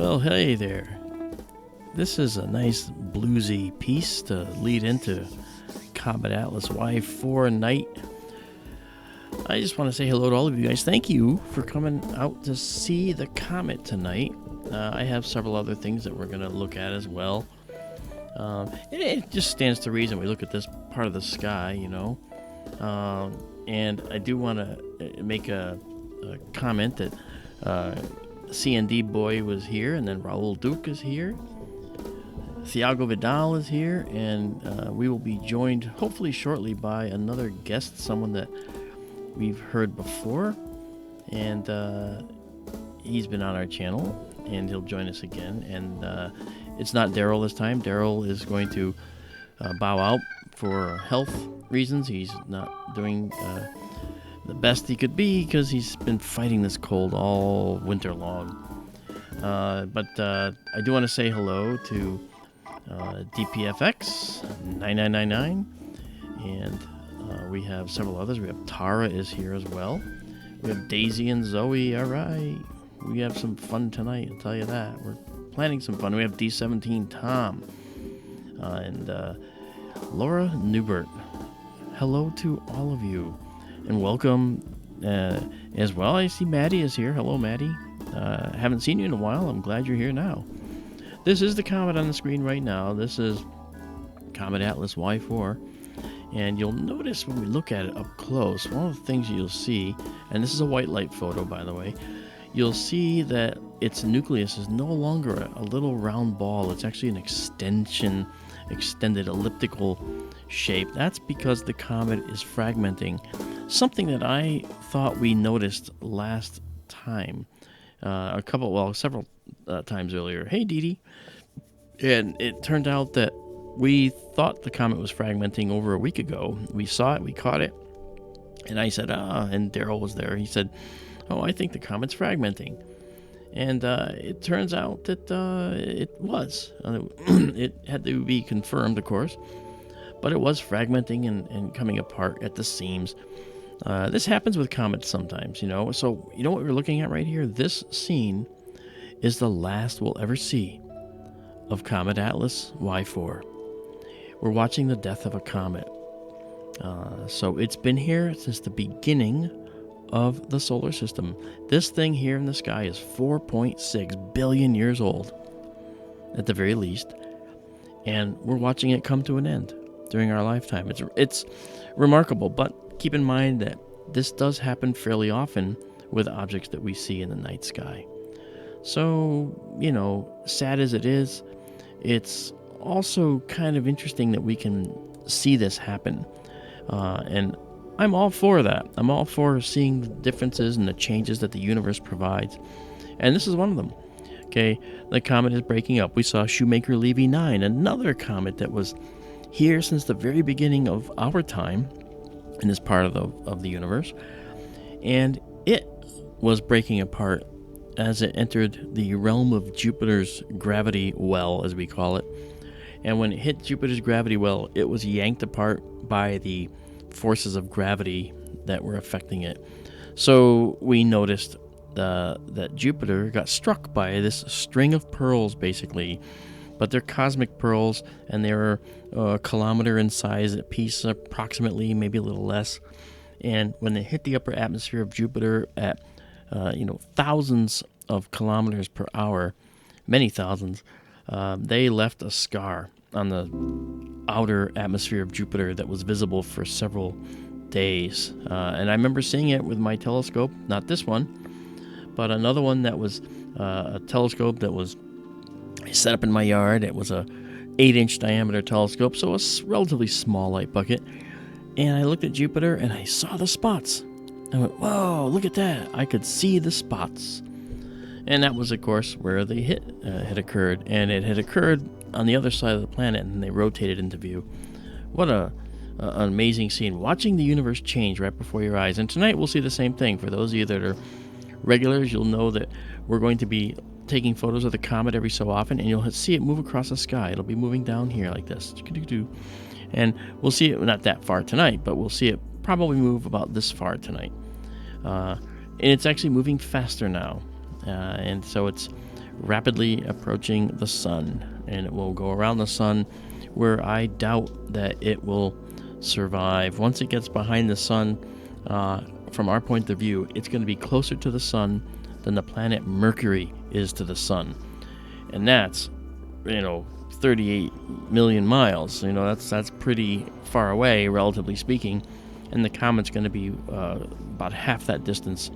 Well, hey there. This is a nice bluesy piece to lead into Comet Atlas Y4 night. I just want to say hello to all of you guys. Thank you for coming out to see the comet tonight. I have several other things that we're going to look at as well. It just stands to reason we look at this part of the sky, you know. And I do want to make a comment that C&D Boy was here, and then Raul Duke is here. Thiago Vidal is here, and we will be joined hopefully shortly by another guest, someone that we've heard before, and he's been on our channel, and he'll join us again. And it's not Daryl this time. Daryl is going to bow out for health reasons. He's not doing the best he could be because he's been fighting this cold all winter long. But I do want to say hello to DPFX 9999, and we have several others. We have Tara is here as well. We have Daisy and Zoe. All right, we have some fun tonight, I'll tell you that. We're planning some fun. We have D17 Tom and Laura Newbert. Hello to all of you, and welcome as well. I see Maddie is here. Hello, Maddie. Haven't seen you in a while. I'm glad you're here now. This is the comet on the screen right now. This is Comet Atlas Y4. And you'll notice when we look at it up close, one of the things you'll see, and this is a white light photo, by the way, you'll see that its nucleus is no longer a little round ball. It's actually an extended elliptical shape. That's because the comet is fragmenting. Something that I thought we noticed last time, several times earlier. Hey, Dee Dee. And it turned out that we thought the comet was fragmenting over a week ago. We saw it, we caught it, and I said, and Daryl was there. He said, oh, I think the comet's fragmenting. And it turns out that it was. It had to be confirmed, of course, but it was fragmenting and coming apart at the seams. This happens with comets sometimes, you know. So, you know what we're looking at right here? This scene is the last we'll ever see of Comet Atlas Y4. We're watching the death of a comet. So it's been here since the beginning of the solar system. This thing here in the sky is 4.6 billion years old, at the very least. And we're watching it come to an end during our lifetime. It's remarkable, but keep in mind that this does happen fairly often with objects that we see in the night sky. So, you know, sad as it is, it's also kind of interesting that we can see this happen. And I'm all for that. I'm all for seeing the differences and the changes that the universe provides. And this is one of them. Okay, the comet is breaking up. We saw Shoemaker Levy 9, another comet that was here since the very beginning of our time in this part of the universe. And it was breaking apart as it entered the realm of Jupiter's gravity well, as we call it. And when it hit Jupiter's gravity well, it was yanked apart by the forces of gravity that were affecting it. So we noticed that Jupiter got struck by this string of pearls, basically. But they're cosmic pearls, and they're a kilometer in size a piece, approximately, maybe a little less. And when they hit the upper atmosphere of Jupiter at thousands of kilometers per hour, many thousands, they left a scar on the outer atmosphere of Jupiter that was visible for several days. And I remember seeing it with my telescope, not this one, but another one that was a telescope that was set up in my yard. It was a 8-inch diameter telescope, so a relatively small light bucket. And I looked at Jupiter and I saw the spots. I went, whoa, look at that. I could see the spots. And that was, of course, where the hit had occurred. And it had occurred on the other side of the planet, and they rotated into view. What an amazing scene. Watching the universe change right before your eyes. And tonight we'll see the same thing. For those of you that are regulars, you'll know that we're going to be taking photos of the comet every so often, and you'll see it move across the sky. It'll be moving down here like this. And we'll see it not that far tonight, but we'll see it probably move about this far tonight. And it's actually moving faster now. And so it's rapidly approaching the sun, and it will go around the sun where I doubt that it will survive. Once it gets behind the sun, from our point of view, it's going to be closer to the sun than the planet Mercury is to the sun. And that's, 38 million miles. That's pretty far away, relatively speaking. And the comet's going to be about half that distance.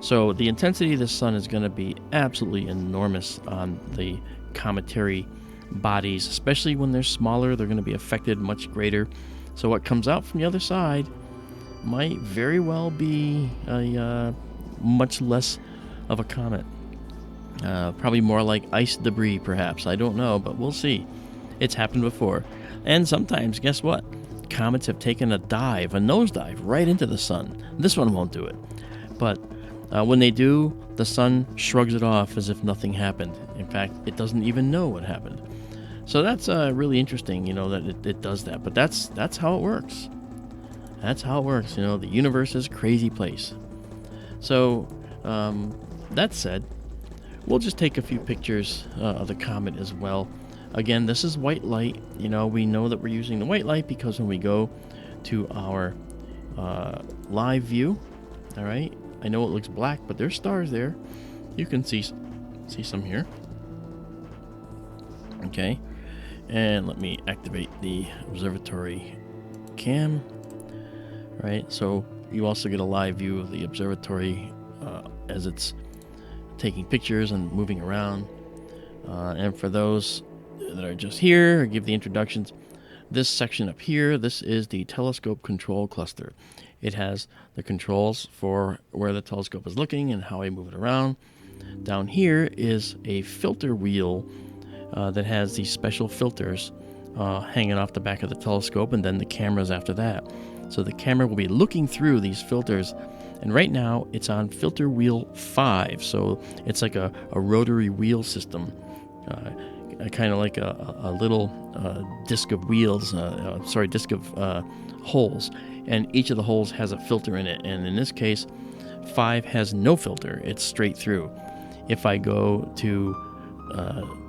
So the intensity of the sun is going to be absolutely enormous on the cometary bodies, especially when they're smaller. They're going to be affected much greater. So what comes out from the other side might very well be a much less of a comet. Probably more like ice debris, perhaps. I don't know, but we'll see. It's happened before. And sometimes, guess what? Comets have taken a nosedive, right into the sun. This one won't do it. But when they do, the sun shrugs it off as if nothing happened. In fact, it doesn't even know what happened. So that's really interesting, that it does that. But that's how it works. That's how it works. The universe is a crazy place. So that said, we'll just take a few pictures of the comet as well. Again, this is white light. We know that we're using the white light because when we go to our live view, all right, I know it looks black, but there's stars there. You can see some here. Okay, and let me activate the observatory cam. All right, so you also get a live view of the observatory as it's taking pictures and moving around. And for those that are just here, I give the introductions. This section up here, this is the telescope control cluster. It has the controls for where the telescope is looking and how I move it around. Down here is a filter wheel that has these special filters hanging off the back of the telescope, and then the cameras after that. So the camera will be looking through these filters, and right now it's on filter wheel 5. So it's like a rotary wheel system, kind of like a little disc of wheels, disc of holes, and each of the holes has a filter in it. And in this case, 5 has no filter; it's straight through. If I go to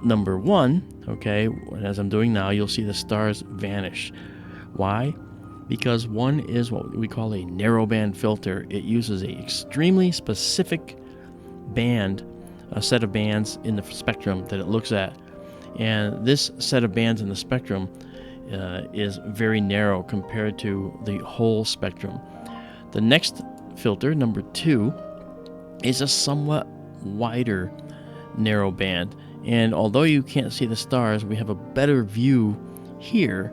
number 1, okay, as I'm doing now, you'll see the stars vanish. Why? Because 1 is what we call a narrowband filter. It uses a extremely specific band, a set of bands in the spectrum that it looks at. And this set of bands in the spectrum is very narrow compared to the whole spectrum. The next filter, number 2, is a somewhat wider narrow band. And although you can't see the stars, we have a better view here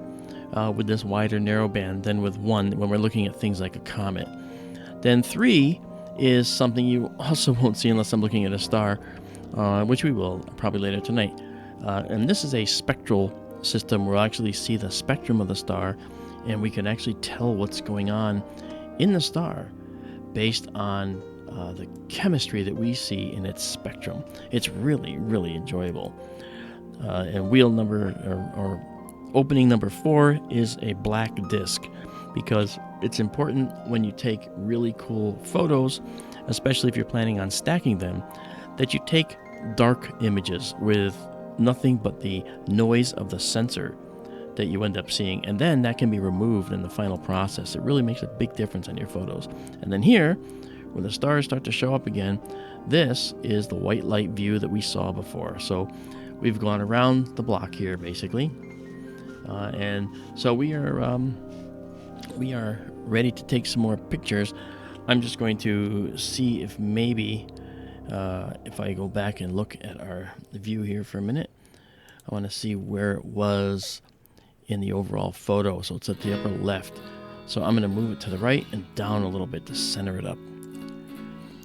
with this wider narrow band than with 1 when we're looking at things like a comet. Then 3 is something you also won't see unless I'm looking at a star, which we will probably later tonight. And this is a spectral system where we'll actually see the spectrum of the star, and we can actually tell what's going on in the star based on the chemistry that we see in its spectrum. It's really, really enjoyable. And wheel number, or opening number 4, is a black disc, because it's important when you take really cool photos, especially if you're planning on stacking them, that you take dark images with nothing but the noise of the sensor that you end up seeing, and then that can be removed in the final process. It really makes a big difference on your photos. And then here, when the stars start to show up again, this is the white light view that we saw before. So we've gone around the block here, basically, and so we are ready to take some more pictures. I'm just going to see if maybe if I go back and look at our view here for a minute, I want to see where it was in the overall photo. So it's at the upper left. So I'm going to move it to the right and down a little bit to center it up.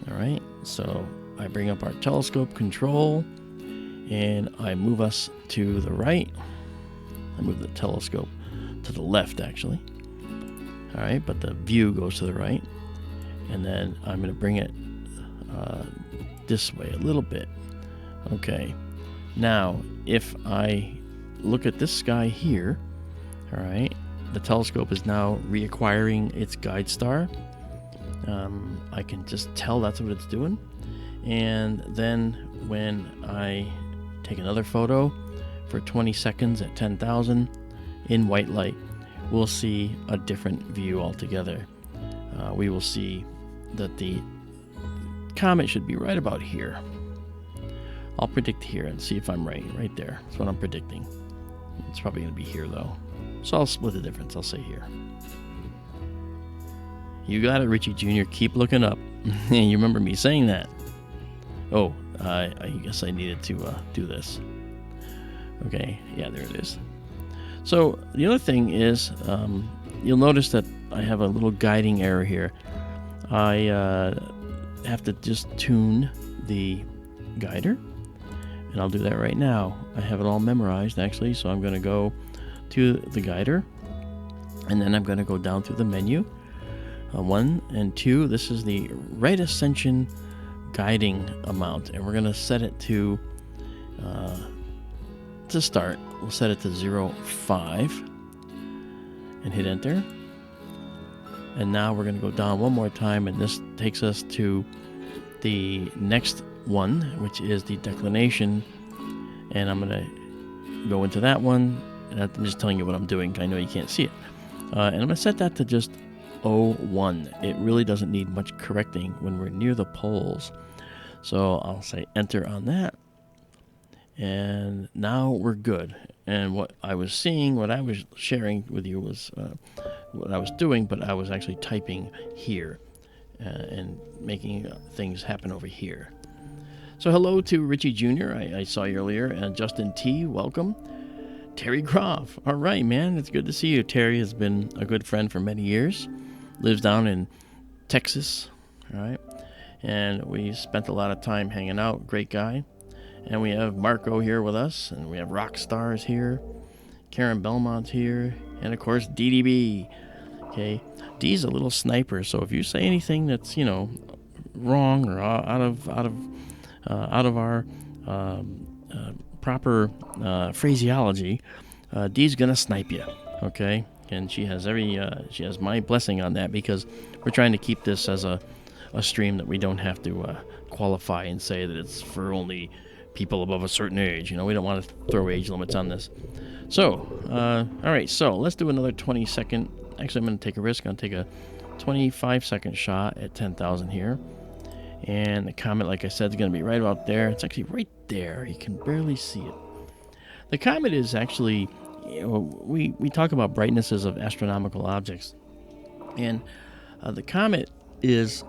All right. So I bring up our telescope control and I move us to the right. I move the telescope to the left, actually. All right. But the view goes to the right. And then I'm going to bring it this way a little bit. Okay. Now, if I look at this sky here, all right, the telescope is now reacquiring its guide star. I can just tell that's what it's doing. And then when I take another photo for 20 seconds at 10,000 in white light, we'll see a different view altogether. We will see that the comet should be right about here. I'll predict here and see if I'm right there. That's what I'm predicting. It's probably going to be here though, so I'll split the difference. I'll say here. You got it, Richie Jr. Keep looking up. You remember me saying that. Oh, I guess I needed to do this. Okay, yeah, there it is. So the other thing is, you'll notice that I have a little guiding error here. I have to just tune the guider, and I'll do that right now. I have it all memorized actually, so I'm going to go to the guider, and then I'm going to go down through the menu. 1 and 2, this is the right ascension guiding amount, and we're going to set it to start. We'll set it to 0.5 and hit enter. And now we're going to go down one more time, and this takes us to the next one, which is the declination. And I'm going to go into that one, and I'm just telling you what I'm doing. I know you can't see it. And I'm going to set that to just 0.1. It really doesn't need much correcting when we're near the poles. So I'll say enter on that. And now we're good. And what I was seeing, what I was sharing with you was what I was doing, but I was actually typing here and making things happen over here. So hello to Richie Jr. I saw you earlier. And Justin T., welcome. Terry Groff. All right, man. It's good to see you. Terry has been a good friend for many years. Lives down in Texas. All right. And we spent a lot of time hanging out. Great guy. And we have Marco here with us, and we have Rock Stars here, Karen Belmont's here, and of course DDB. Okay, D's a little sniper, so if you say anything that's wrong or out of our proper phraseology, D's gonna snipe you. Okay, and she has my blessing on that, because we're trying to keep this as a stream that we don't have to qualify and say that it's for only people above a certain age. We don't want to throw age limits on this. So, all right, so let's do another 20-second. Actually, I'm going to take a risk. I'm going to take a 25-second shot at 10,000 here. And the comet, like I said, is going to be right about there. It's actually right there. You can barely see it. The comet is actually, we talk about brightnesses of astronomical objects. And the comet is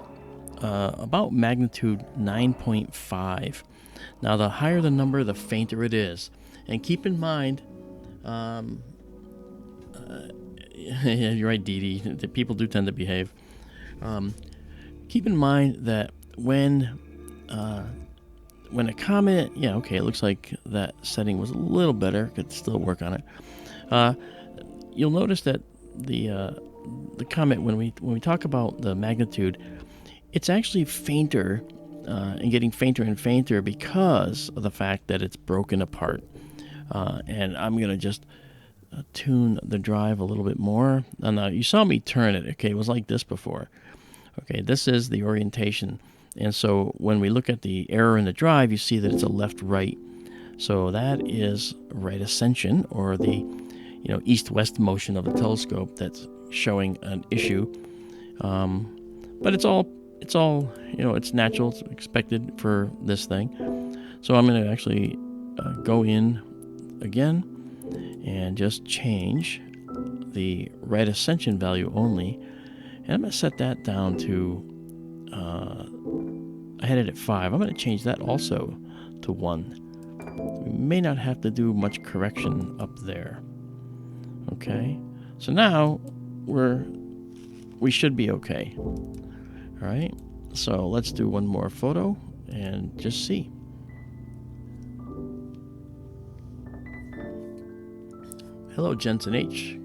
about magnitude 9.5. Now, the higher the number, the fainter it is. And keep in mind, yeah, you're right, Dee Dee. People do tend to behave. Keep in mind that when a comet, it looks like that setting was a little better. Could still work on it. You'll notice that the comet, when we talk about the magnitude, it's actually fainter. And getting fainter and fainter because of the fact that it's broken apart. And I'm going to just tune the drive a little bit more. Now, you saw me turn it, okay? It was like this before. Okay, this is the orientation. And so when we look at the error in the drive, you see that it's a left-right. So that is right ascension, or the east-west motion of the telescope that's showing an issue. But it's all it's natural, it's expected for this thing. So I'm going to actually go in again and just change the right ascension value only. And I'm going to set that down to, I had it at 5. I'm going to change that also to 1. We may not have to do much correction up there. Okay, so now we should be okay. All right, so let's do one more photo and just see. Hello, Jensen H.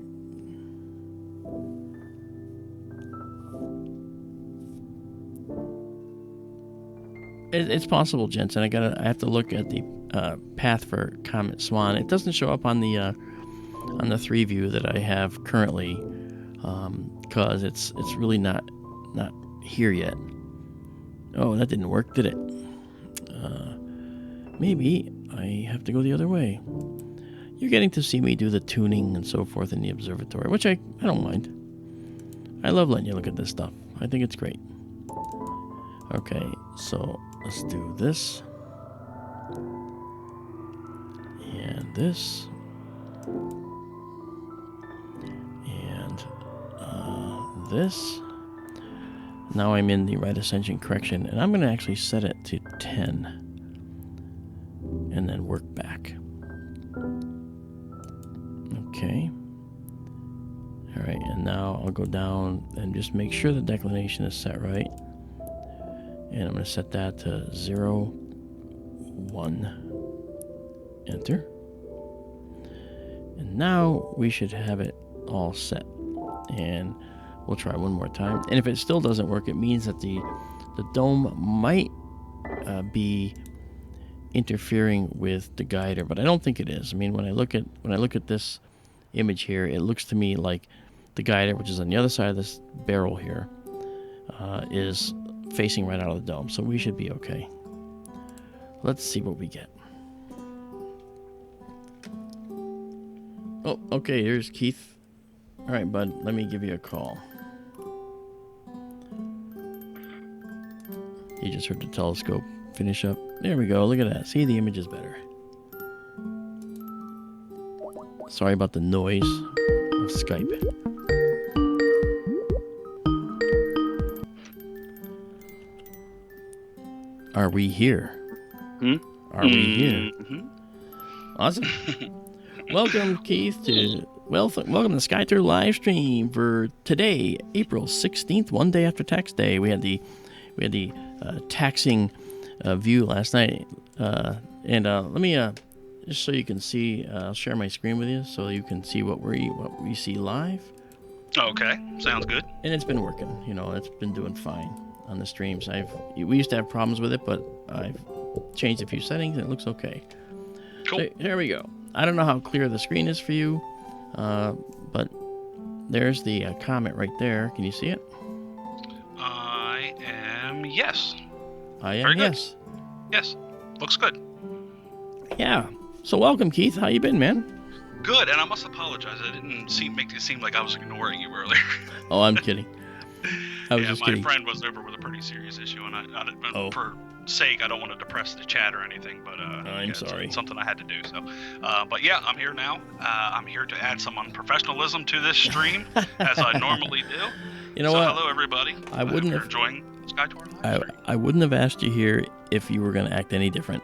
It's possible, Jensen. I have to look at the path for Comet Swan. It doesn't show up on the 3 view that I have currently, because it's really not here yet. Oh, that didn't work, did it? maybe I have to go the other way. You're getting to see me do the tuning and so forth in the observatory, which I don't mind. I love letting you look at this stuff. I think it's great. Okay, so let's do this. And this. And this. Now I'm in the right ascension correction, and I'm going to actually set it to 10. And then work back. Okay. All right, and now I'll go down and just make sure the declination is set right. And I'm going to set that to 0, 1. Enter. And now we should have it all set. And we'll try one more time. And if it still doesn't work, it means that the dome might be interfering with the guider, but I don't think it is. I mean, when I look at this image here, it looks to me like the guider, which is on the other side of this barrel here, is facing right out of the dome, so we should be okay. Let's see what we get. Oh, okay, here's Keith. All right, bud, let me give you a call. You just heard the telescope finish up. There we go, look at that. See, the image is better. Sorry about the noise of Skype. Are we here? Are we here? Awesome. Welcome, Keith, to welcome to SkyTour LiveStream for today, April 16th, one day after tax day. We had the taxing view last night, and let me just so you can see. I'll share my screen with you so you can see what we see live. Okay, sounds good. And it's been working. You know, it's been doing fine on the streams. We used to have problems with it, but I've changed a few settings and it looks okay. Cool. So here we go. I don't know how clear the screen is for you, but there's the comet right there. Can you see it? I am yes. I am Very good. yes. Yes, looks good. Yeah. So welcome, Keith. How you been, man? Good, and I must apologize. I didn't make it seem like I was ignoring you earlier. Oh, I'm kidding. I was just kidding. My friend was over with a pretty serious issue, and for sake, I don't want to depress the chat or anything, but I'm sorry. It's something I had to do. So, but yeah, I'm here now. I'm here to add some unprofessionalism to this stream, as I normally do. You know what? Hello, everybody. I wouldn't have enjoying SkyTour LiveStream. I wouldn't have asked you here if you were going to act any different.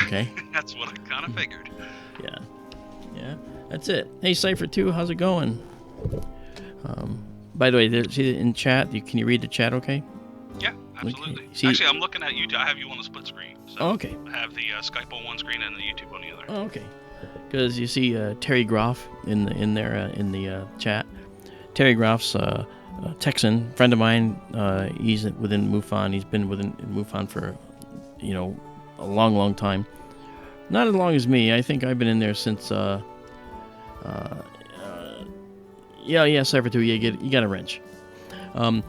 Okay. That's what I kind of figured. Yeah. That's it. Hey, Cypher 2, how's it going? By the way, see it in chat? Can you read the chat okay? Yeah, absolutely. Okay. Actually, I'm looking at YouTube. I have you on the split screen. So okay. I have the Skype on one screen and the YouTube on the other. Oh, okay. Because you see Terry Groff in the chat. Terry Groff's a Texan friend of mine. He's within MUFON. He's been within MUFON for, a long, long time. Not as long as me. I think I've been in there since. Yeah, Cypher 2. You got a wrench. And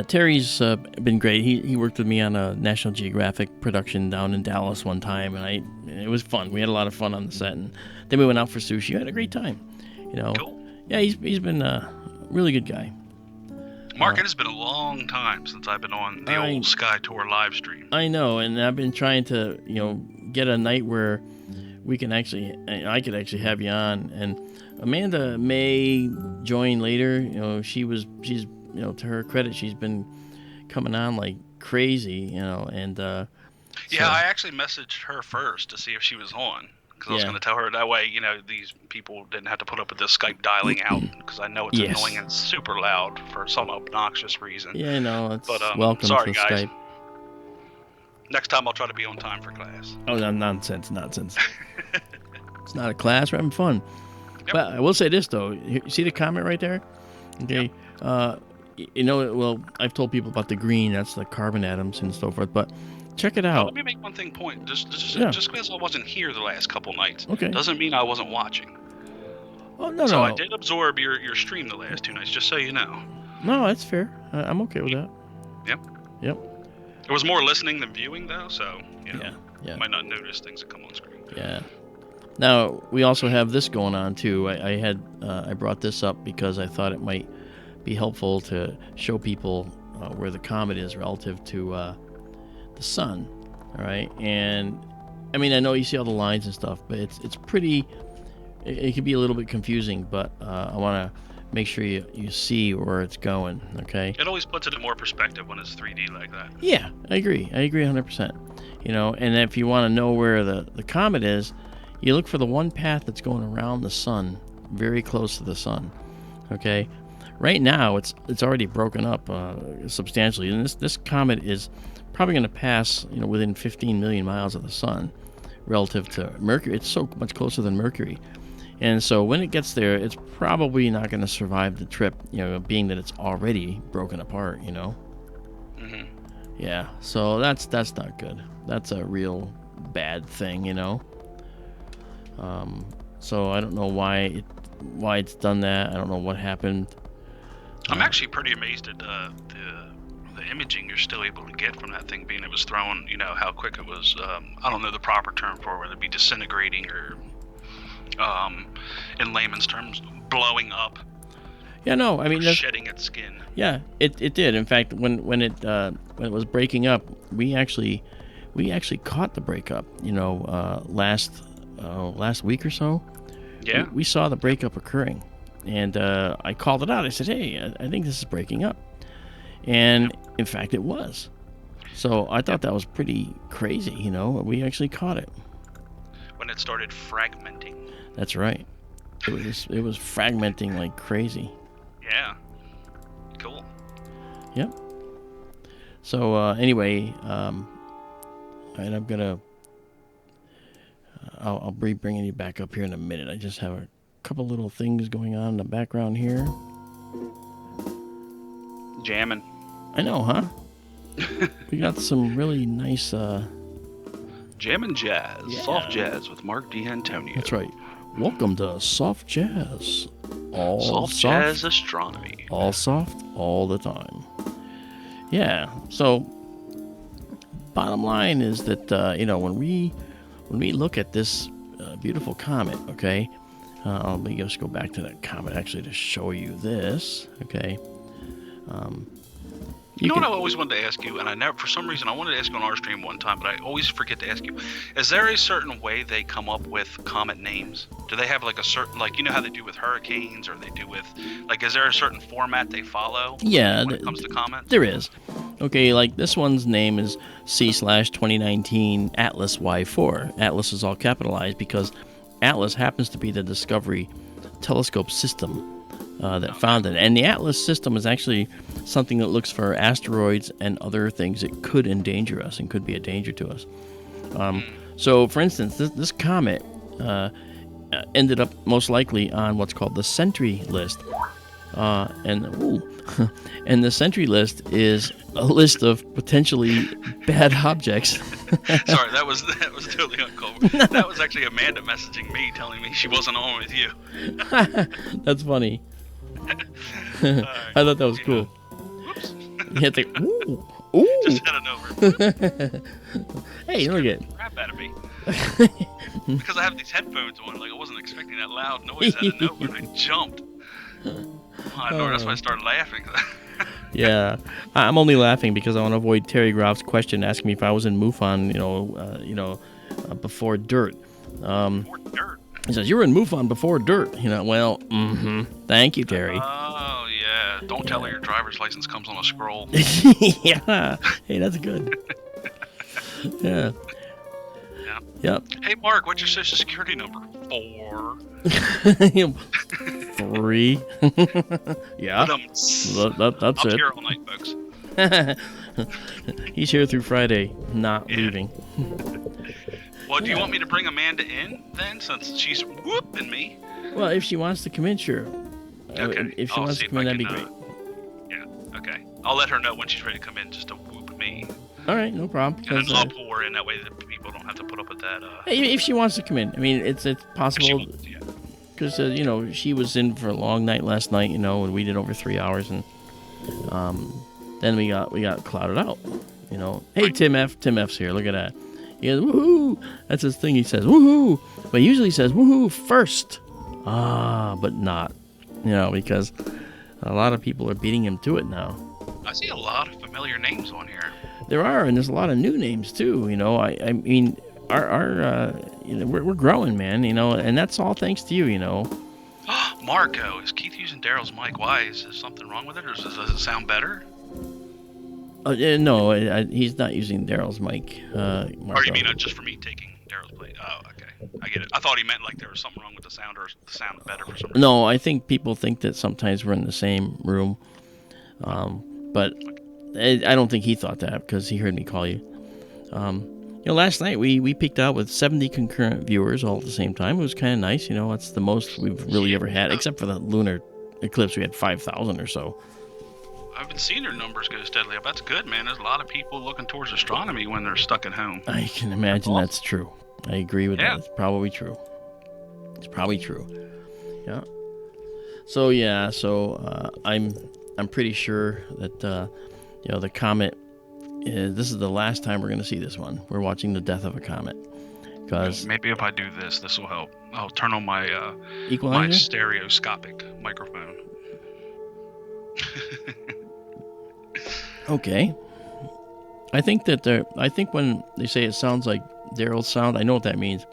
Terry's been great. He worked with me on a National Geographic production down in Dallas one time, and it was fun. We had a lot of fun on the set, and then we went out for sushi. We had a great time. Cool. Yeah, he's been a really good guy. Mark, it has been a long time since I've been on the old SkyTour LiveStream. I know, and I've been trying to get a night where I could actually have you on, and Amanda may join later. She's to her credit, she's been coming on like crazy, and I actually messaged her first to see if she was on, because I was going to tell her that way, these people didn't have to put up with this Skype dialing out, because I know it's annoying and super loud for some obnoxious reason. Yeah, I know. But welcome to guys. Skype. Next time I'll try to be on time for class. Oh, no, nonsense. It's not a class. We're having fun. Yep. But I will say this, though. You see the comment right there? Okay. Yep. I've told people about the green. That's the carbon atoms and so forth. But check it out. Let me make one thing point. Just because I wasn't here the last couple nights doesn't mean I wasn't watching. Oh, no. So I did absorb your stream the last 2 nights, just so you know. No, that's fair. I'm okay with that. Yep. It was more listening than viewing, though, so yeah. You might not notice things that come on screen. Yeah. Now we also have this going on too. I brought this up because I thought it might be helpful to show people where the comet is relative to the sun. All right, and I mean, I know you see all the lines and stuff, but it's pretty. It can be a little bit confusing, but I want to make sure you see where it's going. Okay. It always puts it in more perspective when it's 3D like that. Yeah, I agree 100%. And if you want to know where the comet is, you look for the one path that's going around the sun, very close to the sun. Okay. Right now, it's already broken up substantially, and this comet is probably going to pass within 15 million miles of the sun relative to Mercury. It's so much closer than Mercury, and so when it gets there, it's probably not going to survive the trip. Being that it's already broken apart. Mm-hmm. Yeah. So that's not good. That's a real bad thing. So I don't know why it's done that. I don't know what happened. I'm actually pretty amazed at the imaging you're still able to get from that thing, being it was thrown, how quick it was. I don't know the proper term for it, whether it be disintegrating or, in layman's terms, blowing up. Yeah, no, I mean, shedding its skin. Yeah, it did. In fact, when it was breaking up, we actually caught the breakup. Last week or so. Yeah. We saw the breakup occurring. And I called it out. I said, hey, I think this is breaking up. And, in fact, it was. So I thought that was pretty crazy, We actually caught it. When it started fragmenting. That's right. It was fragmenting like crazy. Yeah. Cool. Yep. So, anyway, and I'm going to... I'll be bringing you back up here in a minute. I just have a couple little things going on in the background here. Jamming. I know, huh? We got some really nice Jammin' Jazz. Yeah. Soft Jazz with Mark D'Antonio. That's right. Welcome to Soft Jazz. All soft jazz astronomy. All soft all the time. Yeah. So bottom line is that when we look at this beautiful comet, okay, let me just go back to that comet actually to show you this, okay. You know what I always wanted to ask you, and for some reason I wanted to ask you on our stream one time, but I always forget to ask you. Is there a certain way they come up with comet names? Do they have like a certain, like, how they do with hurricanes, or they do with, like, is there a certain format they follow? Yeah. When it comes to comets? There is. Okay, like this one's name is C/2019 Atlas Y4. Atlas is all capitalized because Atlas happens to be the Discovery telescope system that found it. And the Atlas system is actually something that looks for asteroids and other things that could endanger us and could be a danger to us. So, for instance, this comet ended up most likely on what's called the Sentry list. And the Sentry list is a list of potentially bad objects. Sorry, that was totally uncalled for. That was actually Amanda messaging me, telling me she wasn't on with you. That's funny. Right, I thought that was cool. Whoops. You had to, ooh. Just had it over. Hey, look at it. Crap out of me. Because I have these headphones on, like I wasn't expecting that loud noise out of nowhere, and I jumped. Lord, that's why I started laughing. Yeah, I'm only laughing because I want to avoid Terry Groff's question asking me if I was in MUFON, before dirt. Before dirt. He says, you were in MUFON before dirt. Well, thank you, Terry. Oh, yeah. Don't tell her your driver's license comes on a scroll. Yeah. Hey, that's good. Yeah. Yeah. Yep. Hey, Mark, what's your social security number? 4. 3. Yeah. That's it. Here all night, folks. He's here through Friday, not leaving. Well, do you want me to bring Amanda in then, since she's whooping me? Well, if she wants to come in, sure. Okay. If she wants to come in, that'd be great. Yeah, okay. I'll let her know when she's ready to come in, just to whoop me. All right, no problem. And then I'll pull her in, that way that people don't have to put up with that. If she wants to come in. I mean, it's possible. Because, she was in for a long night last night, and we did over 3 hours, and then we got clouded out. You know, hey, Tim F's here. Look at that. He goes, woohoo. That's his thing. He says, woohoo. But he usually says, woohoo first. But not. You know, because a lot of people are beating him to it now. I see a lot of familiar names on here. There are, and there's a lot of new names too. You know, I mean, you know, we're growing, man. You know, and that's all thanks to you. You know. Marco, is Keith using Daryl's mic? Why? Is there something wrong with it, or does it sound better? No, he's not using Daryl's mic. Or you mean just for me taking Daryl's place? Oh, okay. I get it. I thought he meant like there was something wrong with the sound, or the sound better for some reason. No, I think people think that sometimes we're in the same room. But I don't think he thought that because he heard me call you. You know, last night we peaked out with 70 concurrent viewers all at the same time. It was kind of nice. You know, that's the most we've really ever had, except for the lunar eclipse. We had 5,000 or so. I've been seeing their numbers go steadily up. That's good, man. There's a lot of people looking towards astronomy when they're stuck at home. I can imagine that's true. I agree with that. It's probably true. It's probably true. Yeah. So I'm pretty sure that you know, the comet. This is the last time we're going to see this one. We're watching the death of a comet. Because maybe if I do this will help. I'll turn on my equalizer? My stereoscopic microphone. Okay. I think when they say it sounds like Daryl's sound, I know what that means.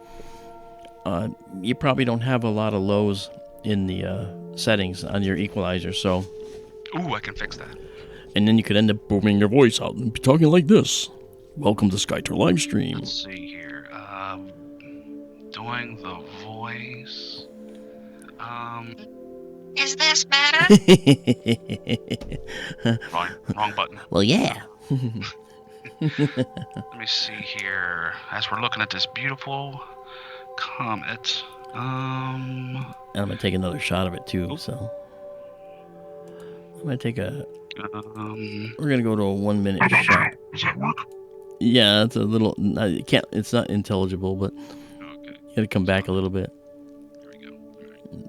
You probably don't have a lot of lows in the settings on your equalizer, so. Ooh, I can fix that. And then you could end up booming your voice out and be talking like this. Welcome to SkyTour LiveStream. Let's see here. Doing the voice. Is this better? Wrong button. Well, yeah. Let me see here. As we're looking at this beautiful comet. And I'm going to take another shot of it, too, so. I'm going to take we're going to go to a 1 minute shot. Yeah, it's a little, it's not intelligible, but you got to come back a little bit. There we go. All right.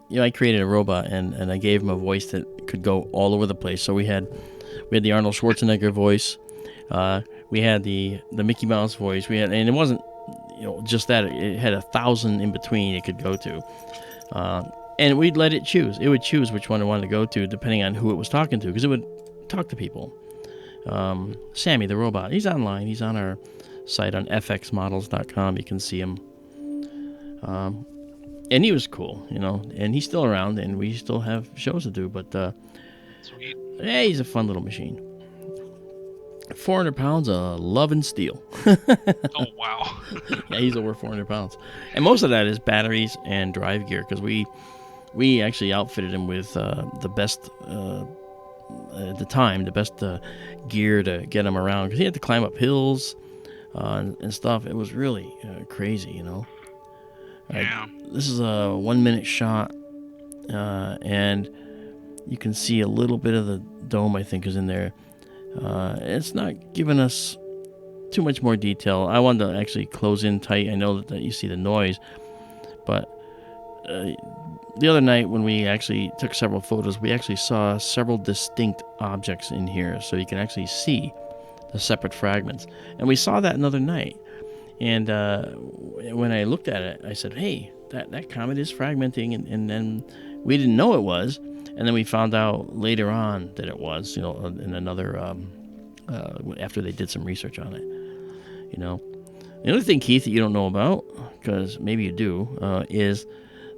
You know, I created a robot and I gave him a voice that could go all over the place. So we had the Arnold Schwarzenegger voice, we had the Mickey Mouse voice, and it wasn't, you know, just that, it had 1,000 in between it could go to. And we'd let it choose. It would choose which one it wanted to go to depending on who it was talking to, because it would talk to people. Sammy the robot, he's online. He's on our site on fxmodels.com. You can see him. And he was cool, you know, and he's still around, and we still have shows to do, but Sweet. Yeah, he's a fun little machine. 400 pounds of love and steel. Oh, wow. Yeah, he's over 400 pounds. And most of that is batteries and drive gear, because we actually outfitted him with the best, at the time, the best gear to get him around, because he had to climb up hills and stuff. It was really crazy, you know. Yeah. This is a 1 minute shot, and you can see a little bit of the dome, I think, is in there. It's not giving us too much more detail. I wanted to actually close in tight. I know that you see the noise, but the other night when we actually took several photos, we actually saw several distinct objects in here, so you can actually see the separate fragments. And we saw that another night. And when I looked at it, I said, hey, that comet is fragmenting, and then we didn't know it was. And then we found out later on that it was, you know, in another, after they did some research on it, you know. The other thing, Keith, that you don't know about, because maybe you do, is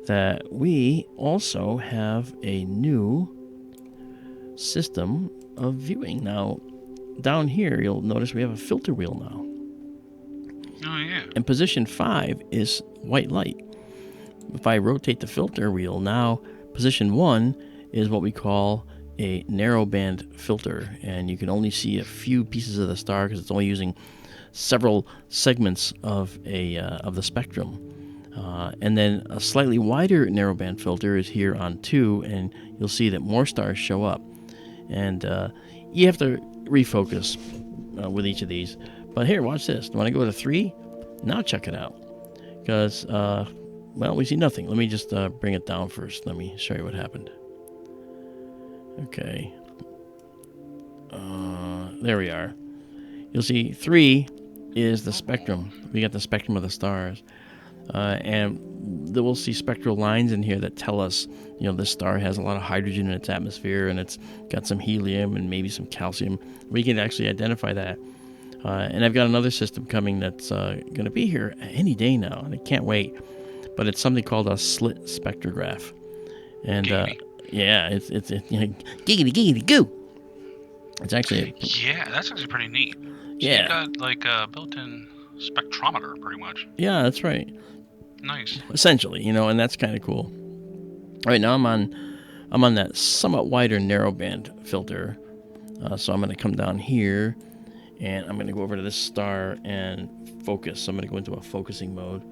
that we also have a new system of viewing. Now, down here, you'll notice we have a filter wheel now. Oh, yeah. And position 5 is white light. If I rotate the filter wheel, now position 1 is what we call a narrowband filter, and you can only see a few pieces of the star because it's only using several segments of the spectrum. And then a slightly wider narrowband filter is here on 2, and you'll see that more stars show up. And you have to refocus with each of these. But here, watch this. When I go to 3, now check it out. Because, well, we see nothing. Let me just bring it down first. Let me show you what happened. Okay. There we are. You'll see 3 is the spectrum. We got the spectrum of the stars. And we'll see spectral lines in here that tell us, this star has a lot of hydrogen in its atmosphere, and it's got some helium and maybe some calcium. We can actually identify that. And I've got another system coming that's going to be here any day now, and I can't wait. But it's something called a slit spectrograph. And it's giggity goo. It's actually that's actually pretty neat. So yeah, you got like a built-in spectrometer, pretty much. Yeah, that's right. Nice. Essentially, and that's kind of cool. Right now, I'm on that somewhat wider narrowband filter, so I'm going to come down here, and I'm going to go over to this star and focus. So I'm going to go into a focusing mode,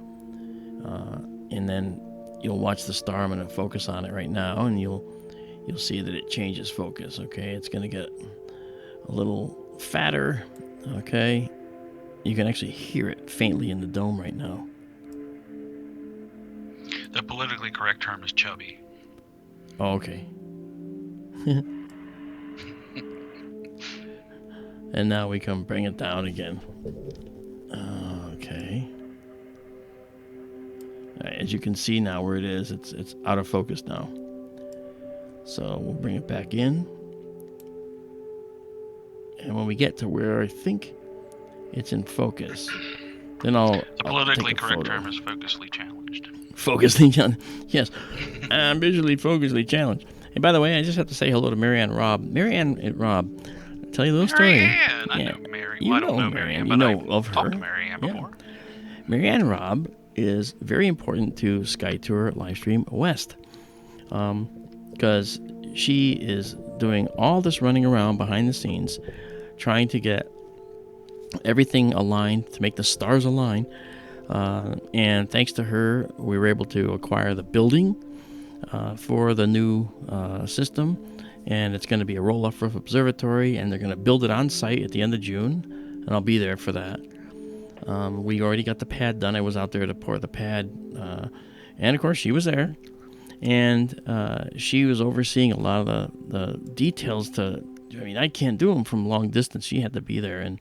and then you'll watch the star. I'm going to focus on it right now, and you'll see that it changes focus. Okay, it's going to get a little fatter. Okay, you can actually hear it faintly in the dome right now. The politically correct term is chubby. Oh, okay. And now we can bring it down again. Okay. Right, as you can see now where it is, it's out of focus now. So we'll bring it back in. And when we get to where I think it's in focus, then The politically correct term is focusly challenged. Focusly challenged. Yes. I'm visually focusly challenged. And by the way, I just have to say hello to Marianne Robb. Marianne and Robb, I'll tell you a little story. Marianne! I know Marianne. You well, know I don't know Marianne. Marianne, You but know I've of her. talked to Marianne before. Marianne Robb is very important to SkyTour LiveStream West. Because she is doing all this running around behind the scenes, trying to get everything aligned, to make the stars align. And thanks to her, we were able to acquire the building for the new system. And it's going to be a roll-off roof observatory, and they're going to build it on site at the end of June. And I'll be there for that. We already got the pad done. I was out there to pour the pad. And, of course, she was there. And she was overseeing a lot of the details I can't do them from long distance. She had to be there, and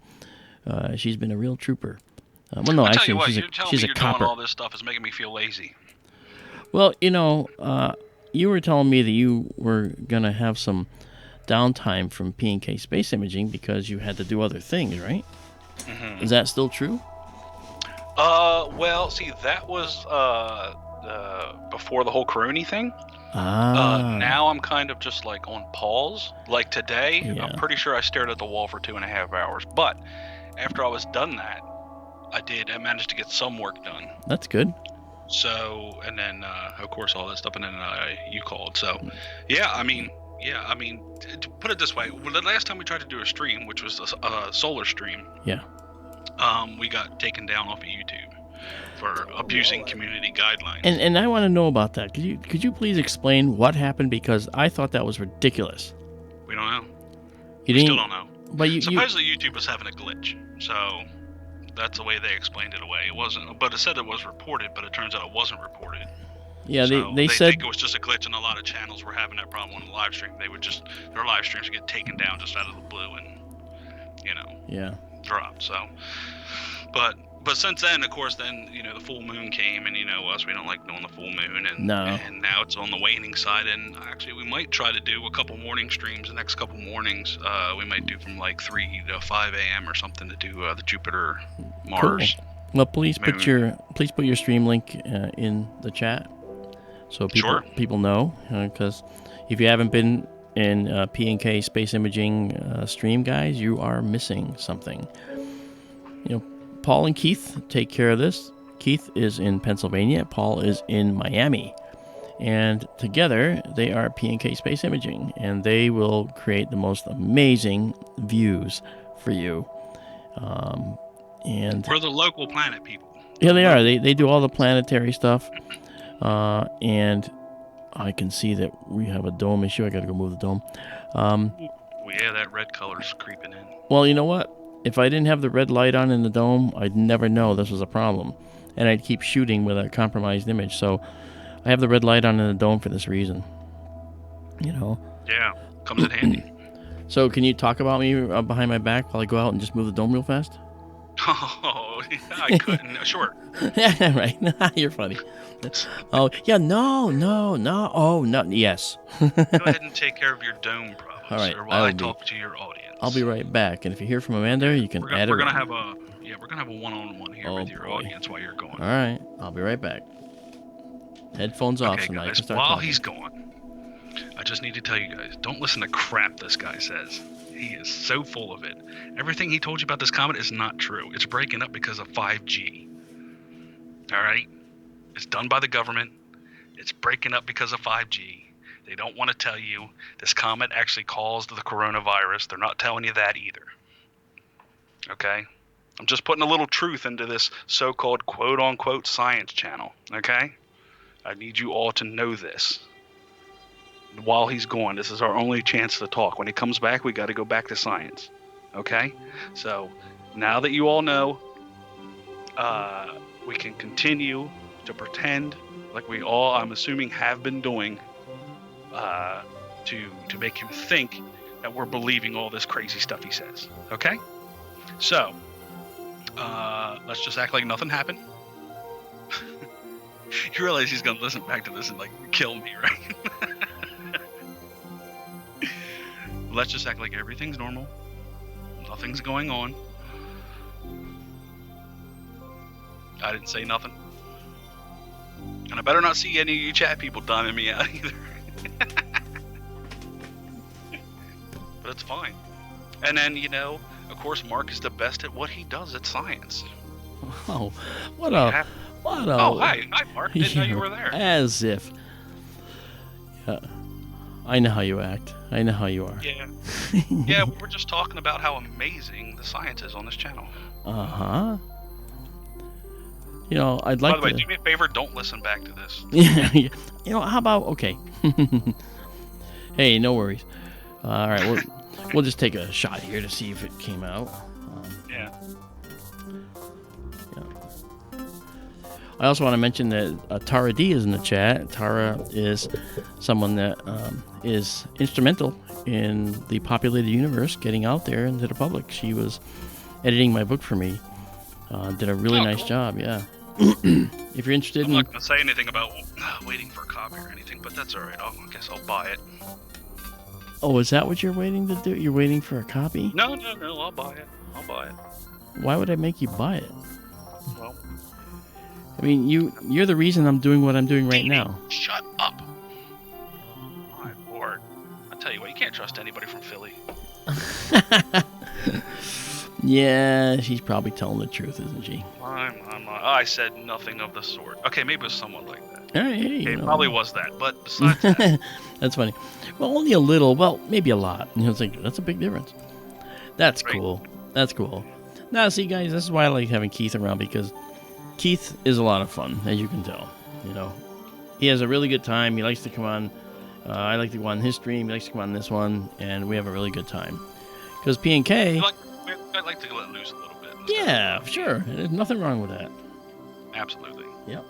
she's been a real trooper. Well, no, actually, she's a copper. Doing all this stuff is making me feel lazy. Well, you were telling me that you were going to have some downtime from P&K space imaging because you had to do other things, right? Mm-hmm. Is that still true? Well, see, that was before the whole Corona thing. Now I'm kind of just like on pause. Like today, I'm pretty sure I stared at the wall for 2.5 hours. But after I was done that, I managed to get some work done. That's good. So, and then, of course, all that stuff, and then you called. So, to put it this way, the last time we tried to do a stream, which was a solar stream, we got taken down off of YouTube for abusing community guidelines. And I want to know about that. Could you please explain what happened? Because I thought that was ridiculous. We don't know. We still don't know. But supposedly YouTube was having a glitch, so that's the way they explained it away. It wasn't, but it said it was reported, but it turns out it wasn't reported. Yeah, they said think it was just a glitch, and a lot of channels were having that problem on the live stream. They would their live streams would get taken down just out of the blue and dropped. So, but since then, of course, the full moon came, and us, we don't like doing the full moon, and now it's on the waning side, and actually we might try to do a couple morning streams the next couple mornings. We might do from like 3 to 5 a.m. or something to do the Jupiter, Mars. Cool. Well, please put your stream link in the chat so people know, because if you haven't been in P&K space imaging stream, guys, you are missing something. Paul and Keith take care of this. Keith is in Pennsylvania. Paul is in Miami. And together, they are P&K Space Imaging. And they will create the most amazing views for you. And we're the local planet people. Yeah, they are. They do all the planetary stuff. And I can see that we have a dome issue. I got to go move the dome. That red color's creeping in. Well, you know what? If I didn't have the red light on in the dome, I'd never know this was a problem. And I'd keep shooting with a compromised image. So I have the red light on in the dome for this reason. Yeah, comes in handy. So can you talk about me behind my back while I go out and just move the dome real fast? Oh, I couldn't. Sure. Yeah, right. You're funny. Oh, yeah, no. Oh, no, yes. Go ahead and take care of your dome problems, All right, sir, while I talk to your audience. I'll be right back. And if you hear from Amanda, you can add it. We're gonna have a one-on-one here with your audience while you're going. All right, I'll be right back. Headphones off, so now you can start while talking. he's gone, I just need to tell you guys, don't listen to crap this guy says. He is so full of it. Everything he told you about this comet is not true. It's breaking up because of 5G. All right? It's done by the government. It's breaking up because of 5G. They don't want to tell you this comet actually caused the coronavirus. They're not telling you that either. Okay? I'm just putting a little truth into this so-called quote-unquote science channel. Okay? I need you all to know this. While he's gone, this is our only chance to talk. When he comes back, we got to go back to science. Okay? So, now that you all know, we can continue to pretend like we all, I'm assuming, have been doing to make him think that we're believing all this crazy stuff he says. Okay? So, let's just act like nothing happened. You realize he's going to listen back to this and, like, kill me, right? Let's just act like everything's normal. Nothing's going on. I didn't say nothing. And I better not see any of you chat people diming me out either. But it's fine. And then, of course, Mark is the best at what he does at science. Oh, what a... Oh, hi, Mark. Didn't know you were there. As if. Yeah. I know how you act. I know how you are. Yeah. Yeah, we were just talking about how amazing the science is on this channel. Uh-huh. I'd like to... By the way, do me a favor, don't listen back to this. Yeah. How about... Okay. Hey, no worries. All right, we'll just take a shot here to see if it came out. Yeah. I also want to mention that Tara D is in the chat. Tara is someone that is instrumental in the populated universe getting out there into the public. She was editing my book for me. Did a really nice job, yeah. If you're interested I'm not going to say anything about waiting for a copy or anything, but that's all right. I guess I'll buy it. Oh, is that what you're waiting to do? You're waiting for a copy? No, I'll buy it. Why would I make you buy it? Well, I mean, you're the reason I'm doing what I'm doing right now. Shut up. My lord. I tell you what, you can't trust anybody from Philly. Yeah, she's probably telling the truth, isn't she? I said nothing of the sort. Okay, maybe it was somewhat like that. All right, hey, it probably was that, but besides that... That's funny. Well, only a little. Well, maybe a lot. It's like, that's a big difference. That's cool. That's cool. Now, see, guys, this is why I like having Keith around, because Keith is a lot of fun, as you can tell. He has a really good time. He likes to come on. I like to go on his stream. He likes to come on this one, and we have a really good time. Because P&K... I'd like to let loose a little bit. Yeah, sure. There's nothing wrong with that. Absolutely. Yep.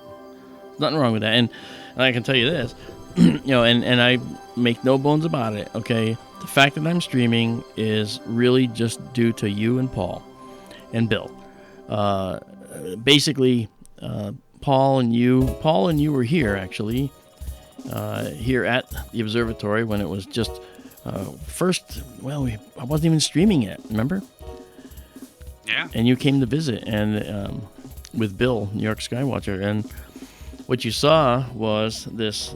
Nothing wrong with that. And I can tell you this, and I make no bones about it, okay? The fact that I'm streaming is really just due to you and Paul and Bill. Basically, Paul and you were here, actually, here at the Observatory when it was just first, I wasn't even streaming yet, remember? Yeah. And you came to visit, and with Bill, New York Skywatcher, and what you saw was this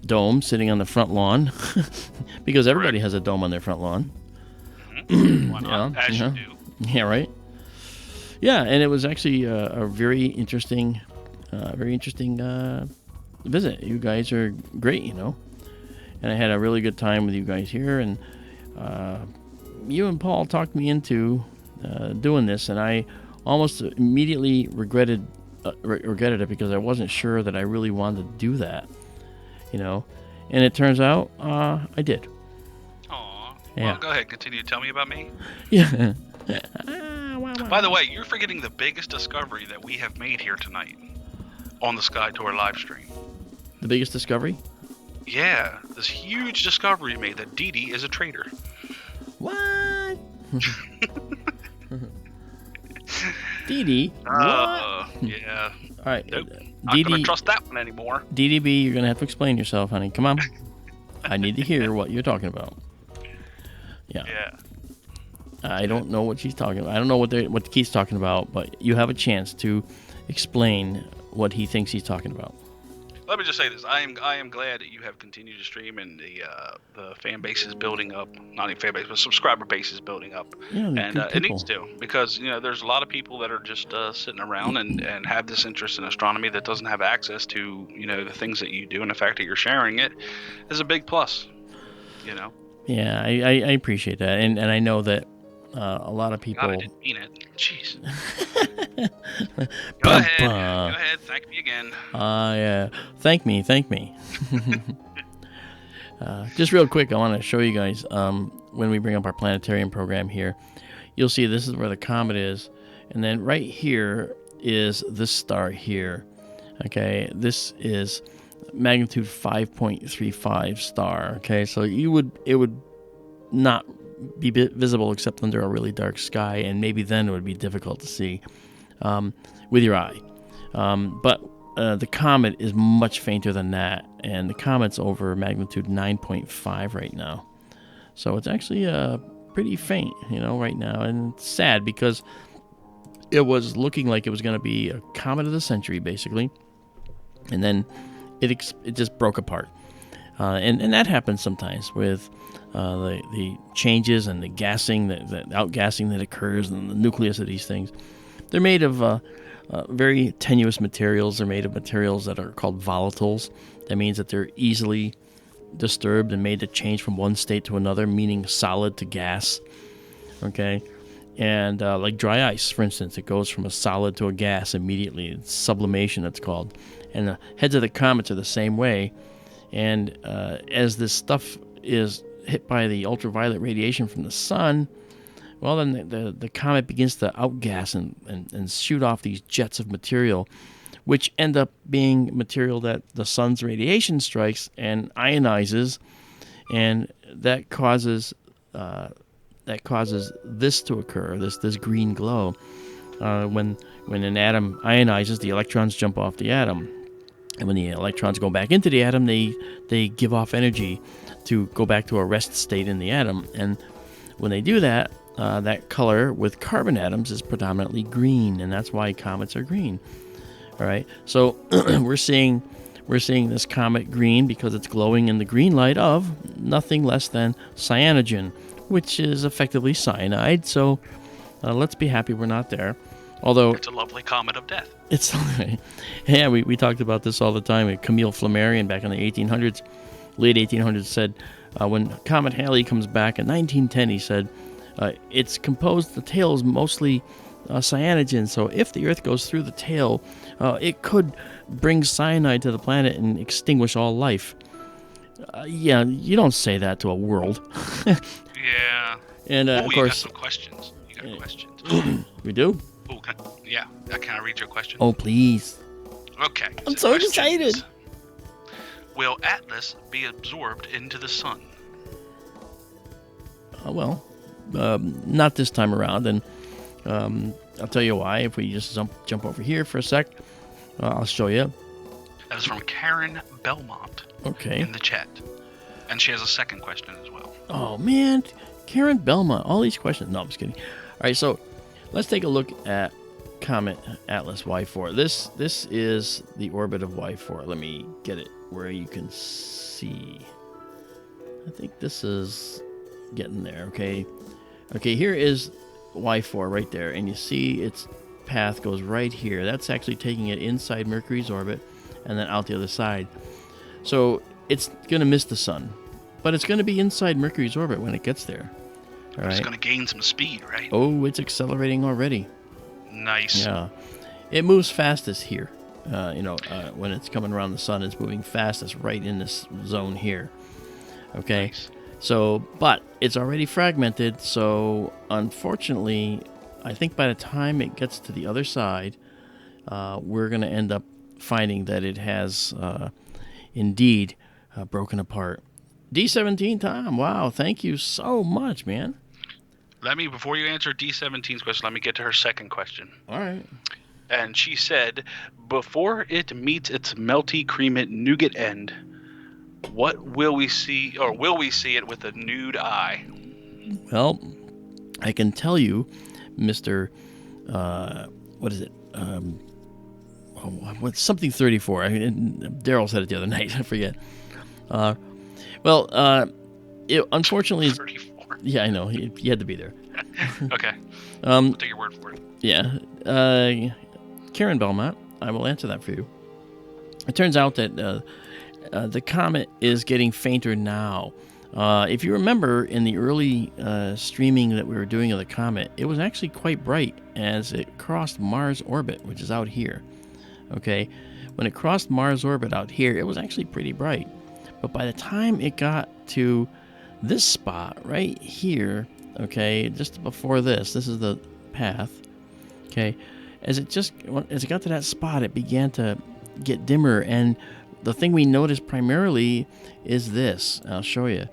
dome sitting on the front lawn, because everybody has a dome on their front lawn. Mm-hmm. Why not? As you do. Yeah, right. Yeah, and it was actually a very interesting visit. You guys are great, and I had a really good time with you guys here, and you and Paul talked me into doing this, and I almost immediately regretted it because I wasn't sure that I really wanted to do that, and it turns out I did. Aw. Yeah. Well, go ahead, continue. Tell me about me. Yeah. By the way, you're forgetting the biggest discovery that we have made here tonight on the SkyTour LiveStream. The biggest discovery? Yeah, this huge discovery made that Dee Dee is a traitor. What? Dee Dee, what? Yeah. All right. Nope. Not going to trust that one anymore. DDB, you're going to have to explain yourself, honey. Come on. I need to hear what you're talking about. Yeah. I don't know what she's talking about. I don't know what Keith's talking about, but you have a chance to explain what he thinks he's talking about. Let me just say this: I am glad that you have continued to stream, and the fan base is building up. Not even fan base, but subscriber base is building up. Yeah, and it needs to, because there's a lot of people that are just sitting around and have this interest in astronomy that doesn't have access to the things that you do, and the fact that you're sharing it is a big plus. Yeah, I appreciate that, and I know that a lot of people. God, I didn't mean it. Jeez. Go ahead. Thank me again. Yeah. Thank me. Just real quick, I want to show you guys when we bring up our planetarium program here. You'll see this is where the comet is, and then right here is this star here. Okay, this is magnitude 5.35 star. Okay, so it would not be visible except under a really dark sky, and maybe then it would be difficult to see with your eye. But the comet is much fainter than that, and the comet's over magnitude 9.5 right now. So it's actually pretty faint, right now, and it's sad because it was looking like it was going to be a comet of the century, basically, and then it just broke apart. And that happens sometimes with the changes and the gassing, the outgassing that occurs in the nucleus of these things. They're made of very tenuous materials. They're made of materials that are called volatiles. That means that they're easily disturbed and made to change from one state to another, meaning solid to gas. Okay? And like dry ice, for instance, it goes from a solid to a gas immediately. It's sublimation, it's called. And the heads of the comets are the same way. And as this stuff is hit by the ultraviolet radiation from the sun, well, then the comet begins to outgas and shoot off these jets of material, which end up being material that the sun's radiation strikes and ionizes, and that causes this to occur, this green glow. When an atom ionizes, the electrons jump off the atom. And when the electrons go back into the atom, they give off energy to go back to a rest state in the atom. And when they do that, that color with carbon atoms is predominantly green, and that's why comets are green. All right, so we're seeing this comet green because it's glowing in the green light of nothing less than cyanogen, which is effectively cyanide. So let's be happy we're not there. Although it's a lovely comet of death. It's yeah, we talked about this all the time. Camille Flammarion back in the 1800s, late 1800s, said when Comet Halley comes back in 1910, he said it's composed. The tail is mostly cyanogen. So if the Earth goes through the tail, it could bring cyanide to the planet and extinguish all life. Yeah, you don't say that to a world. Yeah. And of course, you got some questions. You got questions. We do. Oh, yeah. Can I read your question? Oh, please. Okay. I'm so excited. Will Atlas be absorbed into the sun? Well, not this time around, and I'll tell you why. If we just jump over here for a sec, I'll show you. That was from Karen Belmont. Okay. In the chat, and she has a second question as well. Oh man, Karen Belmont, all these questions. No, I'm just kidding. All right, so let's take a look at Comet Atlas Y4. This is the orbit of Y4. Let me get it where you can see. I think this is getting there. Okay, here is Y4 right there, and you see its path goes right here. That's actually taking it inside Mercury's orbit and then out the other side. So it's going to miss the sun, but it's going to be inside Mercury's orbit when it gets there. All right. It's going to gain some speed, right? Oh, it's accelerating already. Nice. Yeah. It moves fastest here. When it's coming around the sun, it's moving fastest right in this zone here. Okay. Nice. So, but it's already fragmented. So, unfortunately, I think by the time it gets to the other side, we're going to end up finding that it has indeed broken apart. D17 Tom. Wow, thank you so much, man. Before you answer D17's question, let me get to her second question. All right. And she said, before it meets its melty, creamy nougat end, what will we see, or will we see it with a nude eye? Well, I can tell you, Mr. What is it? What's something 34? Daryl said it the other night. I forget. It unfortunately is. 34. Yeah, I know. He had to be there. Okay. I'll take your word for it. Yeah. Karen Belmont, I will answer that for you. It turns out that the comet is getting fainter now. If you remember in the early streaming that we were doing of the comet, it was actually quite bright as it crossed Mars orbit, which is out here. Okay, when it crossed Mars orbit out here, it was actually pretty bright. But by the time it got to this spot right here, okay, just before this is the path. Okay, as it got to that spot, it began to get dimmer, and the thing we noticed primarily is this. I'll show you.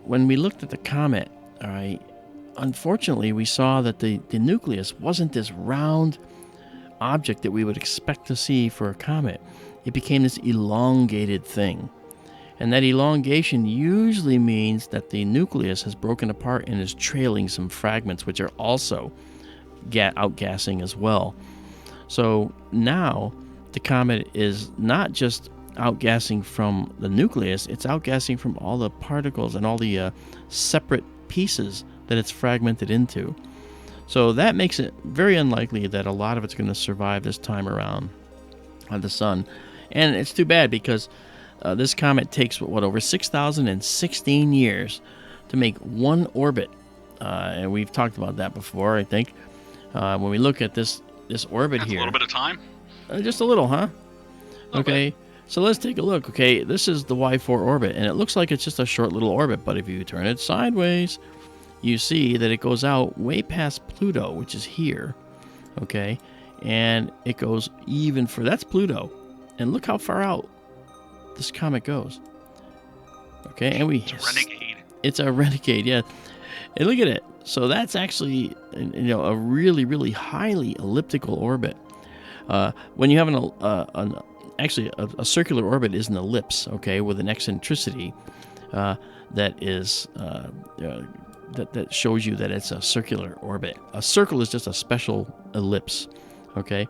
When we looked at the comet, all right, unfortunately, we saw that the nucleus wasn't this round object that we would expect to see for a comet. It became this elongated thing. And that elongation usually means that the nucleus has broken apart and is trailing some fragments, which are also outgassing as well. So now the comet is not just outgassing from the nucleus, it's outgassing from all the particles and all the separate pieces that it's fragmented into. So that makes it very unlikely that a lot of it's going to survive this time around on the sun. And it's too bad because this comet takes, over 6,016 years to make one orbit. And we've talked about that before, I think. When we look at this orbit That's here. A little bit of time? Just a little, huh? Okay. So let's take a look. Okay, this is the Y4 orbit, and it looks like it's just a short little orbit. But if you turn it sideways, you see that it goes out way past Pluto, which is here. Okay. And it goes even further. That's Pluto. And look how far out this comet goes. Okay, and it's a renegade. It's a renegade, yeah. And look at it. So that's actually, a really, really highly elliptical orbit. When you have a circular orbit is an ellipse, okay, with an eccentricity that is that shows you that it's a circular orbit. A circle is just a special ellipse, okay.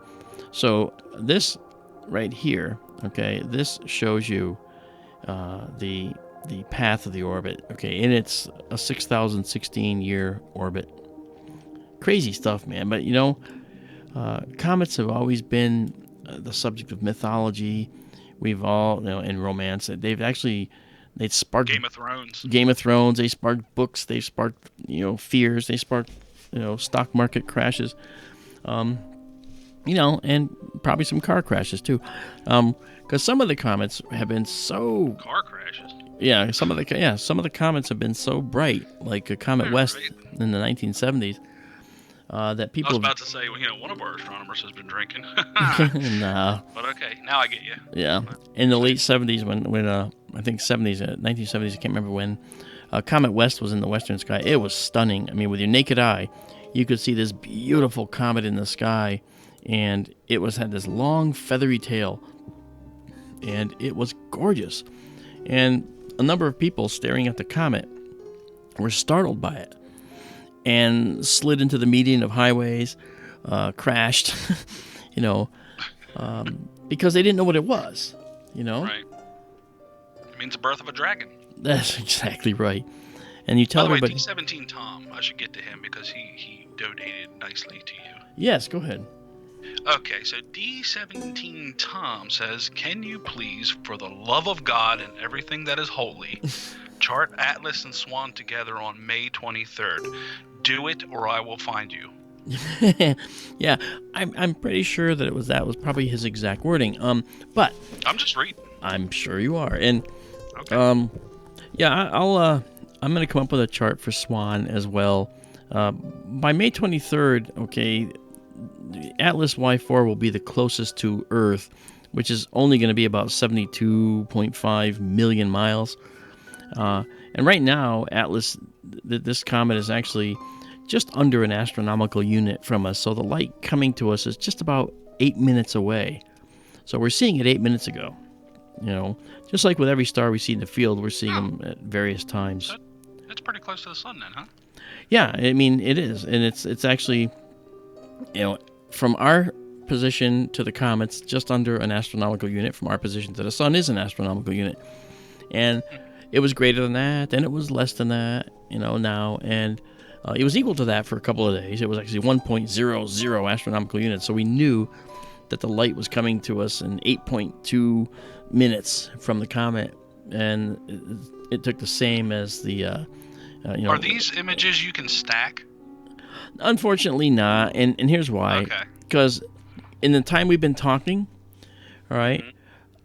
So this right here, okay, this shows you the path of the orbit, okay, and it's a 6,016 year orbit. Crazy stuff, man. But comets have always been the subject of mythology. We've all, in romance, they'd sparked Game of Thrones. They sparked books. They sparked, fears. They sparked, stock market crashes. And probably some car crashes too, because some of the comets have been so car crashes. Yeah, some of the comets have been so bright, like a Comet West in the 1970s, that people. I was about to say, one of our astronomers has been drinking. No. But okay, now I get you. Yeah, in the late 70s, when I think 1970s, I can't remember when, Comet West was in the western sky. It was stunning. I mean, with your naked eye, you could see this beautiful comet in the sky, and it had this long feathery tail, and it was gorgeous. And a number of people staring at the comet were startled by it and slid into the median of highways, crashed, because they didn't know what it was, Right. It means the birth of a dragon. That's exactly right. And you tell everybody. By the way, D17 Tom, I should get to him because he donated nicely to you. Yes, go ahead. Okay, so D17 Tom says, can you please, for the love of God and everything that is holy, chart Atlas and Swan together on May 23rd? Do it or I will find you. Yeah, I'm pretty sure that that was probably his exact wording. But I'm just reading. I'm sure you are. And okay. Yeah, I'm going to come up with a chart for Swan as well. By May 23rd, okay, Atlas Y4 will be the closest to Earth, which is only going to be about 72.5 million miles. And right now, Atlas, this comet is actually just under an astronomical unit from us. So the light coming to us is just about 8 minutes away. So we're seeing it 8 minutes ago. Just like with every star we see in the field, we're seeing them at various times. It's pretty close to the sun then, huh? Yeah, I mean, it is. And it's actually, from our position to the comet's just under an astronomical unit. From our position to the sun is an astronomical unit. And it was greater than that, and it was less than that, now. And it was equal to that for a couple of days. It was actually 1.00 astronomical units. So we knew that the light was coming to us in 8.2 minutes from the comet. And it took the same as the... Are these images you can stack? Unfortunately not, and here's why. Okay. Because in the time we've been talking, all right,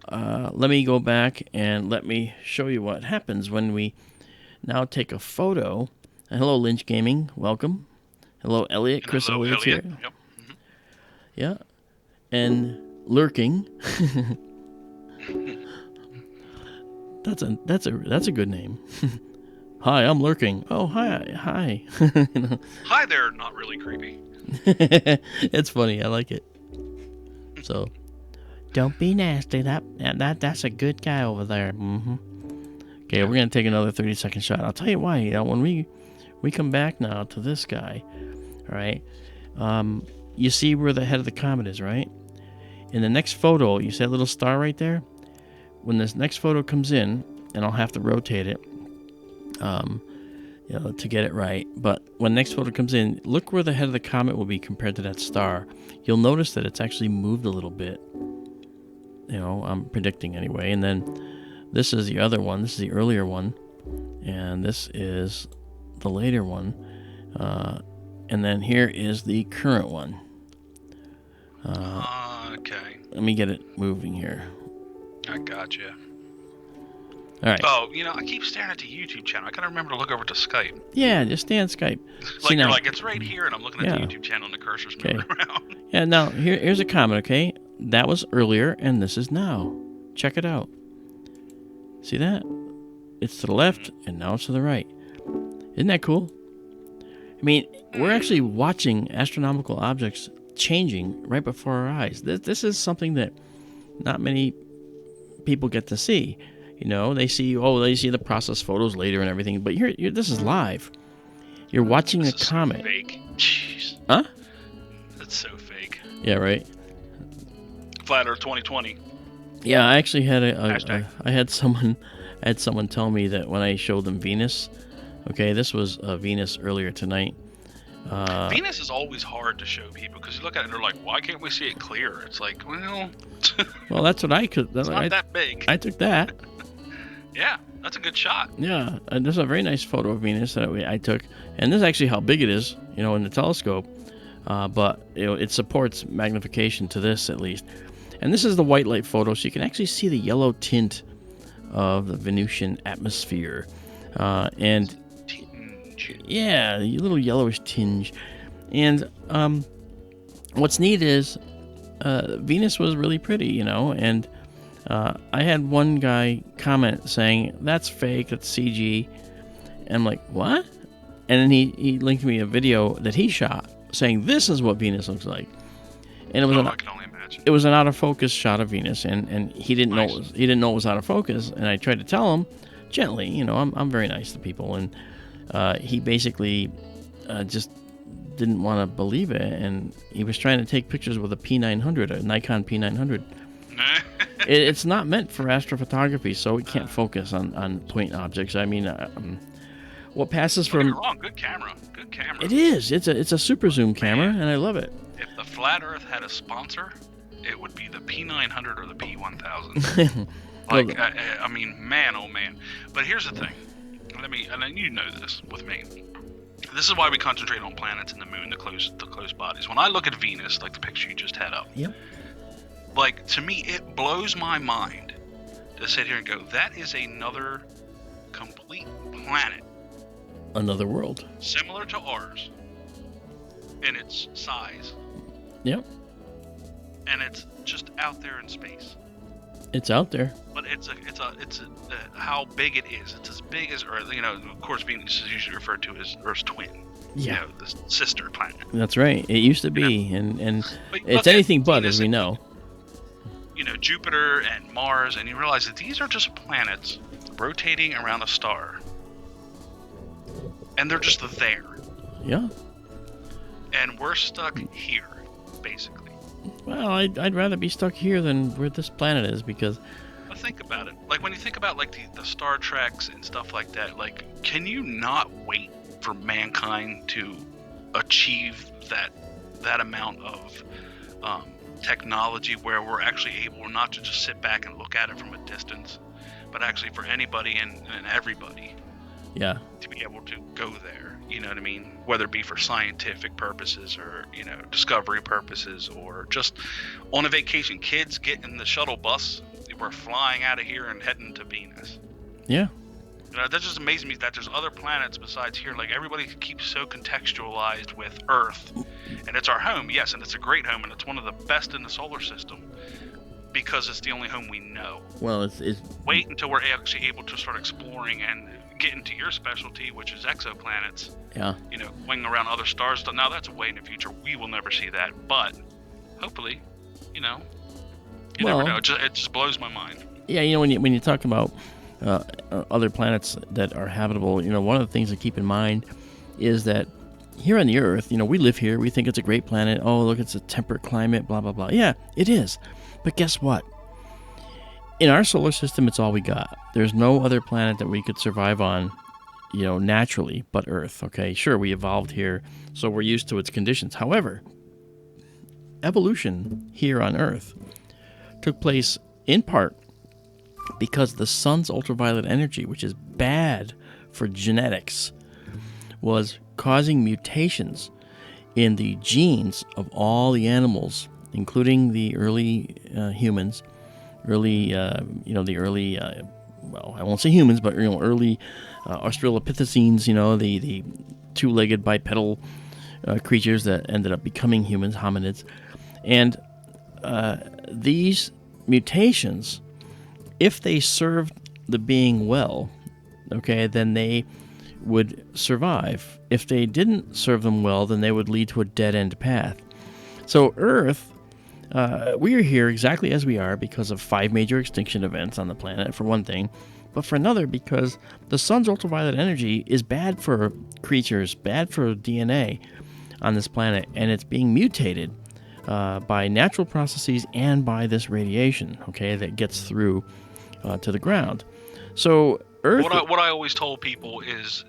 let me go back and let me show you what happens when we now take a photo. And hello, Lynch Gaming. Welcome. Hello, Elliot. And Chris Elliott's here. Yep. Mm-hmm. Yeah. And Lurking. That's a good name. Hi, I'm Lurking. Oh, hi. Hi there, not really creepy. It's funny. I like it. So, don't be nasty. That's a good guy over there. Mm-hmm. Okay, we're gonna take another 30-second shot. I'll tell you why. When we come back now to this guy, all right. You see where the head of the comet is, right? In the next photo, you see that little star right there. When this next photo comes in, and I'll have to rotate it. To get it right. But when the next photo comes in, look where the head of the comet will be compared to that star. You'll notice that it's actually moved a little bit. I'm predicting anyway. And then this is the other one. This is the earlier one. And this is the later one. And then here is the current one. Okay. Let me get it moving here. I gotcha. All right. Oh, I keep staring at the YouTube channel. I gotta remember to look over to Skype. Yeah, just stay on Skype. You're like, it's right here, and I'm looking at the YouTube channel, and the cursor's moving around. Yeah, now, here's a comment, okay? That was earlier, and this is now. Check it out. See that? It's to the left, and now it's to the right. Isn't that cool? I mean, we're actually watching astronomical objects changing right before our eyes. This is something that not many people get to see. They see the process photos later and everything, but this is live. You're watching a comet. So fake. Jeez. Huh? That's so fake. Yeah, right. Flat Earth 2020. Yeah, I actually had I had someone tell me that when I showed them Venus. Okay, this was Venus earlier tonight. Venus is always hard to show people because you look at it and they're like, why can't we see it clear? It's like, well... well, that's what I could... It's not that big. I took that. Yeah, that's a good shot. Yeah, this is a very nice photo of Venus that I took. And this is actually how big it is, in the telescope. But, it supports magnification to this, at least. And this is the white light photo, so you can actually see the yellow tint of the Venusian atmosphere. And... yeah, a little yellowish tinge. And what's neat is Venus was really pretty, and I had one guy comment saying, that's fake, that's CG. And I'm like, what? And then he linked me a video that he shot saying, this is what Venus looks like. And it was I can only imagine. It was an out of focus shot of Venus, and he didn't know it was out of focus. And I tried to tell him gently, I'm very nice to people, and he basically just didn't want to believe it, and he was trying to take pictures with a P900, a Nikon P900. It's not meant for astrophotography, so it can't focus on point objects. I mean, what passes for... Don't get me wrong, good camera. It is. It's a super zoom camera, and I love it. If the Flat Earth had a sponsor, it would be the P900 or the P1000. I mean, man, oh man. But here's the thing. And you know this with me. This is why we concentrate on planets and the moon, the close bodies. When I look at Venus, like the picture you just had up, yep. Like, to me, it blows my mind to sit here and go, that is another complete planet. Another world. Similar to ours in its size. Yep. And it's just out there in space. It's out there. But how big it is. It's as big as Earth. Of course, Venus is usually referred to as Earth's twin. Yeah. The sister planet. That's right. It used to be, and it's anything but, Venus, as we know. Jupiter and Mars, and you realize that these are just planets rotating around a star. And they're just there. Yeah. And we're stuck here, basically. Well, I'd rather be stuck here than where this planet is, because... But think about it. Like, when you think about, like, the Star Treks and stuff like that, like, can you not wait for mankind to achieve that amount of technology where we're actually able not to just sit back and look at it from a distance, but actually for anybody and everybody to be able to go there, you know what I mean? Whether it be for scientific purposes or, discovery purposes, or just on a vacation. Kids get in the shuttle bus, we're flying out of here and heading to Venus. Yeah. That just amazes me that there's other planets besides here. Like, everybody keeps so contextualized with Earth, and it's our home, yes, and it's a great home, and it's one of the best in the solar system because it's the only home we know. Well, it's wait until we're actually able to start exploring and get into your specialty, which is exoplanets. Yeah. Going around other stars. Now that's way in the future. We will never see that, but hopefully, you never know. It just blows my mind. Yeah, when you talk about other planets that are habitable, one of the things to keep in mind is that here on the Earth, we live here, we think it's a great planet. Oh, look, it's a temperate climate, blah, blah, blah. Yeah, it is. But guess what? In our solar system, it's all we got. There's no other planet that we could survive on, naturally, but Earth, okay? Sure, we evolved here, so we're used to its conditions. However, evolution here on Earth took place in part because the sun's ultraviolet energy, which is bad for genetics, was causing mutations in the genes of all the animals, including the early humans, the early, I won't say humans, but early Australopithecines, the two-legged bipedal creatures that ended up becoming humans, hominids, and these mutations, if they served the being well, okay, then they would survive. If they didn't serve them well, then they would lead to a dead-end path. So Earth, we are here exactly as we are because of 5 major extinction events on the planet, for one thing, but for another, because the sun's ultraviolet energy is bad for creatures, bad for DNA on this planet, and it's being mutated by natural processes and by this radiation, okay, that gets through to the ground. So Earth. What I always told people is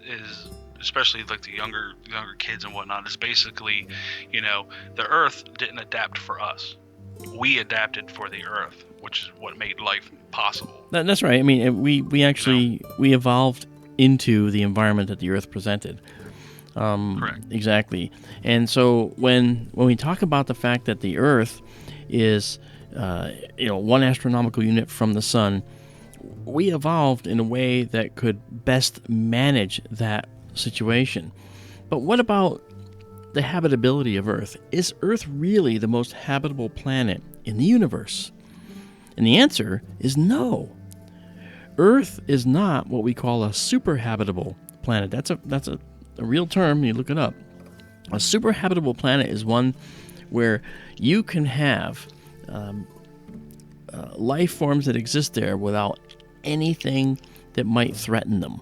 especially like the younger kids and whatnot, is basically, the Earth didn't adapt for us. We adapted for the Earth, which is what made life possible. That's right. I mean, we actually we evolved into the environment that the Earth presented. Correct. Exactly. And so when we talk about the fact that the Earth is 1 astronomical unit from the sun, we evolved in a way that could best manage that situation. But what about the habitability of Earth? Is Earth really the most habitable planet in the universe? And the answer is no. Earth is not what we call a super habitable planet. That's a real term. You look it up. A super habitable planet is one where you can have life forms that exist there without anything that might threaten them.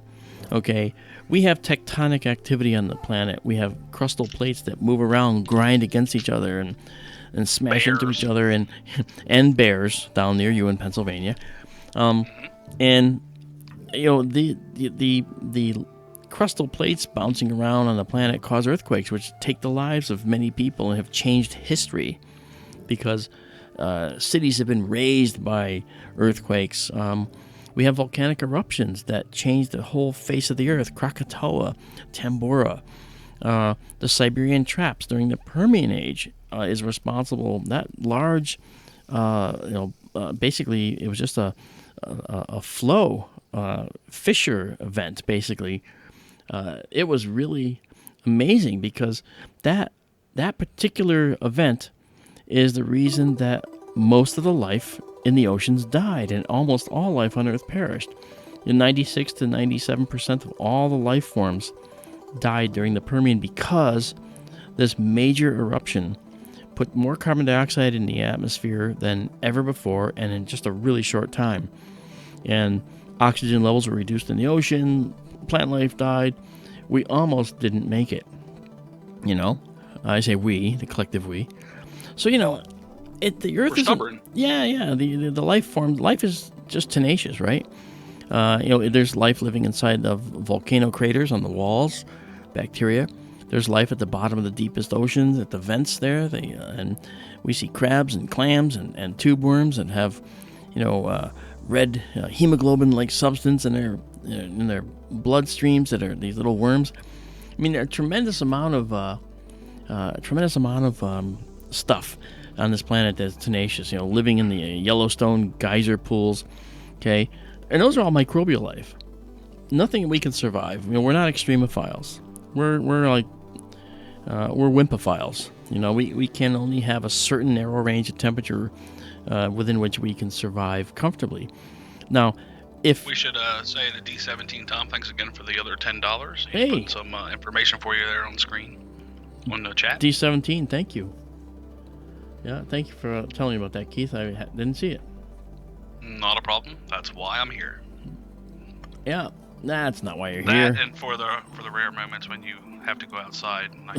Okay, we have tectonic activity on the planet. We have crustal plates that move around, grind against each other, and smash into each other, and bears down near you in Pennsylvania. And the crustal plates bouncing around on the planet cause earthquakes, which take the lives of many people and have changed history because cities have been razed by earthquakes. We have volcanic eruptions that change the whole face of the Earth. Krakatoa, Tambora, the Siberian traps during the Permian Age is responsible. That large, basically it was just a flow fissure event. Basically, it was really amazing because that particular event is the reason that most of the life in the oceans died, and almost all life on Earth perished. 96 to 97% of all the life forms died during the Permian because this major eruption put more carbon dioxide in the atmosphere than ever before, and in just a really short time. And oxygen levels were reduced in the ocean, plant life died. We almost didn't make it. I say we, the collective we. So, the Earth is stubborn. The life is just tenacious, right? There's life living inside of volcano craters on the walls, bacteria. There's life at the bottom of the deepest oceans, at the vents there. And we see crabs and clams and tube worms that have, red hemoglobin-like substance in their blood streams that are these little worms. I mean, there are a tremendous amount of stuff on this planet that's tenacious. Living in the Yellowstone geyser pools. Okay, and those are all microbial life. Nothing we can survive. We're not extremophiles. We're wimpophiles. We can only have a certain narrow range of temperature within which we can survive comfortably. Now, if we should say to D17 Tom, thanks again for the other $10. Hey, put some information for you there on the screen on the chat. D17, thank you. Yeah, thank you for telling me about that, Keith. I didn't see it. Not a problem. That's why I'm here. Yeah, that's not why you're here. That and for the rare moments when you have to go outside and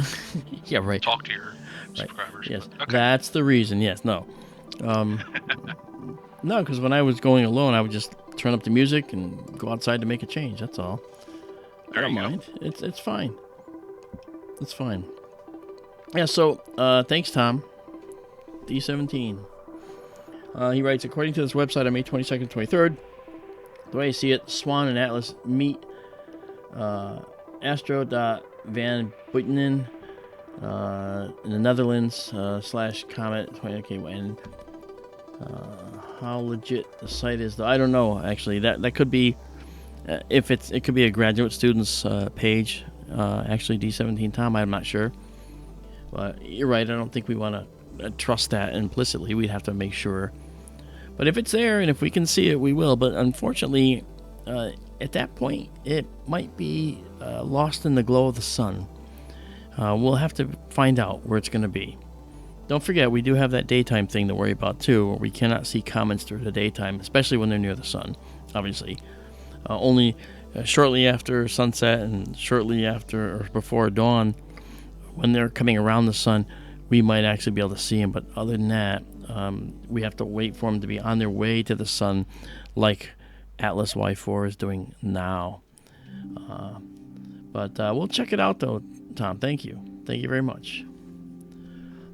yeah, right. talk to your subscribers. Yes, okay. That's the reason. Yes, no. No, because when I was going alone, I would just turn up the music and go outside to make a change. That's all. I don't mind. It's fine. It's fine. Yeah, so thanks, Tom. D17. He writes, according to this website on May 22nd and 23rd, the way I see it, Swan and Atlas meet Astro.Van Buitenen in the Netherlands / Comet. Okay, and how legit the site is, though, I don't know. Actually, that could be it could be a graduate student's page. Actually, D17 Tom, I'm not sure. But you're right. I don't think we want to trust that implicitly. We'd have to make sure. But if it's there and if we can see it, we will. But unfortunately, at that point, it might be lost in the glow of the sun. We'll have to find out where it's going to be. Don't forget, we do have that daytime thing to worry about, too, where we cannot see comets through the daytime, especially when they're near the sun, obviously. Only shortly after sunset and shortly after or before dawn, when they're coming around the sun, we might actually be able to see them. But other than that, we have to wait for them to be on their way to the sun, like Atlas Y4 is doing now. But we'll check it out, though, Tom. Thank you. Thank you very much.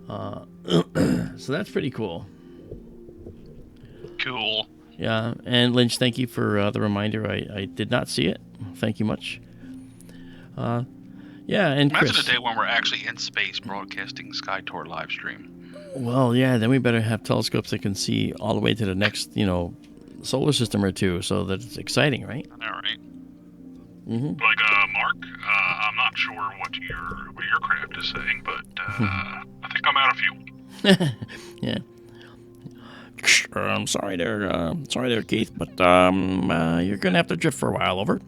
So that's pretty cool. Cool. Yeah, and Lynch, thank you for the reminder. I did not see it. Thank you much. Yeah, and imagine Chris, a day when we're actually in space broadcasting SkyTour LiveStream. Well, yeah, then we better have telescopes that can see all the way to the next, solar system or two, so that it's exciting, right? All right. Mm-hmm. Like Mark, I'm not sure what your craft is saying, but I think I'm out of fuel. Yeah. I'm sorry there, Keith, but you're gonna have to drift for a while. Over.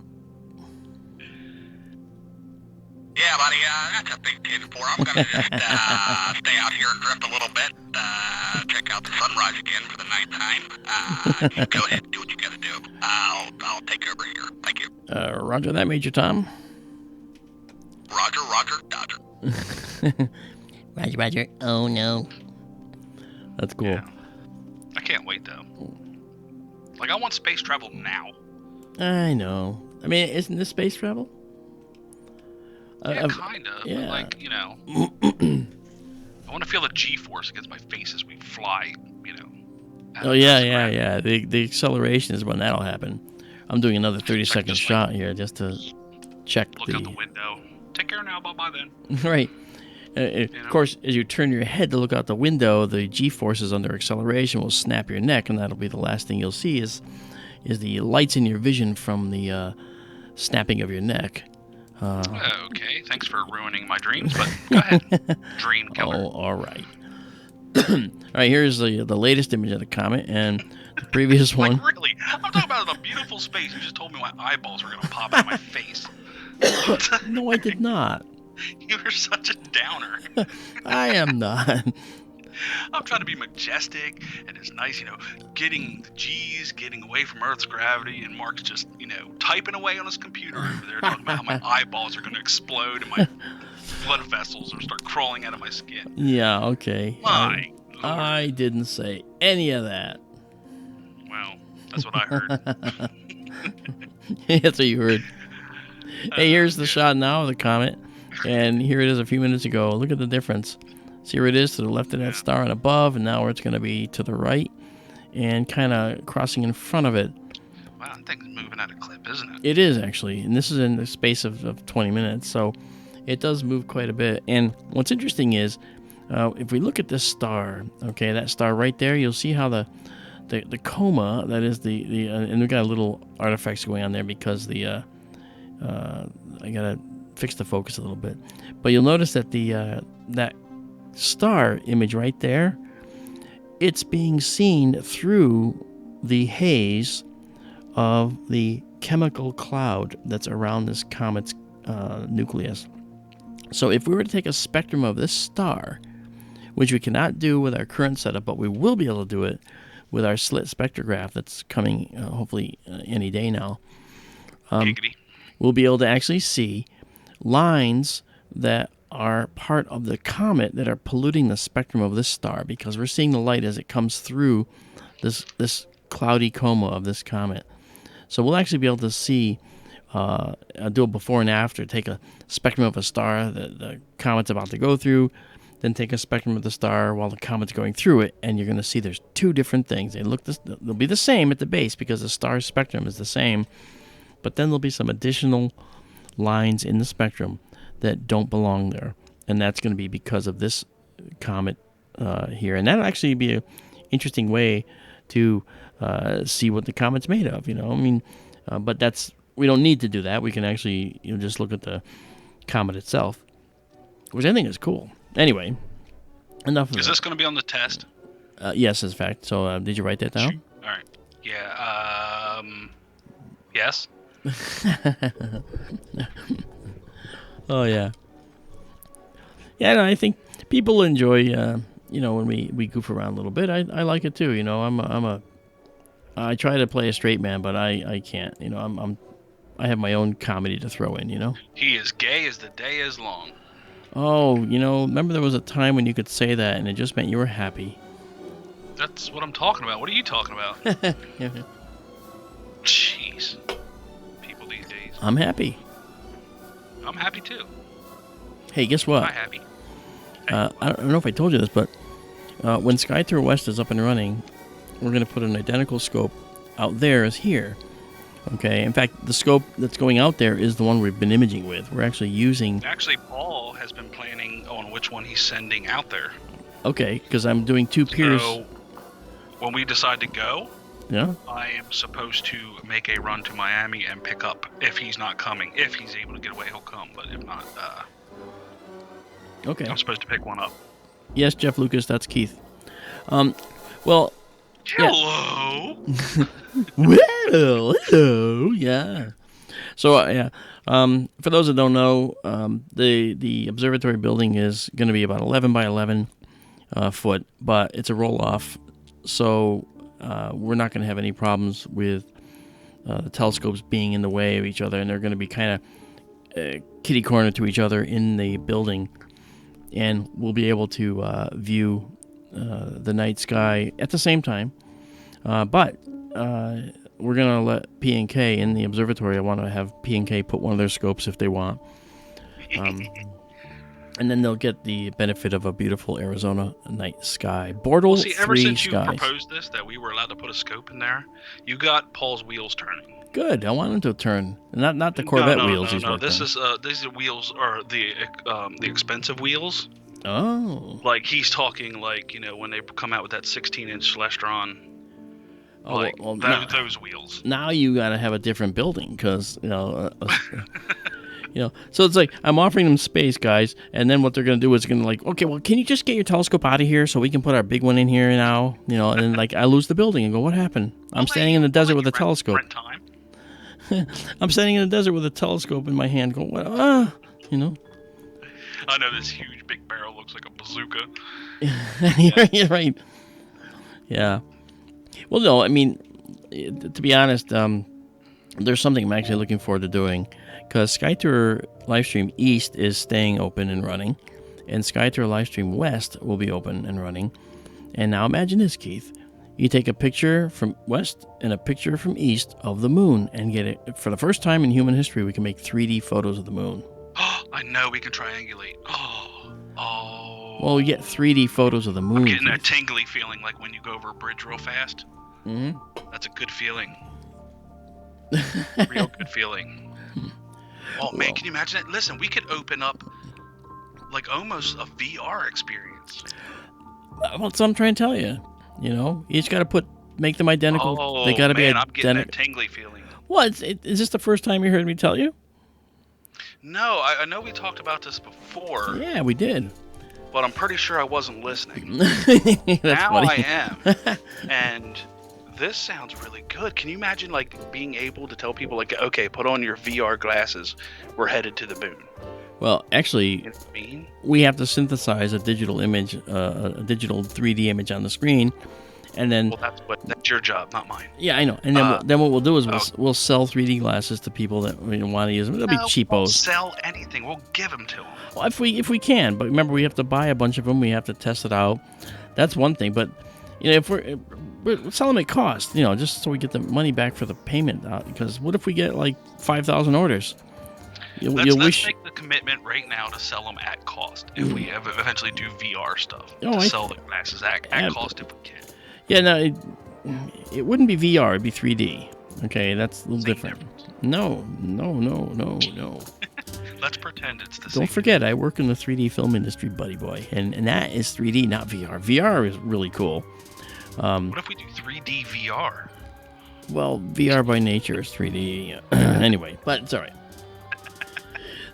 Yeah, buddy, that's a big kid for. I'm gonna just stay out here and drift a little bit, check out the sunrise again for the nighttime. Just go ahead and do what you gotta do. I'll take over here. Thank you. Roger that, Major Tom. Roger, Dodger. Roger. Oh no. That's cool. Yeah. I can't wait though. Like, I want space travel now. I know. I mean, isn't this space travel? Yeah, kind of. Yeah. But like, I want to feel the G-force against my face as we fly, Oh, yeah. The acceleration is when that'll happen. I'm doing another 30-second shot here just to check look out the window. Take care now. Bye-bye then. Right. Of course, as you turn your head to look out the window, the G-forces under acceleration will snap your neck, and that'll be the last thing you'll see is the lights in your vision from the snapping of your neck. Okay, thanks for ruining my dreams, but go ahead. Dream killer. Oh, all right. All right, here's the latest image of the comet, and the previous one. Like, really? I'm talking about a beautiful space. You just told me my eyeballs were going to pop out of my face. No, I did not. You were such a downer. I am not. I'm trying to be majestic, and it's nice, getting the G's, getting away from Earth's gravity, and Mark's just, typing away on his computer over there, talking about how my eyeballs are going to explode and my blood vessels will start crawling out of my skin. Yeah, okay. My Lord. I didn't say any of that. Well, that's what I heard. That's what you heard. Hey, here's the shot now of the comet, and here it is a few minutes ago. Look at the difference. See where it is to the left of that star and above, and now where it's going to be to the right, and kind of crossing in front of it. Wow, that thing's moving at a clip, isn't it? It is, actually, and this is in the space of 20 minutes, so it does move quite a bit. And what's interesting is, if we look at this star, okay, that star right there, you'll see how the coma, that is and we got little artifacts going on there because I gotta fix the focus a little bit, but you'll notice that that star image right there, it's being seen through the haze of the chemical cloud that's around this comet's nucleus. So if we were to take a spectrum of this star, which we cannot do with our current setup, but we will be able to do it with our slit spectrograph that's coming hopefully any day now, we'll be able to actually see lines that are part of the comet that are polluting the spectrum of this star, because we're seeing the light as it comes through this cloudy coma of this comet. So we'll actually be able to see, do a before and after, take a spectrum of a star that the comet's about to go through, then take a spectrum of the star while the comet's going through it, and you're going to see there's two different things. They'll be the same at the base because the star spectrum is the same, but then there'll be some additional lines in the spectrum that don't belong there, and that's going to be because of this comet here. And that'll actually be an interesting way to see what the comet's made of, but we don't need to do that. We can actually just look at the comet itself, which I think is cool. Anyway, enough of that. Is this going to be on the test? Yes, in fact. So did you write that down? All right. Yeah. Yes. Oh yeah. Yeah, no, I think people enjoy when we goof around a little bit. I like it too. I try to play a straight man, but I can't. I have my own comedy to throw in. He is gay as the day is long. Oh, remember there was a time when you could say that and it just meant you were happy. That's what I'm talking about. What are you talking about? Jeez. People these days. I'm happy. I'm happy too. Hey, guess what? I'm happy. I don't know if I told you this, but when SkyTour West is up and running, we're going to put an identical scope out there as here. Okay. In fact, the scope that's going out there is the one we've been imaging with. We're actually using. Actually, Paul has been planning on which one he's sending out there. Okay, because I'm doing two peers. So when we decide to go, yeah, I am supposed to make a run to Miami and pick up if he's not coming. If he's able to get away, he'll come. But if not, okay. I'm supposed to pick one up. Yes, Jeff Lucas, that's Keith. Well. Hello. Yeah. Well, hello. Yeah. So yeah. For those that don't know, the observatory building is going to be about 11 by 11 foot, but it's a roll off. So we're not going to have any problems with the telescopes being in the way of each other, and they're going to be kind of kitty corner to each other in the building, and we'll be able to view the night sky at the same time. But we're going to let P&K in the observatory. I want to have P&K put one of their scopes if they want. And then they'll get the benefit of a beautiful Arizona night sky. Bortle 3 ever since you skies. proposed this, that we were allowed to put a scope in there, you got Paul's wheels turning. Good. I want them to turn. Not the Corvette wheels. No. These are wheels are the expensive wheels. Oh. Like he's talking like when they come out with that 16-inch Celestron. Oh, like well, those wheels. Now you got to have a different building because So it's like I'm offering them space, guys, and then what they're going to do is going to like, okay, well, can you just get your telescope out of here so we can put our big one in here now? And then like I lose the building and go, what happened? I'm standing in the desert with a telescope. I'm standing in the desert with a telescope in my hand going, what? I know this huge big barrel looks like a bazooka. You're right. Yeah. Well, no, I mean, to be honest, there's something I'm actually looking forward to doing, because SkyTour LiveStream East is staying open and running, and SkyTour LiveStream West will be open and running. And now imagine this, Keith. You take a picture from West and a picture from East of the moon and get it. For the first time in human history, we can make 3D photos of the moon. I know we can triangulate. Well, we get 3D photos of the moon. I'm getting that tingly feeling like when you go over a bridge real fast. Mm-hmm. That's a good feeling. Real good feeling. Oh, man, can you imagine it? Listen, we could open up like almost a VR experience. Well, that's what I'm trying to tell you. You just got to make them identical. Oh, they got to be I'm getting that tingly feeling. What? Is this the first time you heard me tell you? No, I know we talked about this before. Yeah, we did. But I'm pretty sure I wasn't listening. Now funny. I am. And this sounds really good. Can you imagine like being able to tell people like, okay, put on your VR glasses. We're headed to the moon. Well, actually, we have to synthesize a digital image, a digital 3D image on the screen, and then. Well, that's your job, not mine. Yeah, I know. And then what we'll do is we'll sell 3D glasses to people that want to use them. They'll be cheapos. We'll sell anything. We'll give them to them. Well, if we can, but remember we have to buy a bunch of them. We have to test it out. That's one thing. But if we're selling at cost, just so we get the money back for the payment. Because what if we get like 5,000 orders? Let's make the commitment right now to sell them at cost if we eventually do VR stuff. Sell the glasses at cost if we can. Yeah, no, it wouldn't be VR. It'd be 3D. Okay, that's a little different. No. Let's pretend it's the same. Don't forget, I work in the 3D film industry, buddy boy, and that is 3D, not VR. VR is really cool. What if we do 3D VR? Well, VR by nature is 3D anyway, but it's all right.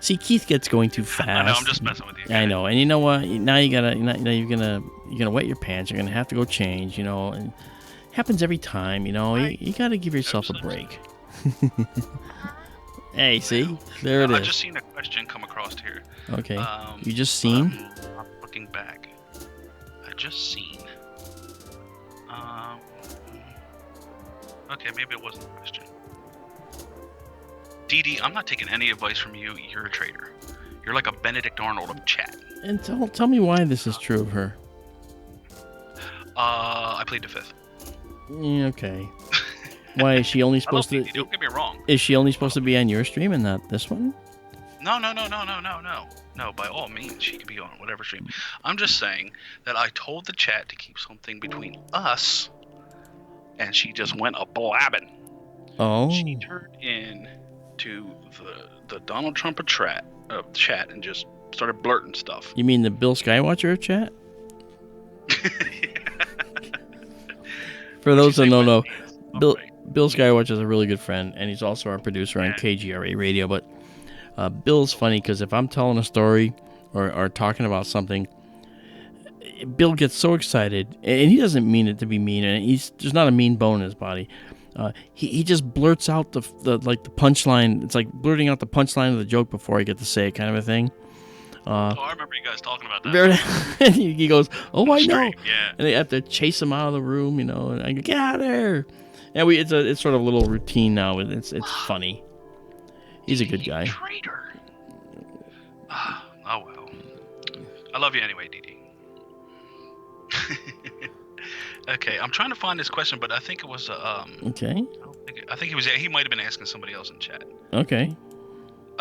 See, Keith gets going too fast. I know, I'm just messing with you. I know, and you know what? Now you're gonna wet your pants. You're gonna have to go change. And it happens every time. You got to give yourself a break. Hey, see, there it is. I just seen a question come across here. Okay, you just seen? I'm looking back. I just seen. Okay, maybe it wasn't a question. Dee, I'm not taking any advice from you. You're a traitor. You're like a Benedict Arnold of chat. And tell me why this is true of her. I plead the fifth. Okay. Why is she only supposed to? Don't get me wrong. Is she only supposed to be on your stream and not this one? No. No, by all means, she could be on whatever stream. I'm just saying that I told the chat to keep something between us, and she just went a blabbing. Oh. She turned in to the Donald Trump chat and just started blurting stuff. You mean the Bill Skywatcher chat? For those that don't know, Bill Skywatcher is a really good friend, and he's also our producer on KGRA Radio. But Bill's funny because if I'm telling a story or talking about something, Bill gets so excited, and he doesn't mean it to be mean, and there's not a mean bone in his body. He just blurts out the punchline. It's like blurting out the punchline of the joke before I get to say it, kind of a thing. I remember you guys talking about that. He goes, "Oh, I know." Yeah. And they have to chase him out of the room, and I go, "Get out of there!" And it's sort of a little routine now. It's funny. He's a good guy. Traitor. Oh well. I love you anyway, Dee. Okay, I'm trying to find this question, but I think it was Okay. I think he might have been asking somebody else in chat. Okay.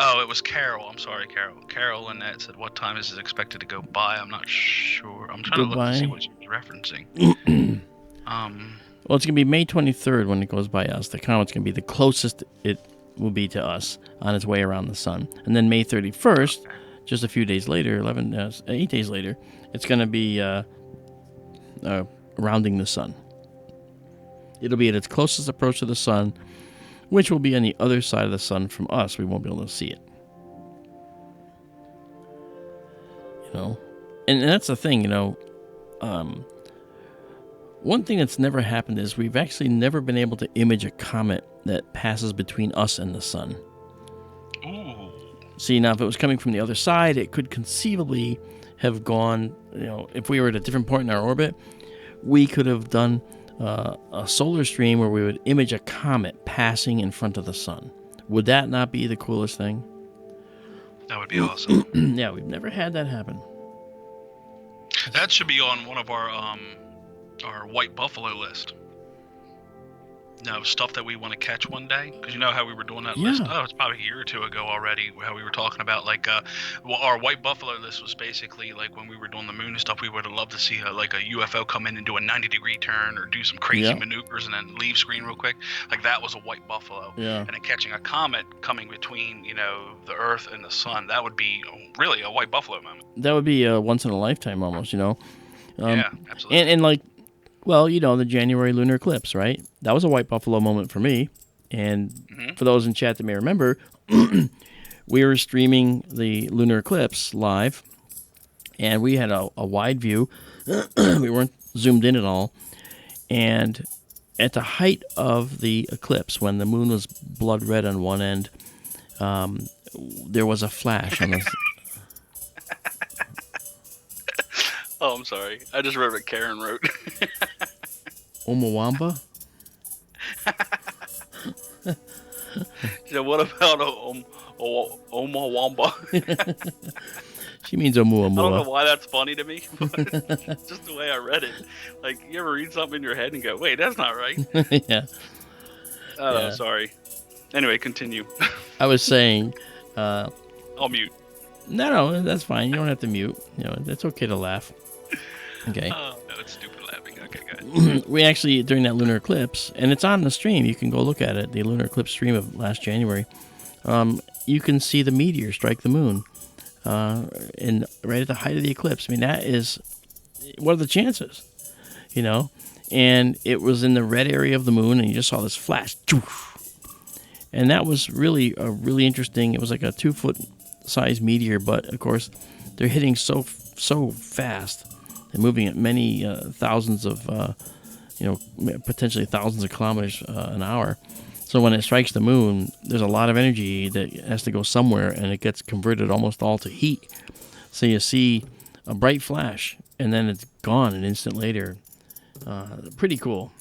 Oh, it was Carol. I'm sorry, Carol. Carol and that said, "What time is it expected to go by?" I'm not sure. I'm trying to look to see what she's referencing. Well, it's gonna be May 23rd when it goes by us. The comet's gonna be the closest it will be to us on its way around the sun, and then May 31st, just a few days later, 8 days later, it's gonna be rounding the sun. It'll be at its closest approach to the sun, which will be on the other side of the sun from us. We won't be able to see it. And that's the thing, one thing that's never happened is we've actually never been able to image a comet that passes between us and the sun. Ooh. See, now if it was coming from the other side, it could conceivably have gone, if we were at a different point in our orbit, we could have done a solar stream where we would image a comet passing in front of the sun. Would that not be the coolest thing? That would be awesome. Yeah, we've never had that happen. That should be on one of our white buffalo list. Stuff that we want to catch one day. Because you know how we were doing that list? Oh, it's probably a year or two ago already, how we were talking about, our white buffalo list was basically, when we were doing the moon and stuff, we would have loved to see a UFO come in and do a 90-degree turn or do some crazy maneuvers and then leave screen real quick. That was a white buffalo. Yeah. And then catching a comet coming between, the Earth and the sun, that would be really a white buffalo moment. That would be a once in a lifetime almost, Yeah, absolutely. And the January lunar eclipse, right? That was a white buffalo moment for me. And for those in chat that may remember, we were streaming the lunar eclipse live, and we had a wide view. We weren't zoomed in at all. And at the height of the eclipse, when the moon was blood red on one end, there was a flash on the... Oh, I'm sorry. I just read what Karen wrote. Omawamba? What about Omawamba? She means Oumuamua. I don't know why that's funny to me, but just the way I read it. You ever read something in your head and go, wait, that's not right? Yeah. Oh, sorry. Anyway, continue. I was saying... I'll mute. No, that's fine. You don't have to mute. It's okay to laugh. Okay. Oh, no, it's stupid laughing. Okay, go ahead. We actually, during that lunar eclipse, and it's on the stream, you can go look at it, the lunar eclipse stream of last January, you can see the meteor strike the moon right at the height of the eclipse. I mean, that is, what are the chances? And it was in the red area of the moon, and you just saw this flash. And that was really interesting. It was like a 2-foot size meteor, but of course, they're hitting so fast. They're moving at many thousands of, potentially thousands of kilometers an hour. So when it strikes the moon, there's a lot of energy that has to go somewhere, and it gets converted almost all to heat. So you see a bright flash, and then it's gone an instant later. Pretty cool.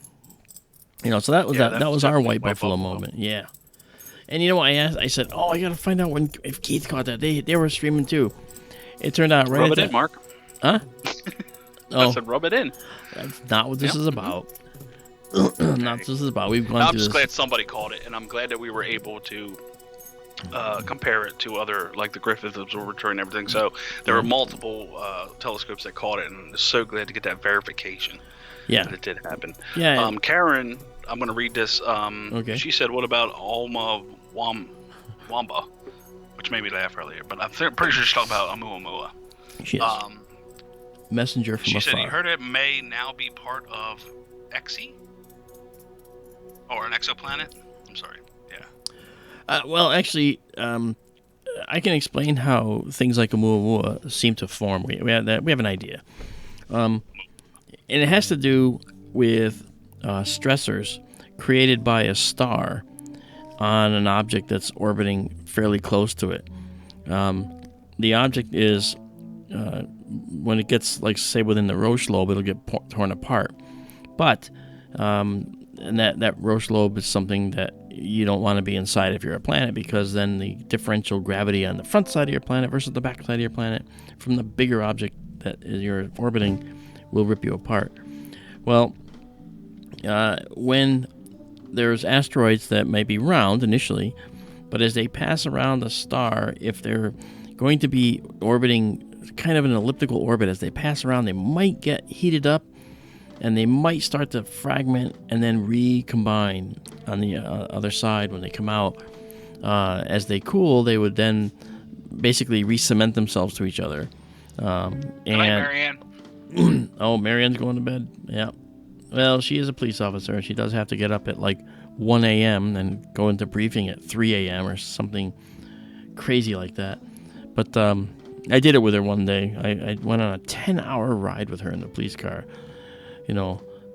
So that was our white buffalo moment. Yeah. And I said, I got to find out if Keith caught that. They were streaming too. It turned out right. Rub it in, Mark. Huh? I said rub it in. That's not what this is about. Not what this is about. We've gone through this. I'm just glad somebody caught it, and I'm glad that we were able to compare it to other, the Griffith Observatory and everything. So there were multiple telescopes that caught it, and I'm so glad to get that verification. Yeah. That it did happen. Yeah. Karen, I'm going to read this. Okay. She said, what about Wamba? Which made me laugh earlier, but I'm pretty sure she's talking about Oumuamua. She is. Messenger from afar. She said he heard it may now be part of Xe? Or an exoplanet? I'm sorry. Yeah. Well, actually, I can explain how things like Oumuamua seem to form. We have an idea. And it has to do with stressors created by a star on an object that's orbiting fairly close to it. The object is, when it gets, say, within the Roche lobe, it'll get torn apart. But, and that Roche lobe is something that you don't want to be inside if you're a planet, because then the differential gravity on the front side of your planet versus the back side of your planet from the bigger object that you're orbiting will rip you apart. Well, when there's asteroids that may be round initially, but as they pass around the star, if they're going to be orbiting kind of an elliptical orbit, as they pass around, they might get heated up, and they might start to fragment and then recombine on the other side when they come out. As they cool, they would then basically re-cement themselves to each other. Marianne. Marianne's going to bed. Yeah. Well, she is a police officer, and she does have to get up at 1 a.m. and go into briefing at 3 a.m. or something crazy like that. But I did it with her one day. I went on a 10-hour ride with her in the police car.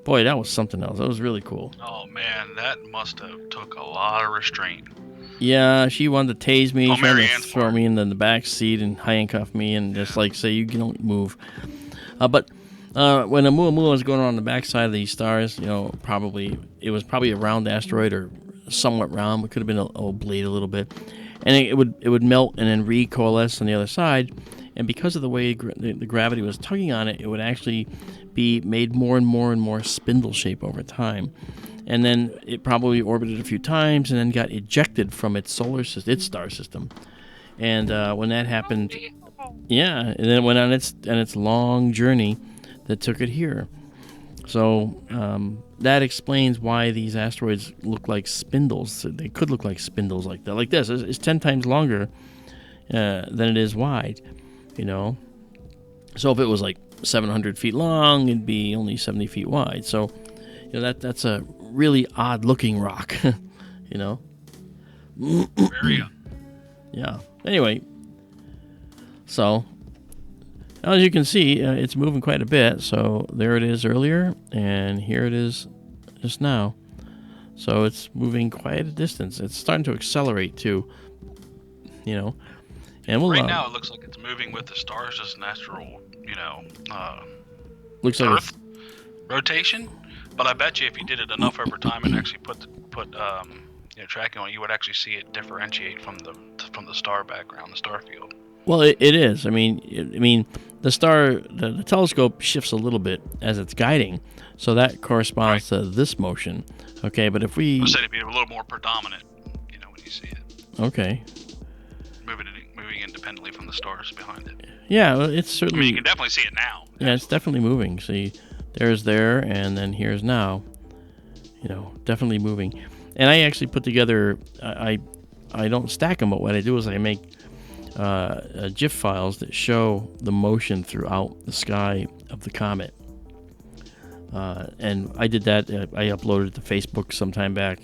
Boy, that was something else. That was really cool. Oh man, that must have took a lot of restraint. Yeah, she wanted to tase me, trying to Marianne's throw me in the back seat and handcuff me and just say, you don't move. But when Oumuamua was going on the backside of these stars, it was probably a round asteroid or somewhat round. It could have been oblate a little bit. And it would melt and then recoalesce on the other side. And because of the way the gravity was tugging on it, it would actually be made more and more and more spindle shape over time. And then it probably orbited a few times and then got ejected from its star system. And when that happened, and then it went on its long journey that took it here. So that explains why these asteroids look like spindles. They could look like spindles like that. Like this, it's 10 times longer than it is wide. So if it was like 700 feet long, it'd be only 70 feet wide. So that's a really odd looking rock. Very. Yeah. Anyway, so as you can see, it's moving quite a bit. So there it is earlier, and here it is just now. So it's moving quite a distance. It's starting to accelerate too. And right now it looks like it's moving with the stars as natural, looks like Earth rotation. But I bet you if you did it enough over time and actually put tracking on it, you would actually see it differentiate from the star background, the star field. Well, it is. I mean, the telescope shifts a little bit as it's guiding, so that corresponds to this motion. Okay, but if we... I said it'd be a little more predominant, when you see it. Okay. Moving independently from the stars behind it. Yeah, well, it's certainly... you can definitely see it now. Yeah, it's definitely moving. See, there's there, and then here's now. Definitely moving. And I actually put together... I don't stack them, but what I do is I make GIF files that show the motion throughout the sky of the comet. And I did that. I uploaded it to Facebook some time back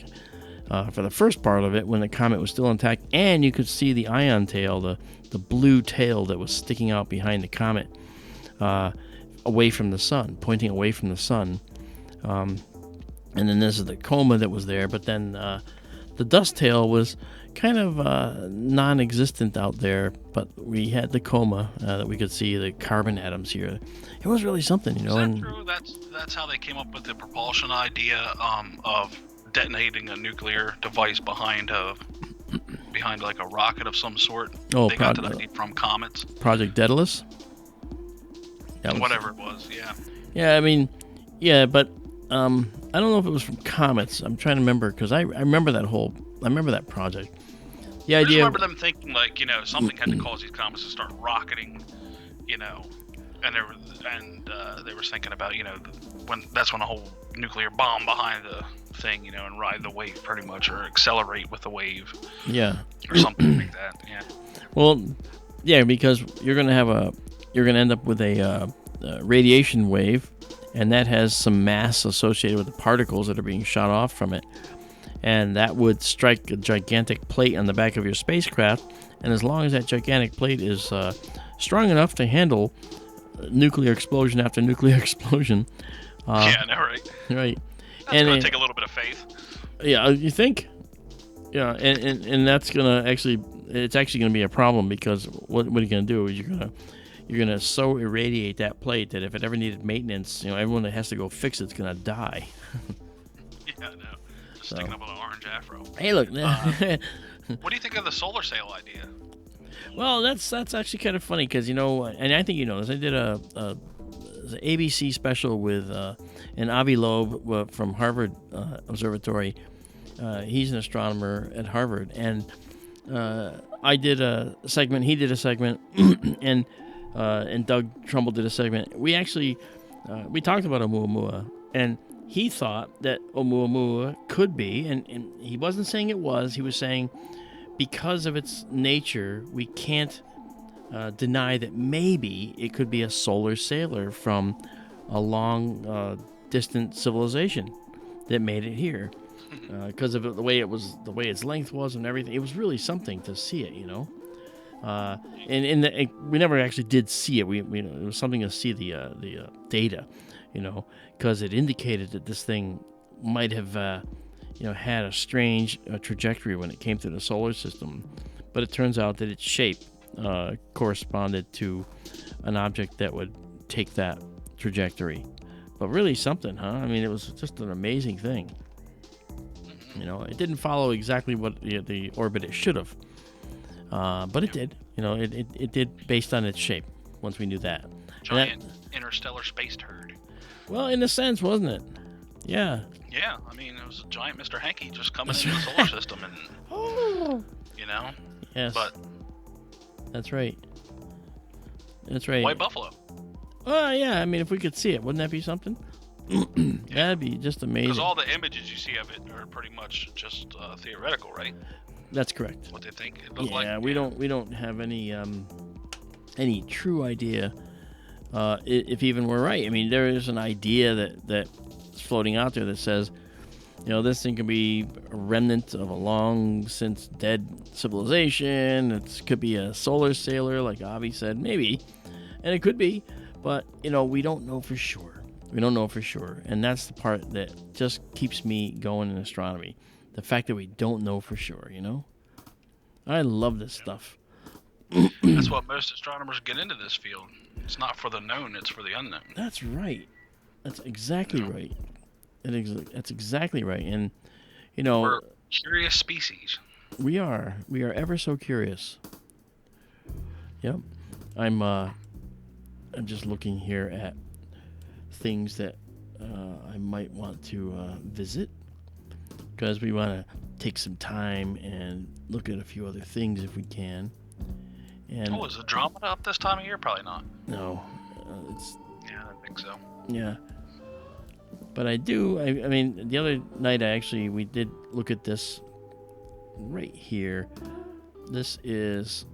for the first part of it when the comet was still intact, and you could see the ion tail, the blue tail that was sticking out behind the comet, away from the sun, pointing away from the sun. And then this is the coma that was there, but then the dust tail was kind of non-existent out there, but we had the coma that we could see the carbon atoms here. It was really something, Is that true? That's how they came up with the propulsion idea of detonating a nuclear device behind like a rocket of some sort. Oh, they got that idea from comets. Project Daedalus? Whatever it was, yeah. Yeah, I mean, yeah, but I don't know if it was from comets. I'm trying to remember, because I remember that project. The idea. I just remember them thinking something had to cause these comets to start rocketing, and they were thinking about that's when a whole nuclear bomb behind the thing, and ride the wave pretty much, or accelerate with the wave. Yeah. Or something like that. Yeah. Well, yeah, because you're gonna end up with a radiation wave, and that has some mass associated with the particles that are being shot off from it. And that would strike a gigantic plate on the back of your spacecraft, and as long as that gigantic plate is strong enough to handle nuclear explosion after nuclear explosion. Yeah, no, right. Right. That's going to take a little bit of faith. Yeah, you think? Yeah, and that's it's actually going to be a problem, because what are you going to do is you're gonna so irradiate that plate that if it ever needed maintenance, everyone that has to go fix it's going to die. Yeah, no. Sticking up with an orange afro. Hey, look. What do you think of the solar sail idea? Well, that's actually kind of funny, because and I think you know this. I did a ABC special with an Avi Loeb from Harvard Observatory. He's an astronomer at Harvard, and I did a segment. He did a segment, and Doug Trumbull did a segment. We actually we talked about Oumuamua, and he thought that Oumuamua could be, and he wasn't saying it was. He was saying because of its nature, we can't deny that maybe it could be a solar sailor from a long, distant civilization that made it here. Because of the way its length was and everything. It was really something to see it, We never actually did see it. We it was something to see the data, because it indicated that this thing might have had a strange trajectory when it came through the solar system, but it turns out that its shape corresponded to an object that would take that trajectory. But really something, huh? I mean, it was just an amazing thing. It didn't follow exactly what the orbit it should have, but it did. It did based on its shape. Once we knew that. Giant interstellar space turd. Well, in a sense, wasn't it? Yeah. Yeah, I mean, it was a giant Mr. Hanky just coming into the solar system, and Yes. But that's right. That's right. White buffalo. Well, yeah. I mean, if we could see it, wouldn't that be something? That'd be just amazing. Because all the images you see of it are pretty much just theoretical, right? That's correct. What they think it looked like. Yeah, we don't have any true idea if even we're right. I mean, there is an idea that's floating out there that says, this thing could be a remnant of a long since dead civilization. It could be a solar sailor, like Avi said, maybe, and it could be, but we don't know for sure. We don't know for sure, and that's the part that just keeps me going in astronomy. The fact that we don't know for sure, I love this stuff. That's what most astronomers get into this field. It's not for the known, it's for the unknown. That's right. That's exactly right. That's exactly right. And, we're a curious species. We are ever so curious. Yep. I'm just looking here at things that I might want to visit, because we want to take some time and look at a few other things if we can. And is Andromeda up this time of year? Probably not. No, yeah, I think so. Yeah, but I do. I mean, the other night we did look at this right here. This is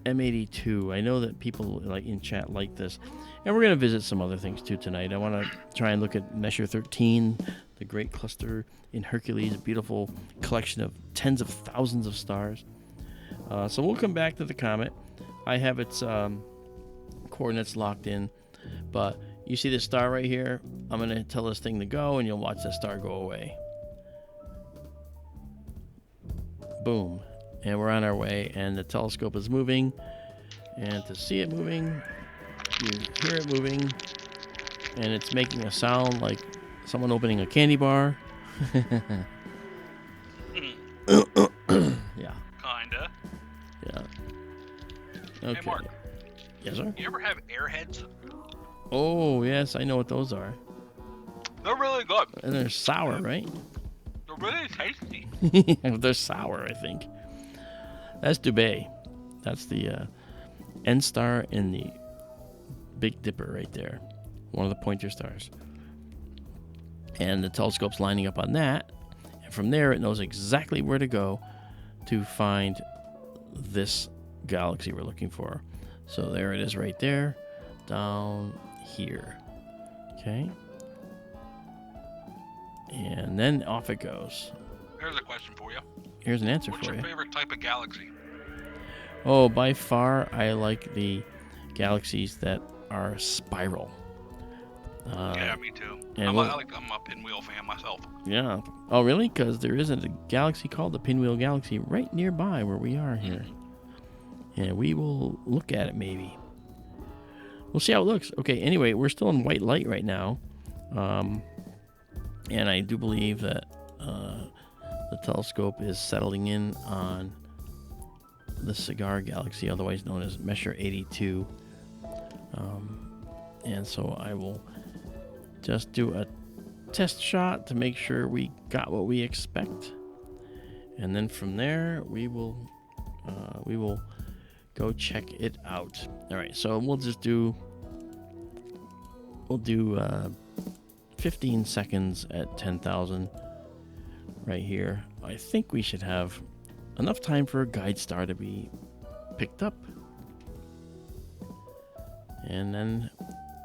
M82. I know that people in chat like this, and we're going to visit some other things too tonight. I want to try and look at Messier 13, the great cluster in Hercules, a beautiful collection of tens of thousands of stars. So we'll come back to the comet. I have its coordinates locked in, but you see this star right here? I'm going to tell this thing to go, and you'll watch the star go away. Boom. And we're on our way, and the telescope is moving. And to see it moving, you hear it moving, and it's making a sound like someone opening a candy bar. Yeah. Kinda. Yeah. Okay. Hey, Mark. Yes, sir? You ever have airheads? Oh, yes, I know what those are. They're really good. And they're sour, right? They're really tasty. They're sour, I think. That's Dubé. That's the N star in the Big Dipper right there. One of the pointer stars. And the telescope's lining up on that. And from there, it knows exactly where to go to find this galaxy we're looking for. So there it is right there, down here. Okay. And then off it goes. Here's a question for you. Here's an answer What's for you. your favorite type of galaxy? Oh, by far, I like the galaxies that are spiral. Yeah, me too. And I'm a pinwheel fan myself. Yeah. Oh, really? Because there is a galaxy called the Pinwheel Galaxy right nearby where we are here. And we will look at it maybe. We'll see how it looks. Okay, anyway, we're still in white light right now. And I do believe that the telescope is settling in on the Cigar Galaxy, otherwise known as Messier 82. And so I will just do a test shot to make sure we got what we expect. And then from there, we will go check it out. All right, so we'll do 15 seconds at 10,000 right here. I think we should have enough time for a guide star to be picked up. And then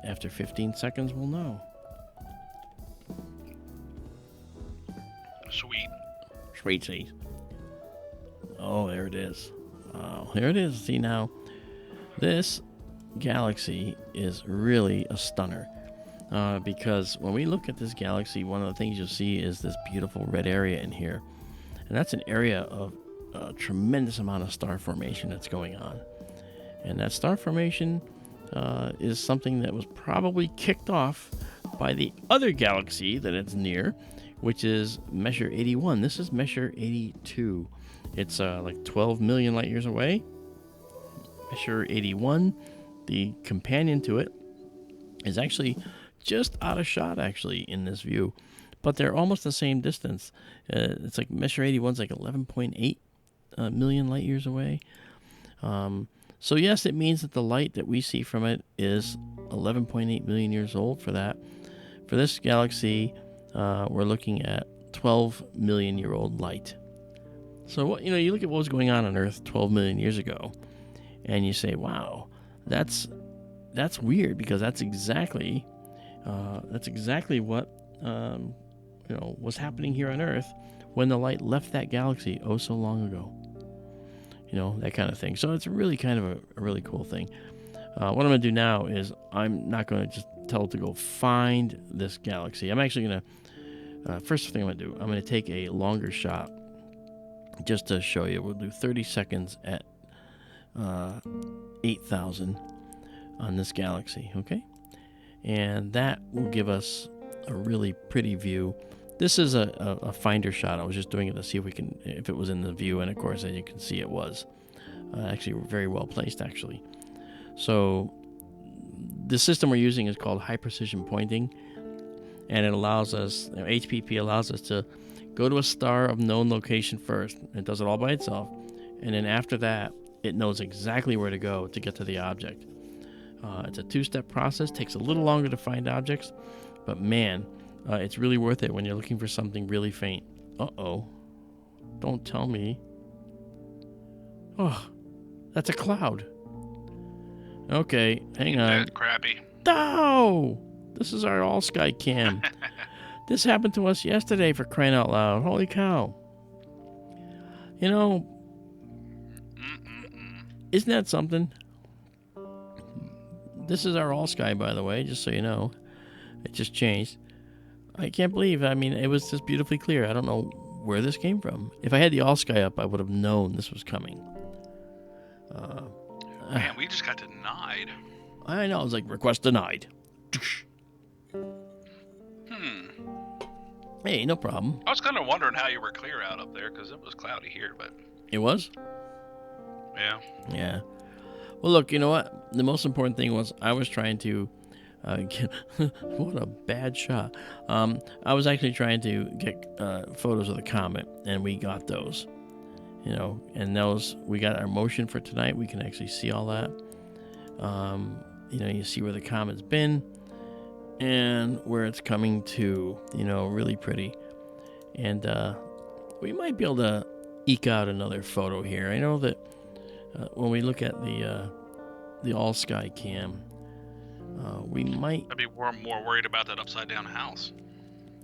after 15 seconds, we'll know. Sweet. Sweet seas. Oh, there it is. Oh, here it is. See now, this galaxy is really a stunner. Because when we look at this galaxy, one of the things you'll see is this beautiful red area in here. And that's an area of a tremendous amount of star formation that's going on. And that star formation is something that was probably kicked off by the other galaxy that it's near, which is Messier 81. This is Messier 82. It's like 12 million light years away. Messier 81, the companion to it, is actually just out of shot, actually, in this view. But they're almost the same distance. It's like Messier 81's like 11.8 million light years away. So yes, it means that the light that we see from it is 11.8 million years old for that. For this galaxy, we're looking at 12 million year old light. So, you look at what was going on Earth 12 million years ago, and you say, wow, that's weird, because that's exactly what was happening here on Earth when the light left that galaxy oh so long ago. That kind of thing. So it's really kind of a really cool thing. What I'm going to do now is I'm not going to just tell it to go find this galaxy. I'm actually going to, first thing I'm going to do, I'm going to take a longer shot just to show you. We'll do 30 seconds at 8,000 on this galaxy, okay? And that will give us a really pretty view. This is a finder shot. I was just doing it to see if it was in the view, and of course, as you can see, it was. Actually, very well placed, actually. So the system we're using is called high precision pointing, and it allows us, HPP allows us to go to a star of known location first. It does it all by itself, and then after that, it knows exactly where to go to get to the object. It's a two-step process. Takes a little longer to find objects, but man, it's really worth it when you're looking for something really faint. Uh-oh. Don't tell me. Oh, that's a cloud. Okay, hang on. That's crappy. No! This is our all-sky cam. This happened to us yesterday, for crying out loud. Holy cow. Isn't that something? This is our all-sky, by the way, just so you know. It just changed. I can't believe, it was just beautifully clear. I don't know where this came from. If I had the all-sky up, I would have known this was coming. Man, we just got denied. I know, it was like, request denied. Hey, no problem. I was kind of wondering how you were clear out up there, because it was cloudy here, but... It was? Yeah. Yeah. Well, look, you know what? The most important thing was I was trying to get... what a bad shot. I was actually trying to get photos of the comet, and we got those. And those, we got our motion for tonight. We can actually see all that. You see where the comet's been and where it's coming to, really pretty. And we might be able to eke out another photo here. I know that when we look at the all-sky cam, we might... I'd be more worried about that upside-down house.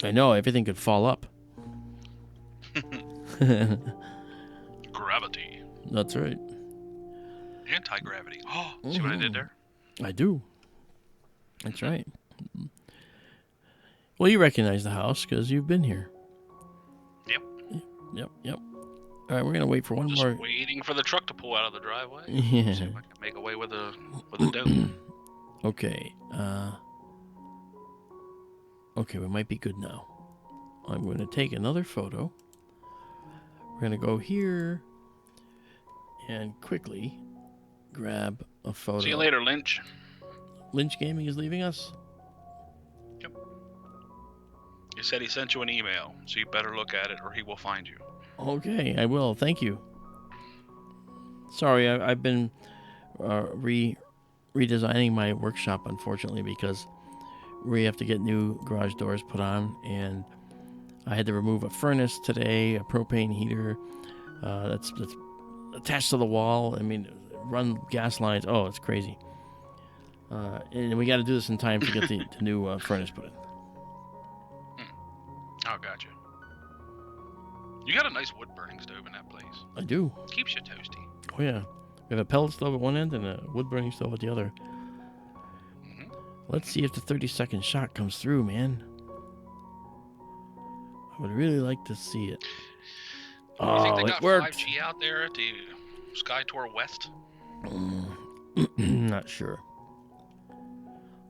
I know, everything could fall up. Gravity. That's right. Anti-gravity. Oh, see what I did there? I do. That's right. Well, you recognize the house because you've been here. Yep. All right, we're gonna wait for one more. Just waiting for the truck to pull out of the driveway. Yeah. See if I can make away with the dough. Okay. Okay, we might be good now. I'm going to take another photo. We're going to go here and quickly grab a photo. See you later, Lynch. Lynch Gaming is leaving us? Yep. He said he sent you an email, so you better look at it or he will find you. Okay, I will. Thank you. Sorry, I've been redesigning my workshop, unfortunately, because we have to get new garage doors put on, and I had to remove a furnace today, a propane heater that's attached to the wall. Run gas lines. Oh, it's crazy. And we got to do this in time to get the new furnace put in. Oh, gotcha. You got a nice wood-burning stove in that place. I do. Keeps you toasty. Oh, yeah. We have a pellet stove at one end and a wood-burning stove at the other. Mm-hmm. Let's see if the 30-second shot comes through, man. I would really like to see it. You think they Oh, got it worked. 5G out there at the SkyTour West? Not sure.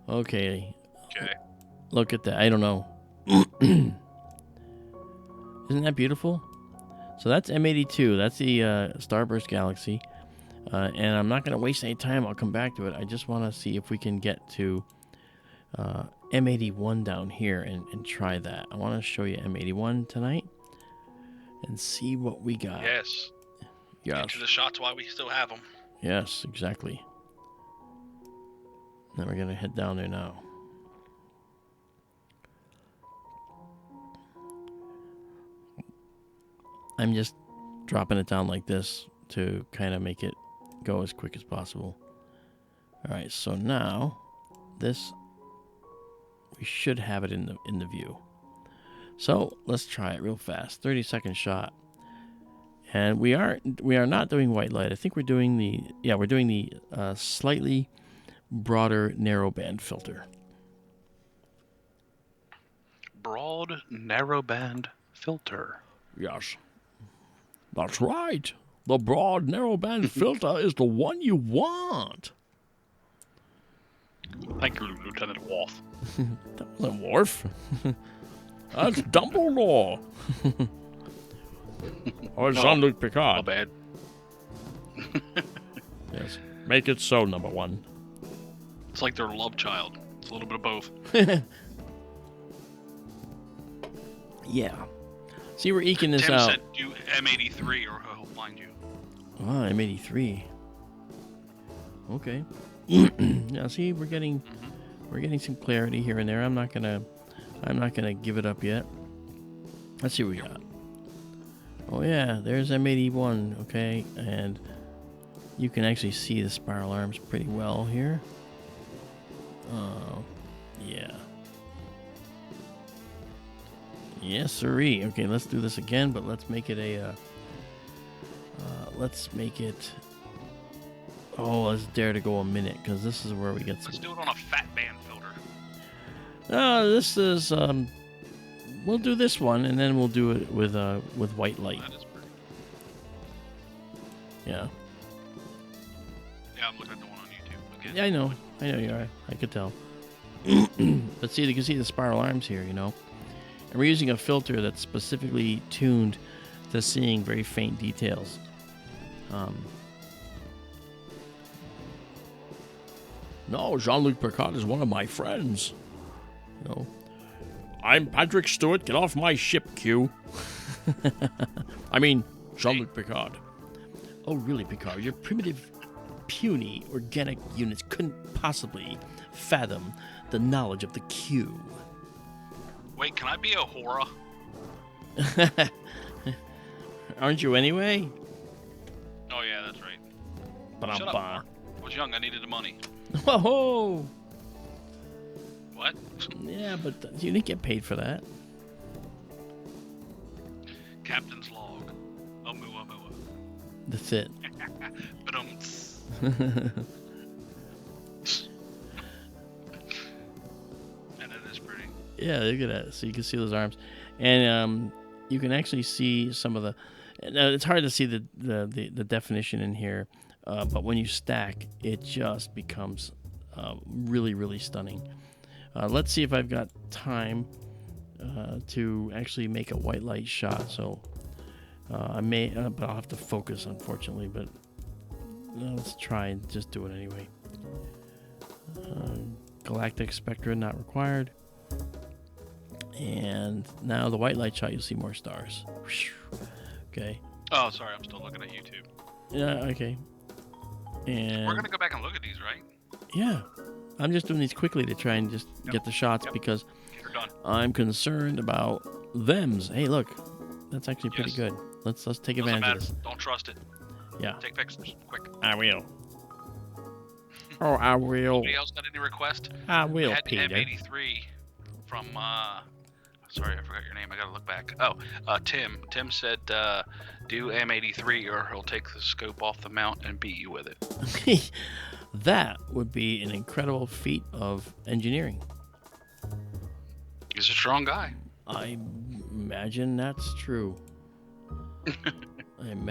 Okay. Okay. Look at that. I don't know. Isn't that beautiful? So that's M82. That's the Starburst Galaxy. And I'm not going to waste any time. I'll come back to it. I just want to see if we can get to M81 down here and try that. I want to show you M81 tonight and see what we got. Yes. Yes. Into the shots while we still have them. Yes, exactly. Then we're going to head down there now. I'm just dropping it down like this to kind of make it go as quick as possible. All right, so now this, we should have it in the view. So let's try it real fast. 30-second shot, and we are not doing white light. I think we're doing the slightly broader narrowband filter. Broad narrowband filter. Yes. That's right. The broad narrowband filter is the one you want. Thank you, Lieutenant Worf. That wasn't Worf. That's Dumbledore. Or Jean-Luc Picard. My bad. Yes. Make it so, number one. It's like their love child. It's a little bit of both. Yeah. See, we're eking this Tim out. said do M83 or he'll find you. Ah, M83. Okay. Now, see, we're getting some clarity here and there. I'm not gonna give it up yet. Let's see what we got. Oh yeah, there's M81. Okay, and you can actually see the spiral arms pretty well here. Oh, yeah. Yes, sirree. Okay, let's do this again, but let's make it a. Let's make it. Oh, let's dare to go a minute, because this is where we get some. Let's do it on a fat band filter. This is we'll do this one, and then we'll do it with white light. That is pretty. Yeah. Yeah, I'm looking at the one on YouTube. Okay. Yeah, I know you are. I could tell. But see, you can see the spiral arms here, you know. And we're using a filter that's specifically tuned to seeing very faint details. No, Jean-Luc Picard is one of my friends. No. I'm Patrick Stewart. Get off my ship, Q. I mean, Jean-Luc Picard. Oh, really, Picard? Your primitive, puny, organic units couldn't possibly fathom the knowledge of the Q. Wait, can I be a whore? Aren't you anyway? Oh yeah, that's right. Shut up. I was young. I needed the money. Whoa! What? Yeah, but you didn't get paid for that. Captain's log. Oumuamua. That's it. But and it is pretty. Yeah, look at that. So you can see those arms, and you can actually see some of the. It's hard to see the definition in here, but when you stack, it just becomes really, really stunning. Let's see if I've got time to actually make a white light shot. So I may, but I'll have to focus, unfortunately. But let's try and just do it anyway. Galactic spectra not required. And now the white light shot, you'll see more stars. Okay. Oh, sorry, I'm still looking at YouTube. Yeah, okay. And we're gonna go back and look at these, right? Yeah. I'm just doing these quickly to try and just get the shots because I'm concerned about thems. Hey, look. That's actually pretty good. Let's take advantage of this. Don't trust it. Yeah. Take pictures, quick. I will. Oh, I will. Anybody else got any request? I will, we had Peter. M83 from, I Sorry, I forgot your name. I gotta look back. Oh, Tim. Tim said, do M83 or he'll take the scope off the mount and beat you with it. That would be an incredible feat of engineering. He's a strong guy. I imagine that's true. And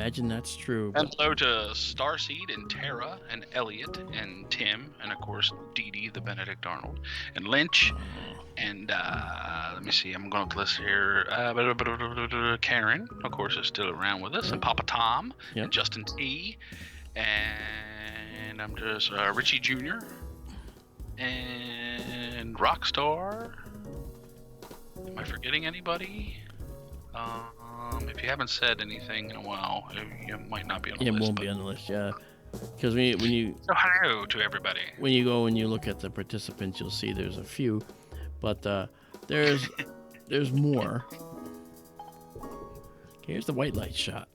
hello to Starseed and Tara and Elliot and Tim and of course Dee Dee, the Benedict Arnold, and Lynch, and let me see, I'm going to list here. Karen, of course, is still around with us, and Papa Tom, and Justin T, and I'm just Richie Jr. and Rockstar. Am I forgetting anybody? If you haven't said anything in a while, you might not be on the list. It won't be on the list, yeah. Because when you so hello to everybody. When you go and you look at the participants, you'll see there's a few, but there's more. Okay, here's the white light shot.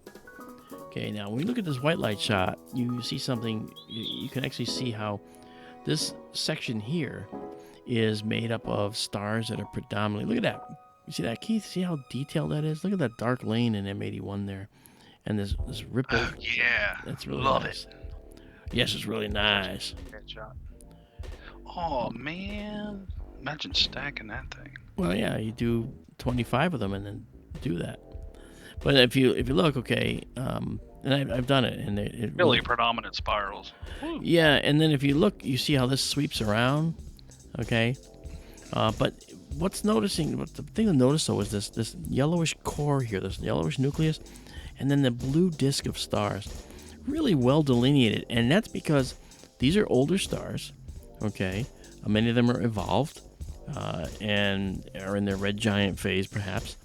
Okay, now when you look at this white light shot, you see something. You can actually see how this section here is made up of stars that are predominantly. Look at that. You see that, Keith? See how detailed that is? Look at that dark lane in M81 there. And this ripple. Yeah. That's really Love nice. it. Yes, it's really nice. Oh, man. Imagine stacking that thing. Well, yeah, you do 25 of them and then do that. But if you look, okay, and I've done it. And it really predominant spirals. Woo. Yeah, and then if you look, you see how this sweeps around, okay? But the thing to notice though is this yellowish core here, this yellowish nucleus, and then the blue disk of stars, really well delineated. And that's because these are older stars, okay? Many of them are evolved and are in their red giant phase, perhaps,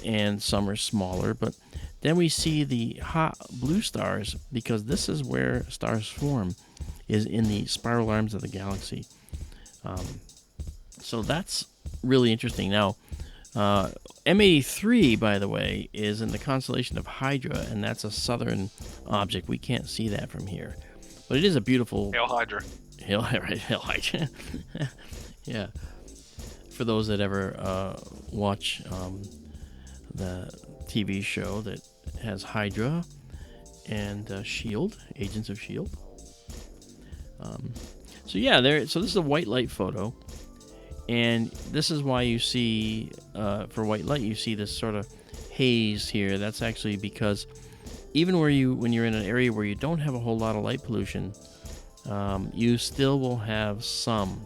and some are smaller. But then we see the hot blue stars, because this is where stars form, is in the spiral arms of the galaxy. So that's really interesting. Now, M83, by the way, is in the constellation of Hydra, and that's a southern object. We can't see that from here. But it is a beautiful... Hail Hydra. Hail Hydra. Yeah. For those that ever watch the TV show that has Hydra and S.H.I.E.L.D., Agents of S.H.I.E.L.D. So this is a white light photo. And this is why you see, for white light, you see this sort of haze here. That's actually because even when you're in an area where you don't have a whole lot of light pollution, you still will have some,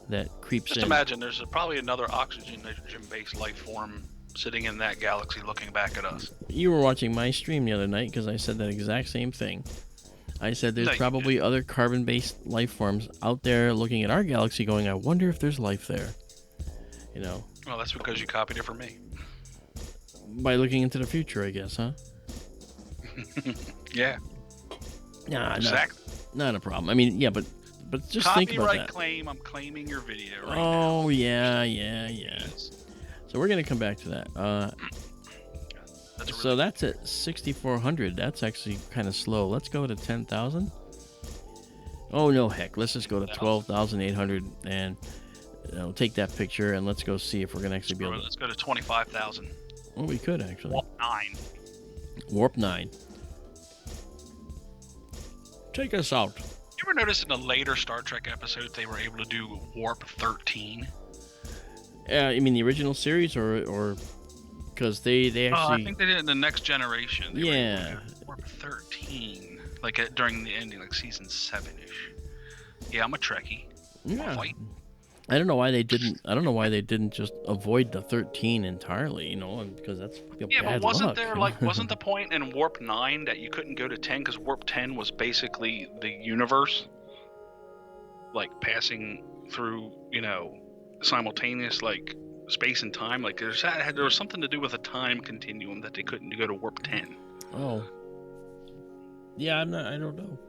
that creeps in. Just imagine there's probably another oxygen-nitrogen-based life form sitting in that galaxy looking back at us. You were watching my stream the other night because I said that exact same thing. I said there's probably other carbon-based life forms out there looking at our galaxy going, I wonder if there's life there. Well, that's because you copied it from me. By looking into the future, I guess, huh? Yeah. Nah, exactly. Not a problem. I mean, yeah, but just think about that. Copyright claim, I'm claiming your video right now. Oh, yeah. So we're going to come back to that. So that's at 6,400. That's actually kind of slow. Let's go to 10,000. Oh, no, heck. Let's just go to 12,800 and take that picture, and let's go see if we're going to actually be able to... Let's go to 25,000. Oh, we could, actually. Warp 9. Take us out. You ever notice in the later Star Trek episodes they were able to do Warp 13? You mean the original series, or... Because they actually... I think they did it in the Next Generation. Yeah. Warp 13. During the ending, season 7-ish. Yeah, I'm a Trekkie. Yeah. I don't know why they didn't just avoid the 13 entirely, because that's bad luck. Wasn't the point in Warp 9 that you couldn't go to 10 because Warp 10 was basically the universe, passing through, simultaneous, space and time? There was something to do with a time continuum that they couldn't go to Warp 10. Oh. Yeah, I don't know.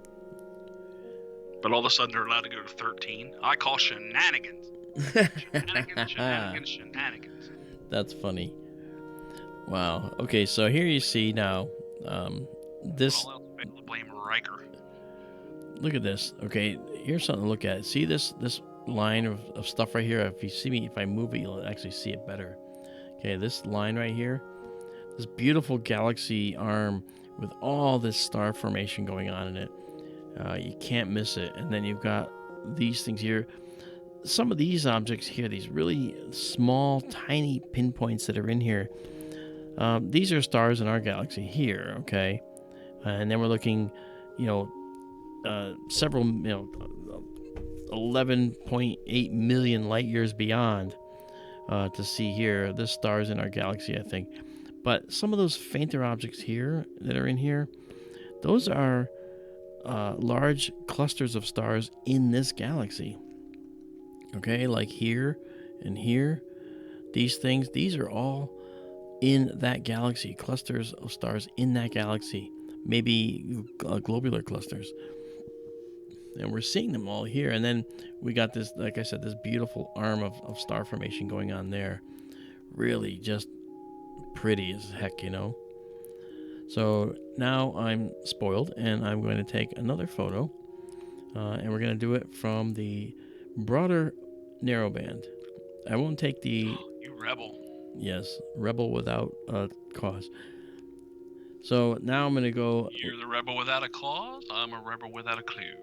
But all of a sudden they're allowed to go to 13. I call shenanigans. Shenanigans. That's funny. Wow. Okay, so here you see now this... Blame Riker. Look at this. Okay, here's something to look at. See this line of stuff right here. If you see me, if I move it, you'll actually see it better. Okay, this line right here, this beautiful galaxy arm with all this star formation going on in it. You can't miss it. And then you've got these things here. Some of these objects here, these really small, tiny pinpoints that are in here, these are stars in our galaxy here, okay? And then we're looking, several, 11.8 million light years beyond to see here. This star's in our galaxy, I think. But some of those fainter objects here that are in here, those are large clusters of stars in this galaxy. Okay, like here and here. These things, these are all in that galaxy, clusters of stars in that galaxy, maybe globular clusters. And we're seeing them all here. And then we got this, like I said, this beautiful arm of star formation going on there. Really just pretty as heck, So now I'm spoiled, and I'm going to take another photo, and we're going to do it from the broader narrowband. I won't take the... You rebel. Yes, rebel without a cause. So now I'm going to go... You're the rebel without a cause? I'm a rebel without a clue.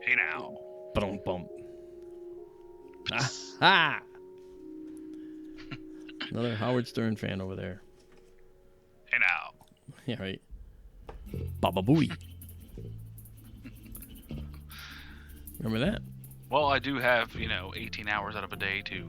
Hey now. Bum. Ah! Another Howard Stern fan over there. Hey now. Yeah, right. Baba Booey. Remember that? Well, I do have, 18 hours out of a day to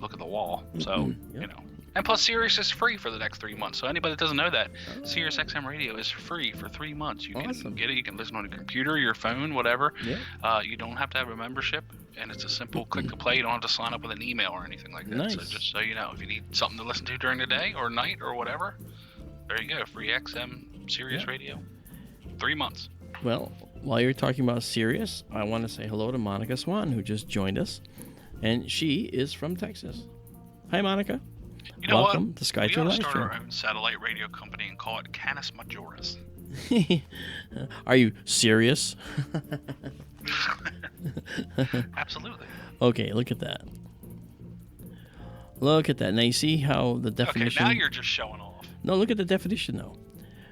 look at the wall. So, Yep. And plus, Sirius is free for the next 3 months. So anybody that doesn't know that, Sirius XM Radio is free for 3 months. You Awesome. can get it. You can listen on your computer, your phone, whatever. Yeah. You don't have to have a membership, and it's a simple click to play. You don't have to sign up with an email or anything like that. Nice. So just so you know, if you need something to listen to during the day or night or whatever, there you go. Free XM Sirius Radio. 3 months. Well, while you're talking about Sirius, I want to say hello to Monica Swan, who just joined us. And she is from Texas. Hi, Monica. You know Welcome what? to SkyTour We ought to start LiveStream. our own satellite radio company and call it Canis Majoris. Are you serious? Absolutely. Okay, look at that. Look at that. Now you see how the definition... Okay, now you're just showing off. No, look at the definition, though.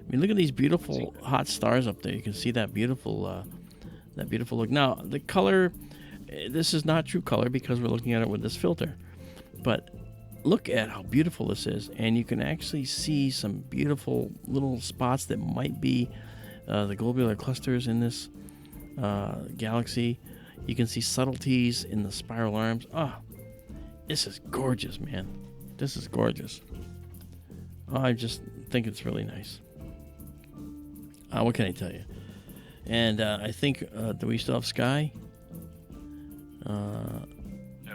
I mean, look at these beautiful hot stars up there. You can see that beautiful look. Now, the color, this is not true color because we're looking at it with this filter. But look at how beautiful this is. And you can actually see some beautiful little spots that might be the globular clusters in this galaxy. You can see subtleties in the spiral arms. This is gorgeous, man. This is gorgeous. I just think it's really nice. What can I tell you? And I think, do we still have Sky? Yeah,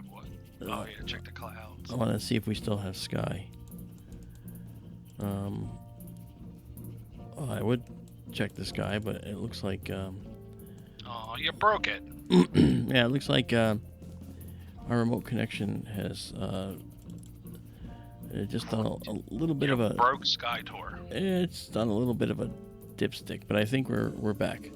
what? Oh, yeah, check the clouds. I want to see if we still have Sky. I would check the Sky, but it looks like... Oh, you broke it. yeah, it looks like our remote connection has just done a little bit of a... broke SkyTour. It's done a little bit of a dipstick, but I think we're back.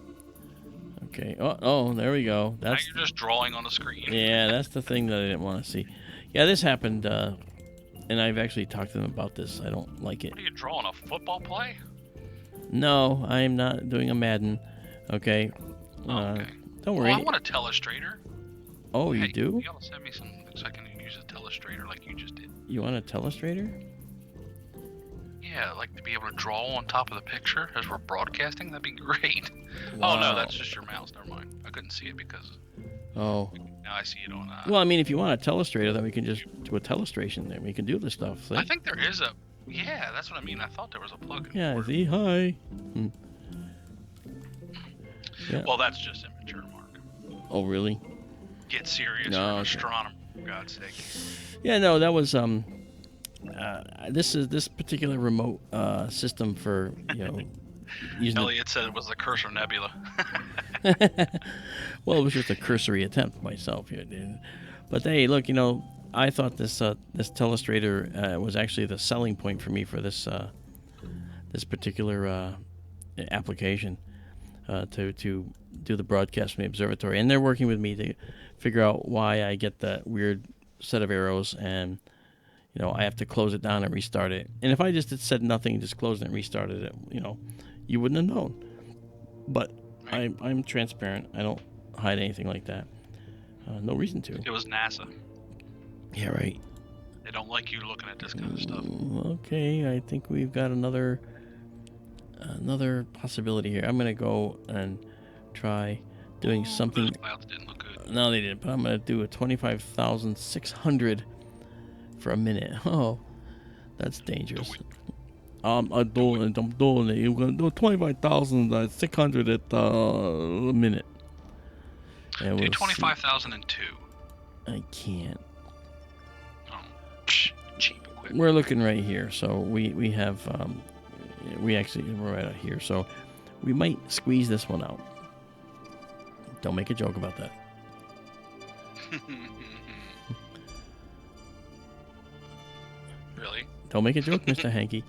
Okay. Oh, there we go. Now you're just drawing on the screen. Yeah, that's the thing that I didn't want to see. Yeah, this happened, and I've actually talked to them about this. I don't like it. What are you drawing, a football play? No, I'm not doing a Madden. Okay. Okay. Don't worry. I want a telestrator. Oh, you Hey, do? You gotta send me some so I can use a telestrator like you just did. You want a telestrator? Yeah, like to be able to draw on top of the picture as we're broadcasting. That'd be great. Wow. Oh no, that's just your mouse. Never mind. I couldn't see it because Oh. now I see it on. Well, I mean, if you want a telestrator, then we can just do a telestration there. We can do this stuff. See? I think there is a. Yeah, that's what I mean. I thought there was a plug-in. Yeah, for it. see? Hi. Yeah. Well, that's just immature, Mark. Oh, really? Get serious. No, You're an okay. astronomer, for God's sake. Yeah, no, that was this particular remote system for using. Elliot said it was the Cursor Nebula. Well, it was just a cursory attempt myself here, dude. But hey, look, I thought this telestrator was actually the selling point for me for this particular application to do the broadcast from the observatory, and they're working with me to figure out why I get that weird set of arrows, and I have to close it down and restart it. And if I just had said nothing and just closed it and restarted it, you wouldn't have known. But I'm transparent. I don't hide anything like that. No reason to. It was NASA. Yeah, right. They don't like you looking at this kind of stuff. Okay, I think we've got another possibility here. I'm gonna go and try doing something. Those clouds didn't look good. No, they didn't. But I'm gonna do a 25,600 for a minute. Oh, that's dangerous. I'm doing it. You're gonna do 25,600 at a minute. And do 25,002. I can't. Oh, cheap equipment. We're looking right here, so we have we're right out here, so we might squeeze this one out. Don't make a joke about that. Really? Don't make a joke, Mr. Hanky.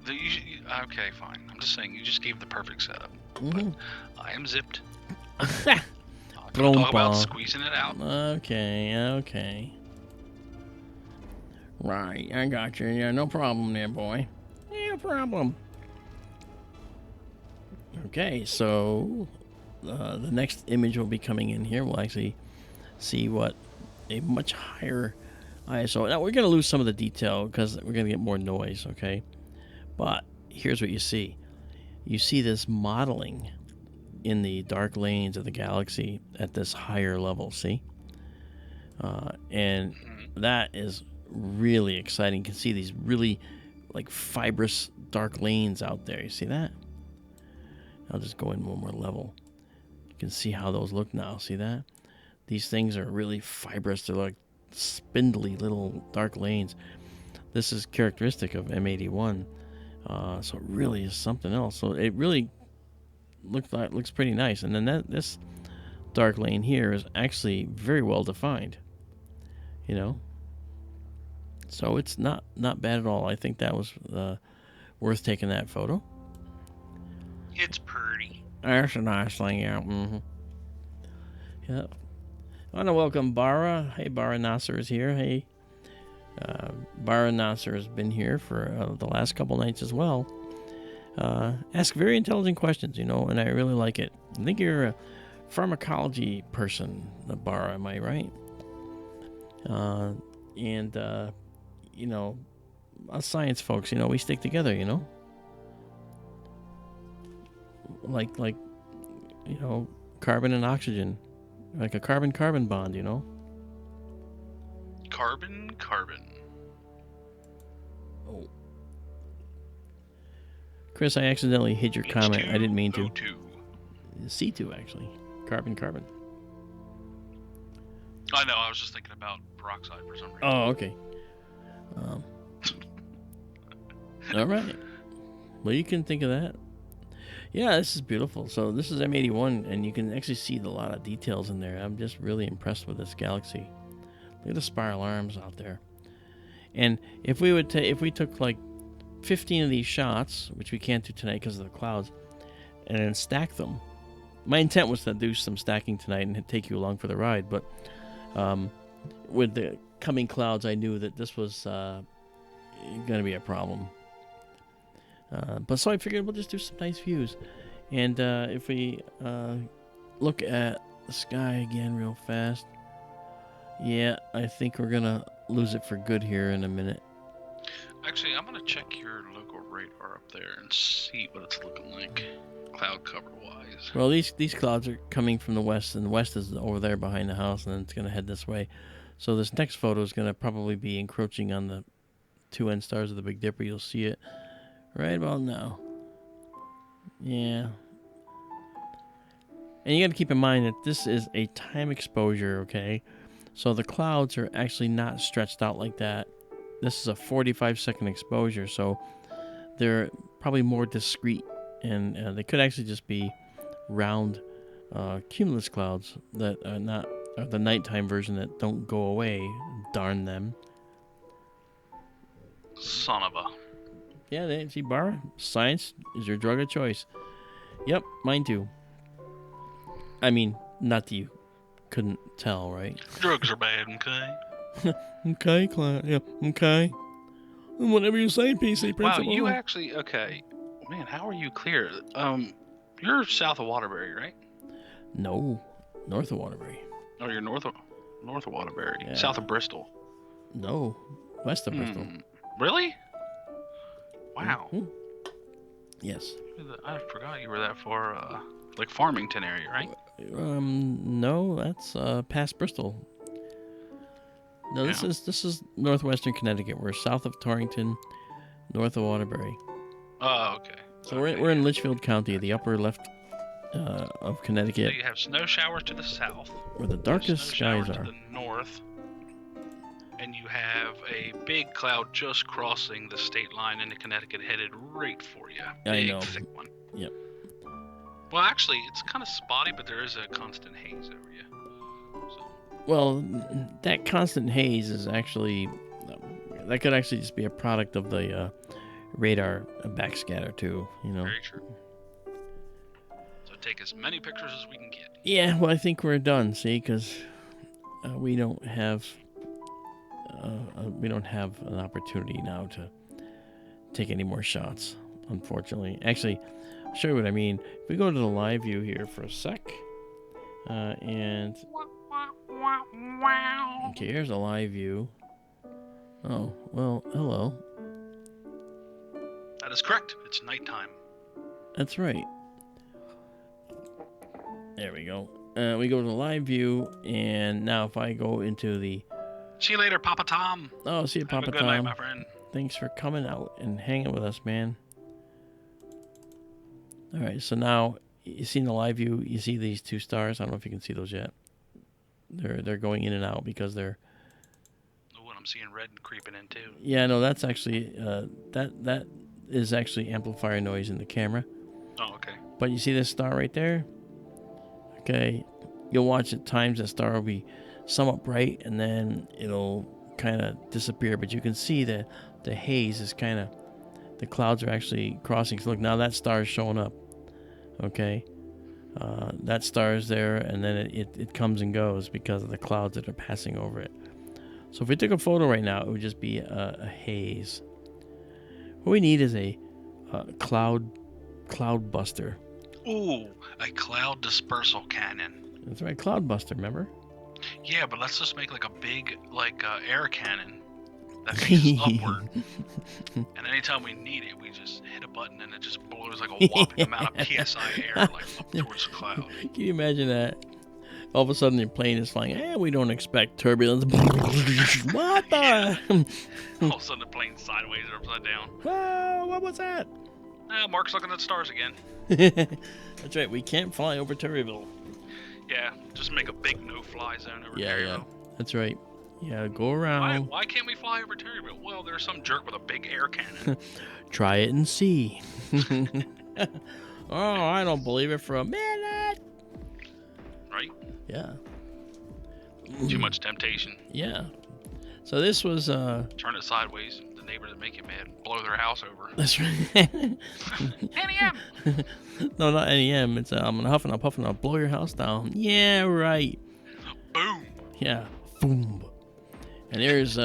Okay, fine. I'm just saying you just gave the perfect setup. Mm-hmm. But I am zipped. Talk about squeezing it out. Okay. Right, I got you. Yeah, no problem there, boy. No problem. Okay, so the next image will be coming in here. We'll actually see what a much higher ISO. Now, we're going to lose some of the detail because we're going to get more noise, okay? But here's what you see. You see this modeling in the dark lanes of the galaxy at this higher level, see? And that is really exciting. You can see these really like fibrous dark lanes out there. You see that? I'll just go in one more level. You can see how those look now. See that? These things are really fibrous. They're like spindly little dark lanes. This is characteristic of M81. So it really is something else. So it really looks pretty nice. And then this dark lane here is actually very well defined. So it's not bad at all. I think that was worth taking that photo. It's pretty. That's a nice thing, yeah. Mm-hmm. Yeah. I want to welcome Bara. Hey, Bara Nasser is here. Hey. Bara Nasser has been here for the last couple nights as well. Ask very intelligent questions, and I really like it. I think you're a pharmacology person, Bara, am I right? And us science folks, we stick together, like carbon and oxygen, like a carbon-carbon bond, Carbon. Oh, Chris, I accidentally hid your comment. I didn't mean to. C2 actually, carbon. I know. I was just thinking about peroxide for some reason. Oh, okay. All right. Well, you can think of that. Yeah, this is beautiful. So this is M81, and you can actually see a lot of details in there. I'm just really impressed with this galaxy. Look at the spiral arms out there. And if we took like 15 of these shots, which we can't do tonight because of the clouds, and then stack them. My intent was to do some stacking tonight and take you along for the ride, but with the coming clouds, I knew that this was going to be a problem. But so I figured we'll just do some nice views. And if we look at the sky again real fast, yeah, I think we're going to lose it for good here in a minute. Actually, I'm going to check your local radar up there and see what it's looking like, cloud cover-wise. Well, these clouds are coming from the west, and the west is over there behind the house, and then it's going to head this way. So this next photo is going to probably be encroaching on the two end stars of the Big Dipper. You'll see it right about now. Yeah. And you got to keep in mind that this is a time exposure, okay? So the clouds are actually not stretched out like that. This is a 45-second exposure, so they're probably more discrete, and they could actually just be round cumulus clouds that are not the nighttime version that don't go away. Darn them. Son of a... Yeah, see, Bar, science is your drug of choice. Yep, mine too. I mean, not that you couldn't tell, right? Drugs are bad, okay? Okay, Clint. Yeah, okay. Whatever you say, PC principal. Wow, you actually... Okay. Man, how are you clear? You're south of Waterbury, right? No, north of Waterbury. Oh, you're north of Waterbury. Yeah. South of Bristol. No, west of Bristol. Really? Wow. Mm-hmm. Yes. I forgot you were that far, like Farmington area, right? No, that's past Bristol. No, this is northwestern Connecticut. We're south of Torrington, north of Waterbury. Oh, okay. So we're in Litchfield County, the upper left of Connecticut. So you have snow showers to the south, where the darkest skies are. To the north, and you have a big cloud just crossing the state line into Connecticut, headed right for you. I know. Big, thick one. Yep. Well, actually, it's kind of spotty, but there is a constant haze over you. So. Well, that constant haze is actually... that could actually just be a product of the radar backscatter, too, you know? Very true. So take as many pictures as we can get. Yeah, well, I think we're done, see, because we don't have... we don't have an opportunity now to take any more shots, unfortunately. Actually, I'll show you what I mean. If we go to the live view here for a sec, and... Okay, here's a live view. Oh, well, hello. That is correct. It's nighttime. That's right. There we go. We go to the live view, and now if I go into the... See you later, Papa Tom. Oh, see you, Papa Have a good Tom. night, my friend. Thanks for coming out and hanging with us, man. All right, so now you see in the live view, you see these two stars. I don't know if you can see those yet. They're going in and out because they're... Oh, and I'm seeing red creeping in too. Yeah, no, that's actually that is actually amplifier noise in the camera. Oh, okay. But you see this star right there? Okay, you'll watch at times that star will be somewhat bright and then it'll kind of disappear. But you can see that the haze is kind of, the clouds are actually crossing. So look, now that star is showing up. Okay, that star is there, and then it comes and goes because of the clouds that are passing over it. So if we took a photo right now, it would just be a haze. What we need is a cloud buster. Ooh, a cloud dispersal cannon. That's right, cloud buster, remember? Yeah, but let's just make like a big air cannon that faces upward. And anytime we need it, we just hit a button and it just blows like a whopping amount of PSI air up towards the cloud. Can you imagine that? All of a sudden, your plane is flying. We don't expect turbulence. What the? All of a sudden, the plane's sideways or upside down. Whoa, what was that? Mark's looking at the stars again. That's right. We can't fly over Terryville. Yeah, just make a big no-fly zone over Terryville. Yeah, that's right. Yeah, go around. Why can't we fly over Terryville? Well, there's some jerk with a big air cannon. Try it and see. Oh, I don't believe it for a minute. Right? Yeah. Too much temptation. Yeah. So this was Turn it sideways. The neighbors that make you mad blow their house over. That's right. NEM. No, not NEM. It's I'm gonna huff and I'm puffing. I'll blow your house down. Yeah, right. Boom. Yeah. Boom. And there's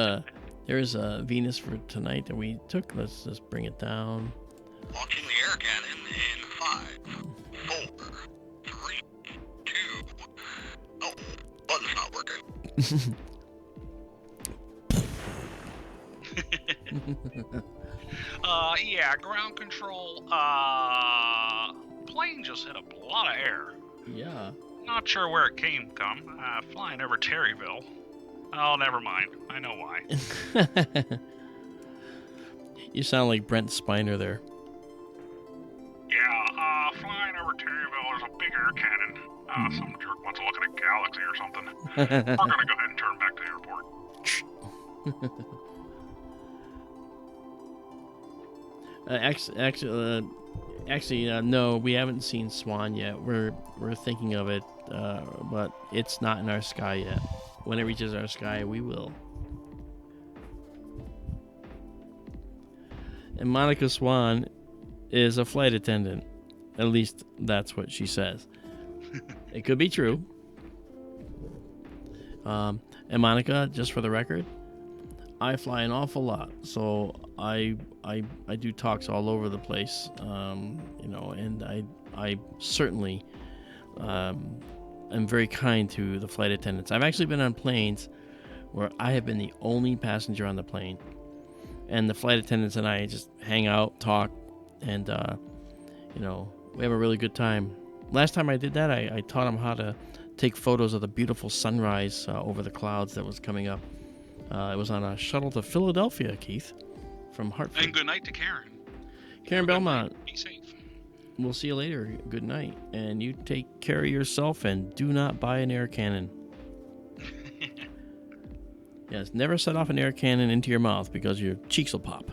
Venus for tonight that we took. Let's just bring it down. Launching the air cannon in 5, 4, 3, 2. Oh, button's not working. Yeah, ground control. Plane just hit a lot of air. Yeah. Not sure where it came from. Flying over Terryville. Oh, never mind. I know why. You sound like Brent Spiner there. Yeah, flying over Terryville, there's a big air cannon. Some jerk wants to look at a galaxy or something. We're gonna go ahead and turn back to the airport. Actually, no, we haven't seen Swan yet. We're thinking of it, but it's not in our sky yet. When it reaches our sky, we will. And Monica Swan is a flight attendant. At least that's what she says. It could be true. And Monica, just for the record, I fly an awful lot, so I do talks all over the place, and I certainly am very kind to the flight attendants. I've actually been on planes where I have been the only passenger on the plane, and the flight attendants and I just hang out, talk, and we have a really good time. Last time I did that, I taught them how to take photos of the beautiful sunrise over the clouds that was coming up. It was on a shuttle to Philadelphia, Keith, from Hartford. And good night to Karen. Karen Belmont. Be safe. We'll see you later. Good night. And you take care of yourself and do not buy an air cannon. Yes, never set off an air cannon into your mouth because your cheeks will pop.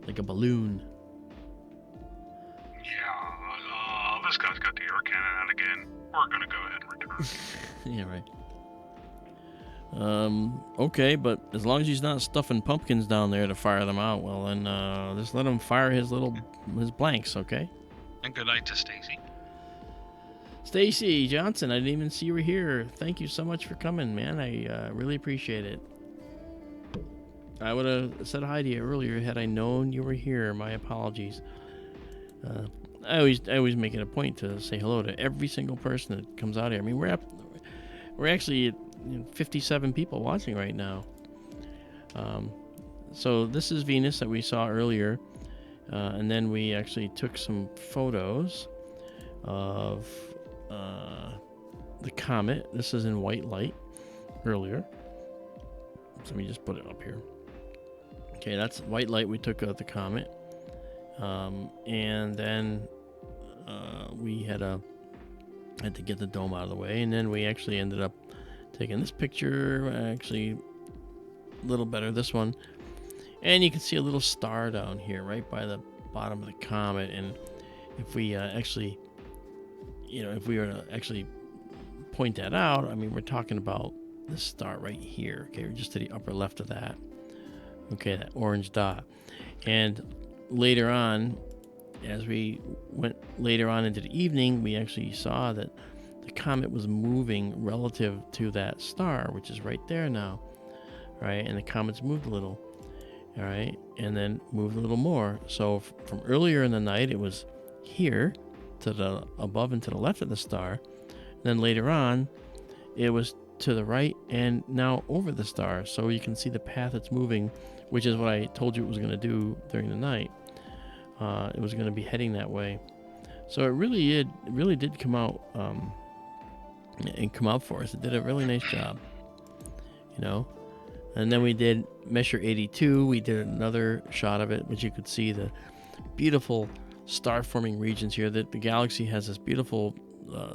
Like a balloon. Yeah, this guy's got the air cannon out again. We're going to go ahead and return. Yeah, right. Okay, but as long as he's not stuffing pumpkins down there to fire them out, well, then just let him fire his blanks, okay? And good night to Stacy. Stacy Johnson, I didn't even see you were here. Thank you so much for coming, man. I really appreciate it. I would have said hi to you earlier had I known you were here. My apologies. I always make it a point to say hello to every single person that comes out here. I mean, we're actually at 57 people watching right now. So this is Venus that we saw earlier, and then we actually took some photos of the comet. This is in white light earlier. So let me just put it up here. Okay, that's white light we took of the comet. And then we had to get the dome out of the way, and then we actually ended up taking this picture, actually a little better, this one. And you can see a little star down here right by the bottom of the comet. And if we actually, if we were to actually point that out, I mean, we're talking about this star right here. Okay, we're just to the upper left of that. Okay, that orange dot. And later on, as we went later on into the evening, we actually saw that the comet was moving relative to that star, which is right there now, right? And the comet's moved a little, all right, and then moved a little more. So from earlier in the night, it was here to the above and to the left of the star. Then later on, it was to the right and now over the star. So you can see the path it's moving, which is what I told you it was going to do during the night. It was going to be heading that way. So it really did come out and come out for us. It did a really nice job, And then we did Measure 82. We did another shot of it, which you could see the beautiful star-forming regions here. That the galaxy has this beautiful,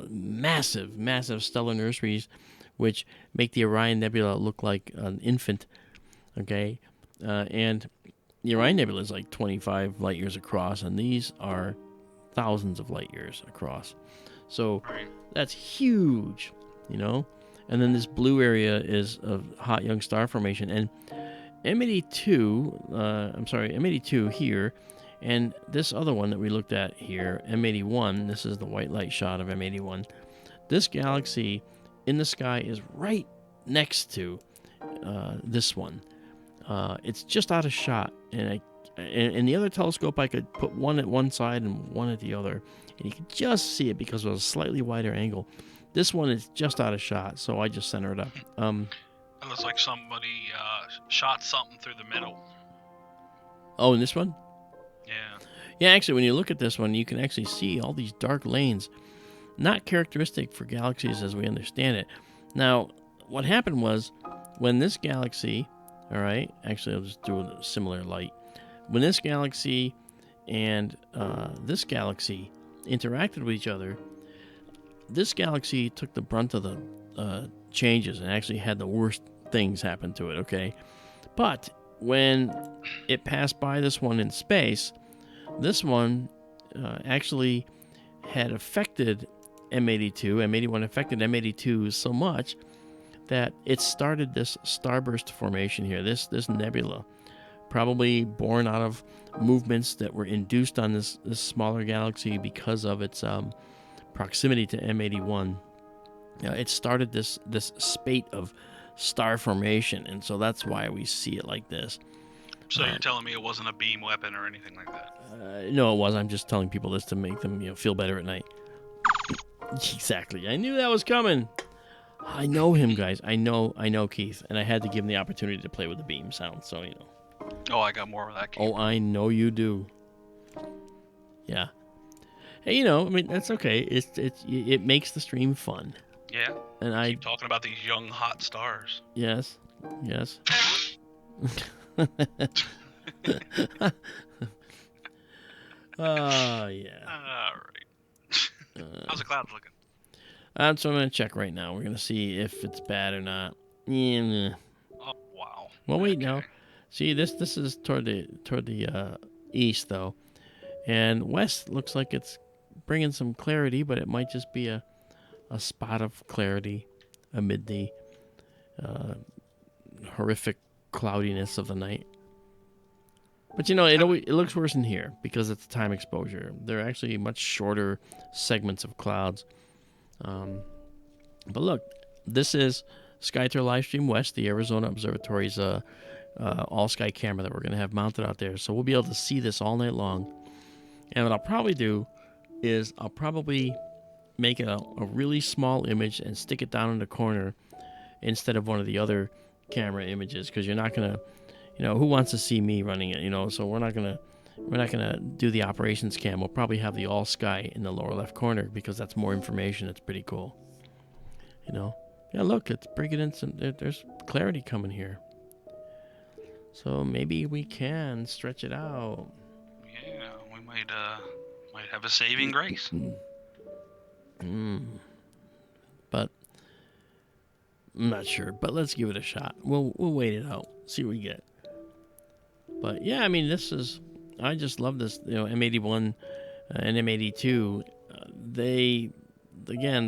massive stellar nurseries, which make the Orion Nebula look like an infant. Okay, and the Orion Nebula is like 25 light years across, and these are thousands of light years across. So that's huge, And then this blue area is a hot young star formation. And M82 here, and this other one that we looked at here, M81, this is the white light shot of M81. This galaxy in the sky is right next to this one. It's just out of shot, and in the other telescope I could put one at one side and one at the other, and you could just see it because it was a slightly wider angle. This one is just out of shot, so I just center it up. It looks like somebody shot something through the middle. Oh, in this one? Yeah, actually, when you look at this one, you can actually see all these dark lanes, not characteristic for galaxies as we understand it. Now, what happened was, when this galaxy, all right, actually I'll just do a similar light. When this galaxy and this galaxy interacted with each other, this galaxy took the brunt of the changes and actually had the worst things happen to it, okay? But when it passed by this one in space, this one actually had affected M82. M81 affected M82 so much that it started this starburst formation here, this nebula, probably born out of movements that were induced on this smaller galaxy because of its proximity to M81, it started this spate of star formation, and so that's why we see it like this. So you're telling me it wasn't a beam weapon or anything like that? No, it was. I'm just telling people this to make them, feel better at night. Exactly. I knew that was coming. I know him, guys. I know Keith, and I had to give him the opportunity to play with the beam sound. So Oh, I got more of that. Oh, I know you do. Yeah. Hey, I mean, that's okay. It makes the stream fun. Yeah. And I keep talking about these young hot stars. Yes. Oh, yeah. All right. How's the clouds looking? So I'm going to check right now. We're going to see if it's bad or not. Yeah. Oh, wow. Well, wait, now. See, this is toward the east, though. And west looks like it's bringing some clarity, but it might just be a spot of clarity amid the horrific cloudiness of the night. But it looks worse in here because it's time exposure. They're actually much shorter segments of clouds. But look, this is SkyTour LiveStream West, the Arizona Observatory's all-sky camera that we're going to have mounted out there. So we'll be able to see this all night long. And what I'll probably do is I'll probably make it a really small image and stick it down in the corner instead of one of the other camera images, because you're not going to, who wants to see me running it, so we're not going to do the operations cam. We'll probably have the all sky in the lower left corner because that's more information. It's pretty cool. Yeah, look, it's bringing in there's clarity coming here. So maybe we can stretch it out. Yeah, we might have a saving grace. But I'm not sure. But let's give it a shot. We'll wait it out. See what we get. But yeah, I mean, I just love this. M81 and M82. The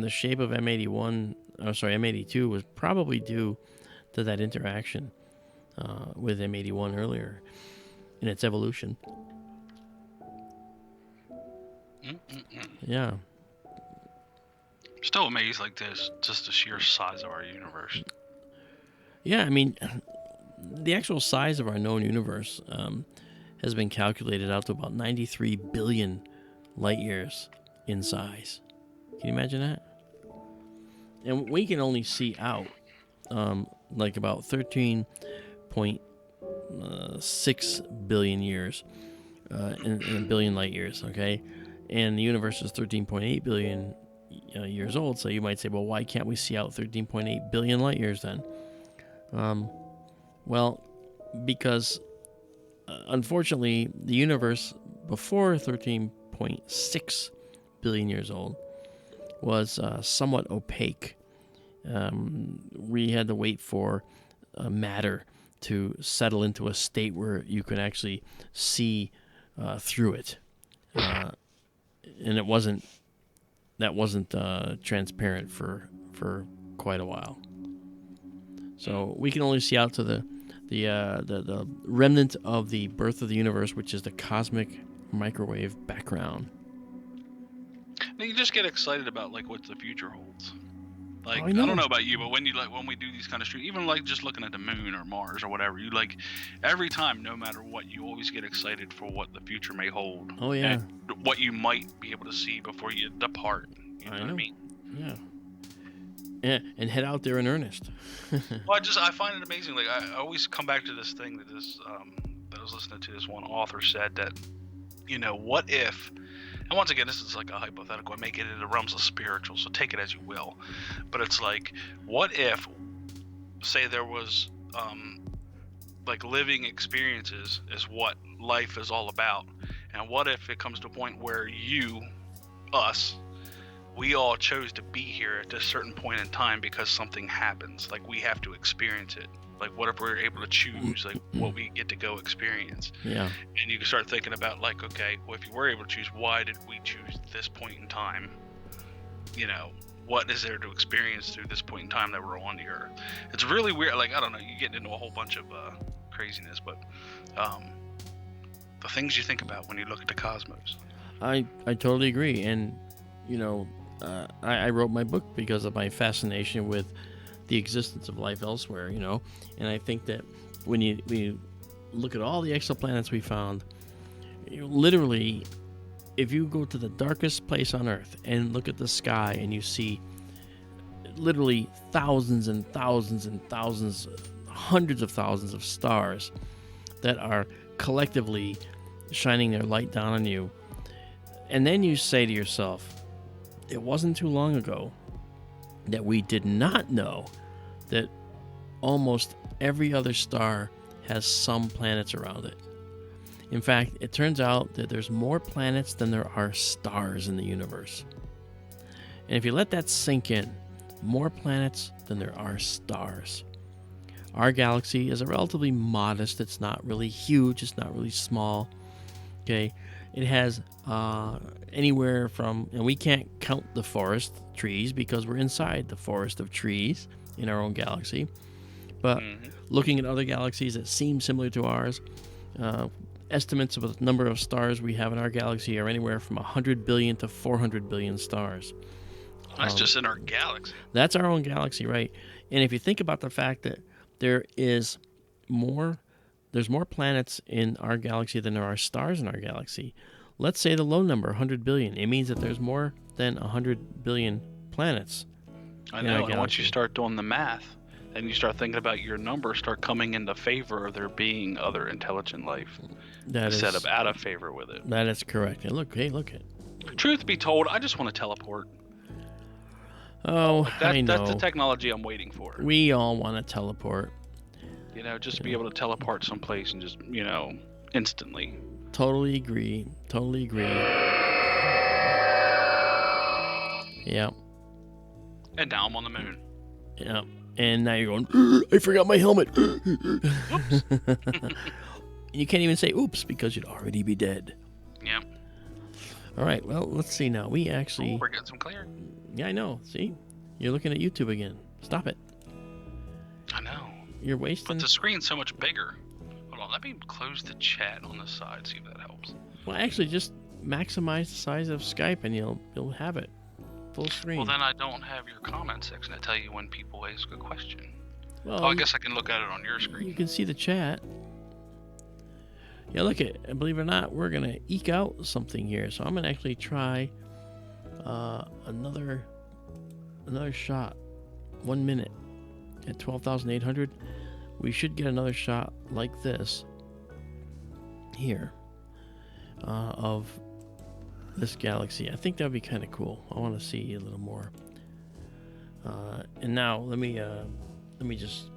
shape of M82 was probably due to that interaction with M81 earlier in its evolution. Yeah. Still amazed like this, just the sheer size of our universe. Yeah, I mean, the actual size of our known universe has been calculated out to about 93 billion light years in size. Can you imagine that? And we can only see out like about 13.6 billion years in a billion light years, okay? And the universe is 13.8 billion years old, so you might say, well, why can't we see out 13.8 billion light years then? Well, because unfortunately, the universe before 13.6 billion years old was somewhat opaque. We had to wait for matter to settle into a state where you could actually see through it, and that wasn't transparent for quite a while. So we can only see out to the remnant of the birth of the universe, which is the cosmic microwave background. Now you just get excited about like what the future holds. Like I I don't know about you, but when we do these kind of streams, even like just looking at the moon or Mars or whatever, you like every time, no matter what, you always get excited for what the future may hold. Oh yeah. And what you might be able to see before you depart. You know what I mean? Yeah. And head out there in earnest. Well, I find it amazing. Like I always come back to this thing that that I was listening to. This one author said that, what if? And once again, this is like a hypothetical. I make it into the realms of spiritual, so take it as you will. But it's like, what if, say, there was like living experiences is what life is all about, and what if it comes to a point where we all chose to be here at a certain point in time because something happens, like we have to experience it. Like, what if we're able to choose, like, what we get to go experience? Yeah. And you can start thinking about, like, okay, well, if you were able to choose, why did we choose this point in time? What is there to experience through this point in time that we're on the Earth? It's really weird. Like, I don't know, you get into a whole bunch of craziness, but the things you think about when you look at the cosmos. I totally agree. And, I wrote my book because of my fascination with the existence of life elsewhere, you know. And I think that when you look at all the exoplanets we found, literally, if you go to the darkest place on Earth and look at the sky and you see literally thousands and thousands and thousands, hundreds of thousands of stars that are collectively shining their light down on you, and then you say to yourself, it wasn't too long ago that we did not know that almost every other star has some planets around it. In fact, it turns out that there's more planets than there are stars in the universe. And if you let that sink in, more planets than there are stars. Our galaxy is a relatively modest, it's not really huge, it's not really small. Okay, it has anywhere from, and we can't count the forest trees because we're inside the forest of trees in our own galaxy. But looking at other galaxies that seem similar to ours, estimates of the number of stars we have in our galaxy are anywhere from 100 billion to 400 billion stars. That's just in our galaxy. That's our own galaxy, right? And if you think about the fact that there's more planets in our galaxy than there are stars in our galaxy, let's say the low number, 100 billion, it means that there's more than 100 billion planets. I know, and once you start doing the math, and you start thinking about your numbers start coming into favor of there being other intelligent life instead of out of favor with it. That is correct. And look at. Truth be told, I just want to teleport. Oh, I know. That's the technology I'm waiting for. We all want to teleport. You know, just to be able to teleport someplace and just, instantly. Totally agree. Yep. And now I'm on the moon. Yep. And now you're going, I forgot my helmet. Oops. You can't even say oops because you'd already be dead. Yep. All right, well, let's see now. We actually... we're getting some clarity. Yeah, I know. See? You're looking at YouTube again. Stop it. I know. You're wasting... But the screen's so much bigger. Hold on, let me close the chat on the side, see if that helps. Well, actually, just maximize the size of Skype and you'll have it. Full screen. Well, then I don't have your comment section to tell you when people ask a question. Well, I guess I can look at it on your screen. You can see the chat. Yeah, look at, believe it or not, we're going to eke out something here. So I'm going to actually try another shot. 1 minute at 12,800. We should get another shot like this here of this galaxy. I think that would be kind of cool. I want to see a little more. And now let me just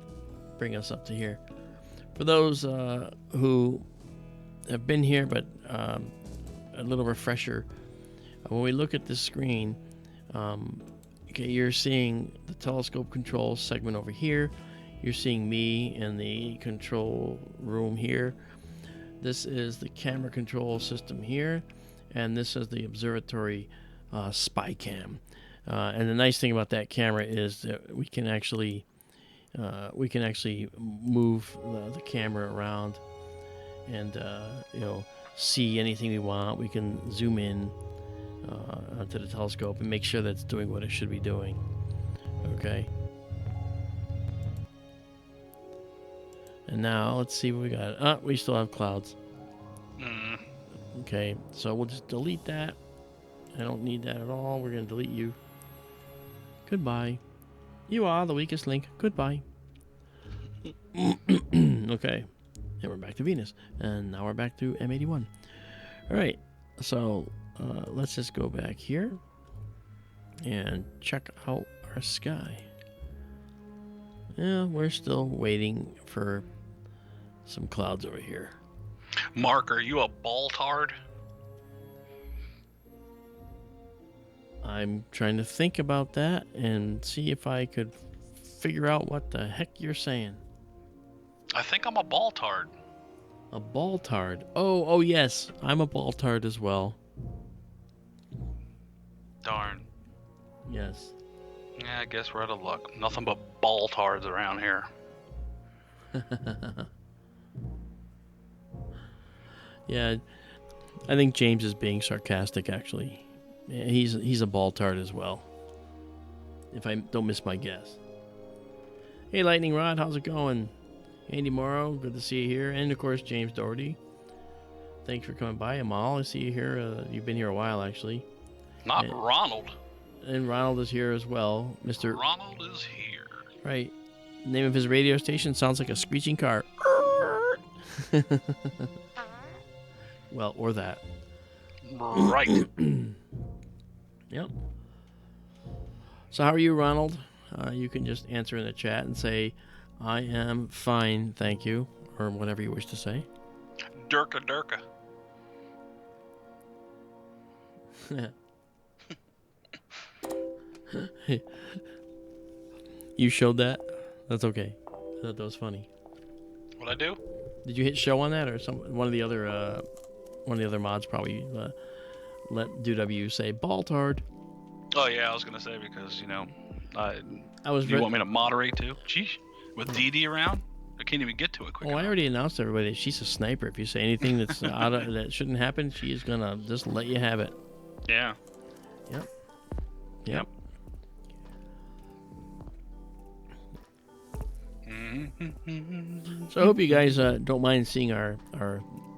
bring us up to here. For those who have been here, but a little refresher. When we look at this screen, okay, you're seeing the telescope control segment over here. You're seeing me in the control room here. This is the camera control system here, and this is the observatory spy cam. And the nice thing about that camera is that we can actually move the camera around and see anything we want. We can zoom in onto the telescope and make sure that it's doing what it should be doing. Okay. And now let's see what we got. We still have clouds. Okay, so we'll just delete that. I don't need that at all. We're going to delete you. Goodbye. You are the weakest link. Goodbye. Okay. And we're back to Venus. And now we're back to M81. All right. So let's just go back here and check out our sky. Yeah, we're still waiting for some clouds over here. Mark, are you a ball-tard? I'm trying to think about that and see if I could figure out what the heck you're saying. I think I'm a ball-tard. A ball-tard? Oh yes, I'm a ball-tard as well. Darn. Yes. Yeah, I guess we're out of luck. Nothing but ball-tards around here. Yeah, I think James is being sarcastic, actually. Yeah, he's a ball tart as well, if I don't miss my guess. Hey, Lightning Rod, how's it going? Andy Morrow, good to see you here. And, of course, James Doherty. Thanks for coming by. Amal, I see you here. You've been here a while, actually. Not Ronald. And Ronald is here as well. Mr. Ronald is here. Right. The name of his radio station sounds like a screeching car. Well, or that. Right. Yep. So how are you, Ronald? You can just answer in the chat and say, I am fine, thank you, or whatever you wish to say. Durka Durka. You showed that? That's okay. I thought that was funny. What'd I do? Did you hit show on that, or one of the other mods probably let DW say Baltard? Oh yeah, I was gonna say because I was. Do you want me to moderate too? Jeez, with Dee Dee around, I can't even get to it quick enough. I already announced to everybody that she's a sniper. If you say anything that's that shouldn't happen, she's gonna just let you have it. Yeah. Yep. So I hope you guys don't mind seeing our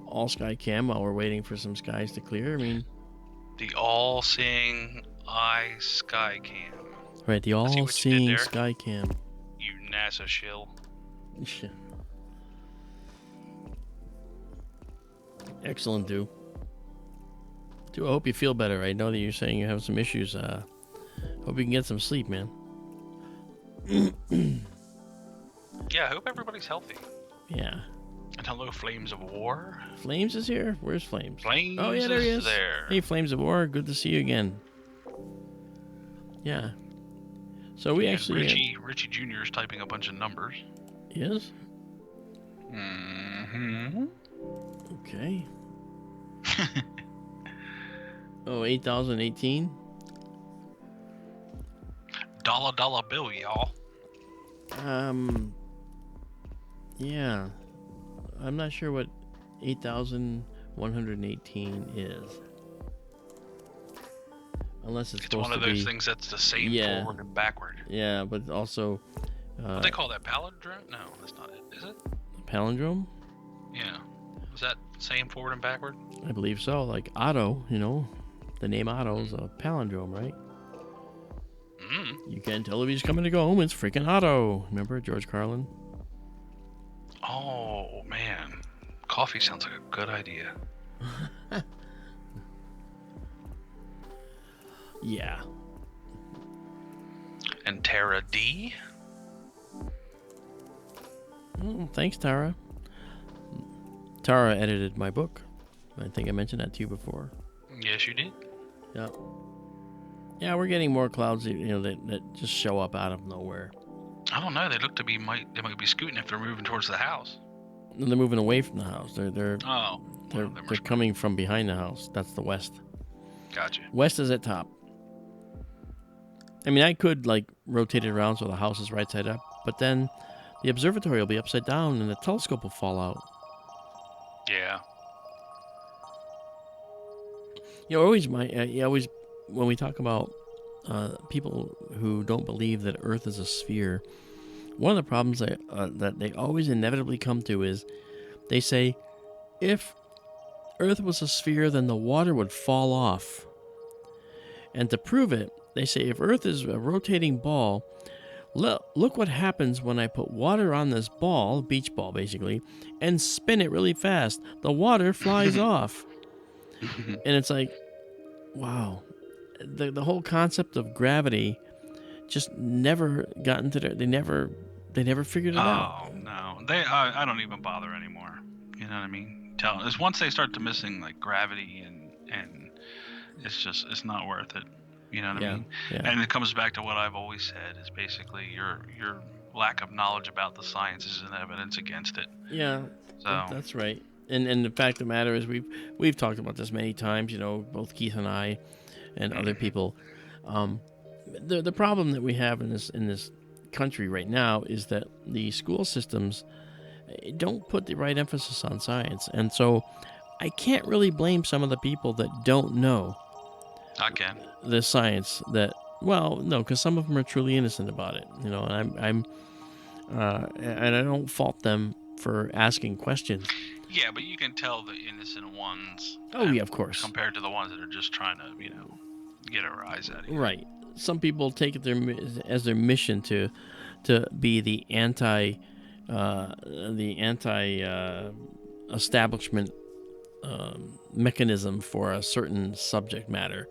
all sky cam while we're waiting for some skies to clear. I mean, the all-seeing eye sky cam. Right, the all-seeing sky cam. You NASA shill. Excellent, Do. I hope you feel better. I know that you're saying you have some issues. Hope you can get some sleep, man. Yeah, I hope everybody's healthy. Yeah. And hello, Flames of War. Flames is here? Where's Flames? Flames oh, yeah, there he is. There. Hey, Flames of War. Good to see you again. Yeah. So we actually... Richie Jr. is typing a bunch of numbers. Yes? Mm-hmm. Okay. 8,018? Dollar bill, y'all. Yeah. I'm not sure what 8,118 is. Unless it's supposed one of to those be... things that's the same forward and backward. Yeah, but also... what do they call that? Palindrome? No, that's not it. Is it? Palindrome? Yeah. Is that same forward and backward? I believe so. Like Otto, the name Otto is a palindrome, right? You can't tell if he's coming to go home. It's freaking Otto. Remember George Carlin? Oh, man. Coffee sounds like a good idea. Yeah. And Tara D? Thanks, Tara. Tara edited my book. I think I mentioned that to you before. Yes, you did. Yep. Yeah, we're getting more clouds, that just show up out of nowhere. I don't know. They look to be they might be scooting if they're moving towards the house. No, they're moving away from the house. They're they're coming from behind the house. That's the west. Gotcha. West is at top. I mean, I could rotate it around so the house is right side up, but then the observatory will be upside down and the telescope will fall out. Yeah. Always when we talk about people who don't believe that Earth is a sphere, one of the problems that they always inevitably come to is they say, if Earth was a sphere, then the water would fall off. And to prove it, they say, if Earth is a rotating ball, look what happens when I put water on this ball, beach ball basically, and spin it really fast. The water flies off. And it's like, wow. The whole concept of gravity just never got into there. They never figured it out. Oh no, I don't even bother anymore. You know what I mean? It's once they start to missing gravity and it's not worth it. You know what I mean? Yeah. And it comes back to what I've always said is basically your lack of knowledge about the science is an evidence against it. Yeah. So that's right. And the fact of the matter is we've talked about this many times. Both Keith and I. And other people, the problem that we have in this country right now is that the school systems don't put the right emphasis on science, and so I can't really blame some of the people that don't know. I can. the science that. Well, no, because some of them are truly innocent about it, and and I don't fault them for asking questions. Yeah, but you can tell the innocent ones. Oh yeah, of course. Compared to the ones that are just trying to, get a rise out of you. Right. Some people take it as their mission to be the anti establishment mechanism for a certain subject matter.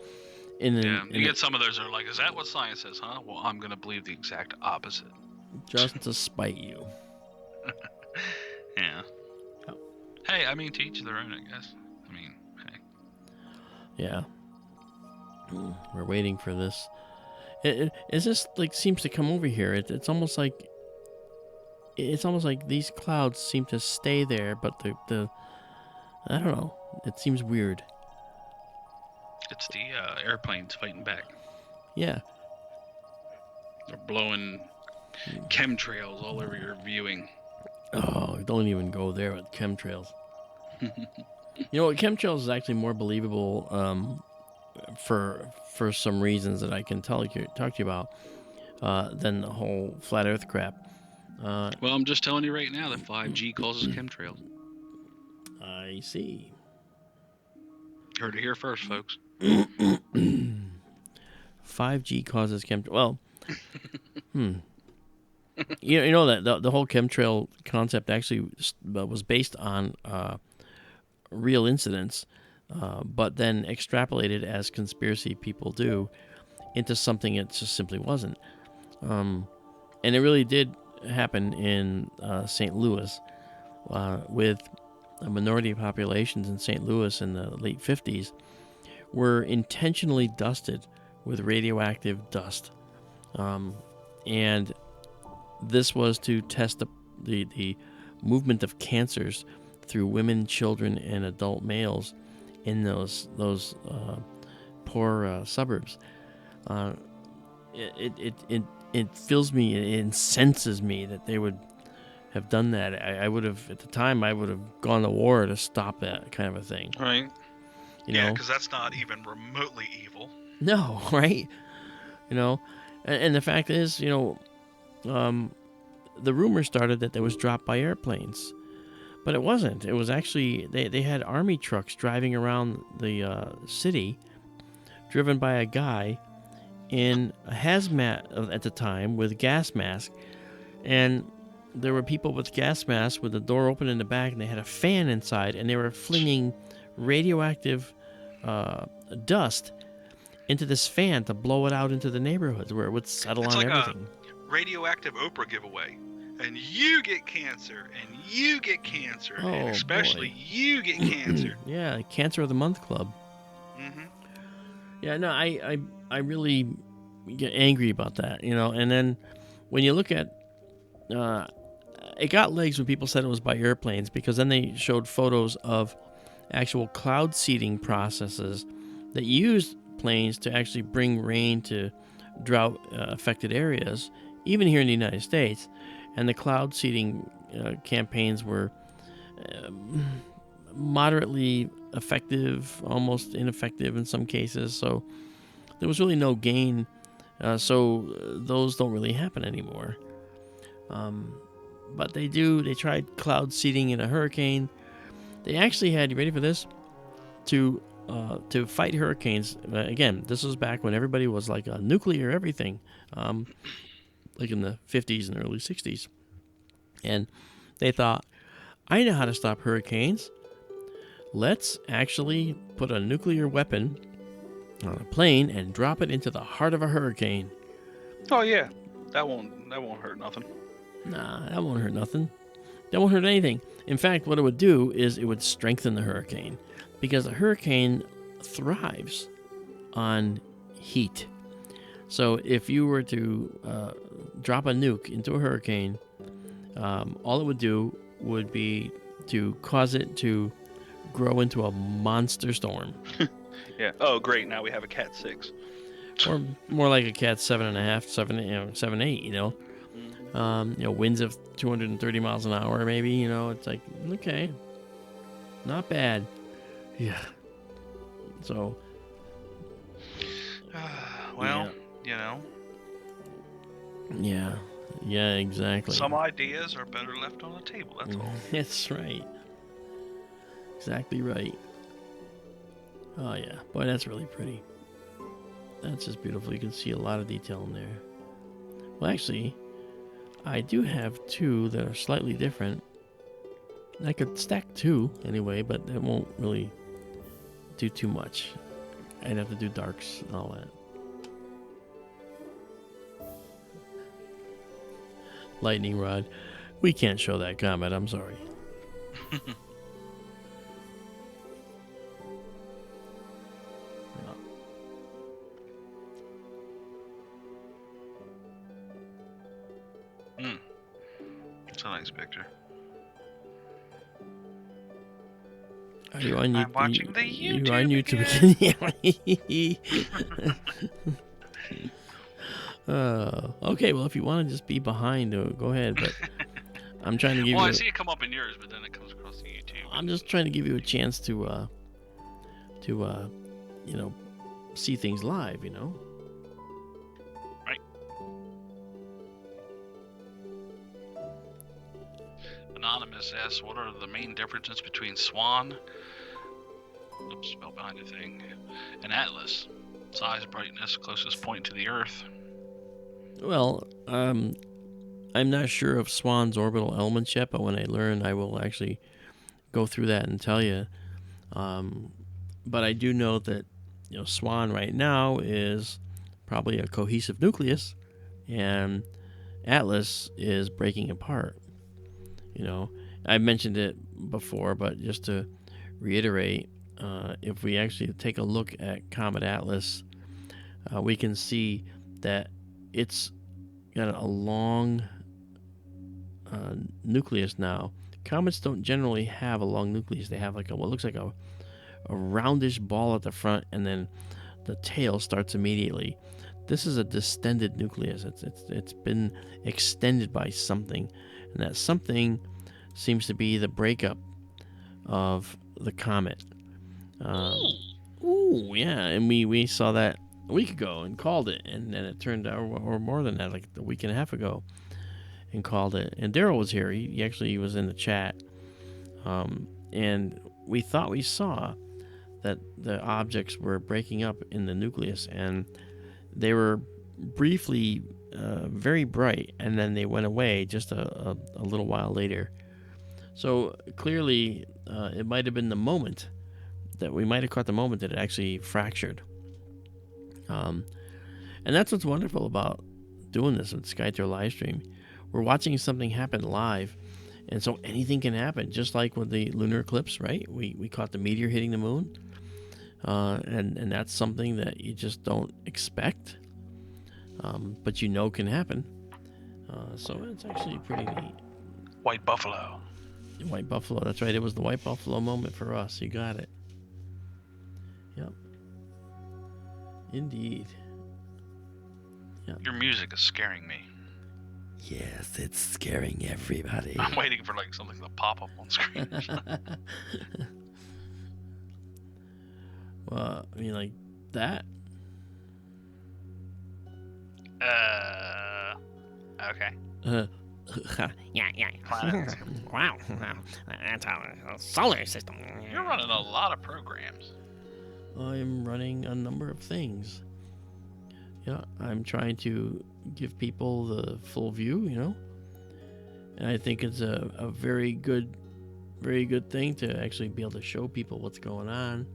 You get some of those that are like, is that what science says, huh? Well, I'm going to believe the exact opposite. Just to spite you. Yeah. Oh. Hey, I mean, to each their own, I guess. I mean, hey. Yeah. We're waiting for this. It just like seems to come over here. It's almost like these clouds seem to stay there, but the I don't know. It seems weird. It's the airplanes fighting back. Yeah. They're blowing chemtrails all over your viewing. Oh, don't even go there with chemtrails. Chemtrails is actually more believable for some reasons that I can talk to you about than the whole flat Earth crap. Well, I'm just telling you right now that 5G causes chemtrails. I see. Heard it here first, folks. 5G causes chemtrails. Well, you know that the whole chemtrail concept actually was based on real incidents, but then extrapolated, as conspiracy people do, into something it just simply wasn't. And it really did happen in St. Louis with a minority of populations in St. Louis in the late 50s were intentionally dusted with radioactive dust. And this was to test the movement of cancers through women, children, and adult males in those poor suburbs. It fills me, it incenses me that they would have done that. I would have, at the time, I would have gone to war to stop that kind of a thing. Right. Yeah, because that's not even remotely evil. No, right? And the fact is, the rumor started that there was dropped by airplanes, but it wasn't. It was actually, they had army trucks driving around the city, driven by a guy in a hazmat at the time with a gas mask, and there were people with gas masks with the door open in the back, and they had a fan inside, and they were flinging radioactive dust into this fan to blow it out into the neighborhoods where it would settle on everything. It's like a radioactive Oprah giveaway. And you get cancer, and you get cancer, and especially you get cancer. Yeah, Cancer of the Month Club. Mm-hmm. Yeah, no, I really get angry about that, and then when you look at it got legs when people said it was by airplanes, because then they showed photos of actual cloud seeding processes that used planes to actually bring rain to drought affected areas, even here in the United States. And the cloud seeding campaigns were moderately effective, almost ineffective in some cases. So there was really no gain. So those don't really happen anymore. But they tried cloud seeding in a hurricane. They actually had, you ready for this? To fight hurricanes. Again, this was back when everybody was like a nuclear everything. Like in the 50s and early 60s. And they thought, I know how to stop hurricanes. Let's actually put a nuclear weapon on a plane and drop it into the heart of a hurricane. Oh yeah, that won't hurt nothing. Nah, that won't hurt nothing. That won't hurt anything. In fact, what it would do is it would strengthen the hurricane, because a hurricane thrives on heat. So if you were to drop a nuke into a hurricane, all it would do would be to cause it to grow into a monster storm. Yeah. Oh, great. Now we have a Cat 6. Or more like a Cat 7.5, 7, 8, winds of 230 miles an hour, maybe, it's like, okay, not bad. Yeah. So, Well, you know. Yeah. Yeah, exactly. Some ideas are better left on the table, that's all. That's right. Exactly right. Oh, yeah. Boy, that's really pretty. That's just beautiful. You can see a lot of detail in there. Well, actually, I do have two that are slightly different. I could stack two anyway, but it won't really do too much. I'd have to do darks and all that. Lightning rod. We can't show that comet. I'm sorry. It's a nice picture. Are you on YouTube? I'm watching the YouTube. You're on YouTube again. Okay, well, if you want to just be behind, go ahead. But I'm trying to give well, you. I see it come up in yours, but then it comes across the YouTube. I'm just trying to give you a chance to see things live. Right. Anonymous asks, what are the main differences between Swan, spell behind the thing, and Atlas? Size, brightness, closest point to the Earth. Well, I'm not sure of Swan's orbital elements yet, but when I learn, I will actually go through that and tell you. But I do know that Swan right now is probably a cohesive nucleus, and Atlas is breaking apart. I mentioned it before, but just to reiterate, if we actually take a look at Comet Atlas, we can see that it's got a long nucleus now. Comets don't generally have a long nucleus. They have what looks like a roundish ball at the front, and then the tail starts immediately. This is a distended nucleus. It's been extended by something, and that something seems to be the breakup of the comet. Yeah, and we saw that a week ago and called it, and then it turned out, or more than that, like a week and a half ago, and called it. And Daryl was here. He actually was in the chat, and we thought we saw that the objects were breaking up in the nucleus, and they were briefly very bright, and then they went away just a little while later. So clearly, it might have been the moment that we might have caught the moment that it actually fractured. And that's what's wonderful about doing this with SkyTour LiveStream. We're watching something happen live, and so anything can happen, just like with the lunar eclipse, right? We caught the meteor hitting the moon, and that's something that you just don't expect, but can happen. So it's actually pretty neat. White buffalo. White buffalo, that's right. It was the white buffalo moment for us. You got it. Yep. Indeed. Yep. Your music is scaring me. Yes, it's scaring everybody. I'm waiting for something to pop up on screen. Well, I mean, like that. Okay. Yeah. Wow. That's our solar system. You're running a lot of programs. I'm running a number of things. Yeah, I'm trying to give people the full view, and I think it's a very good thing to actually be able to show people what's going on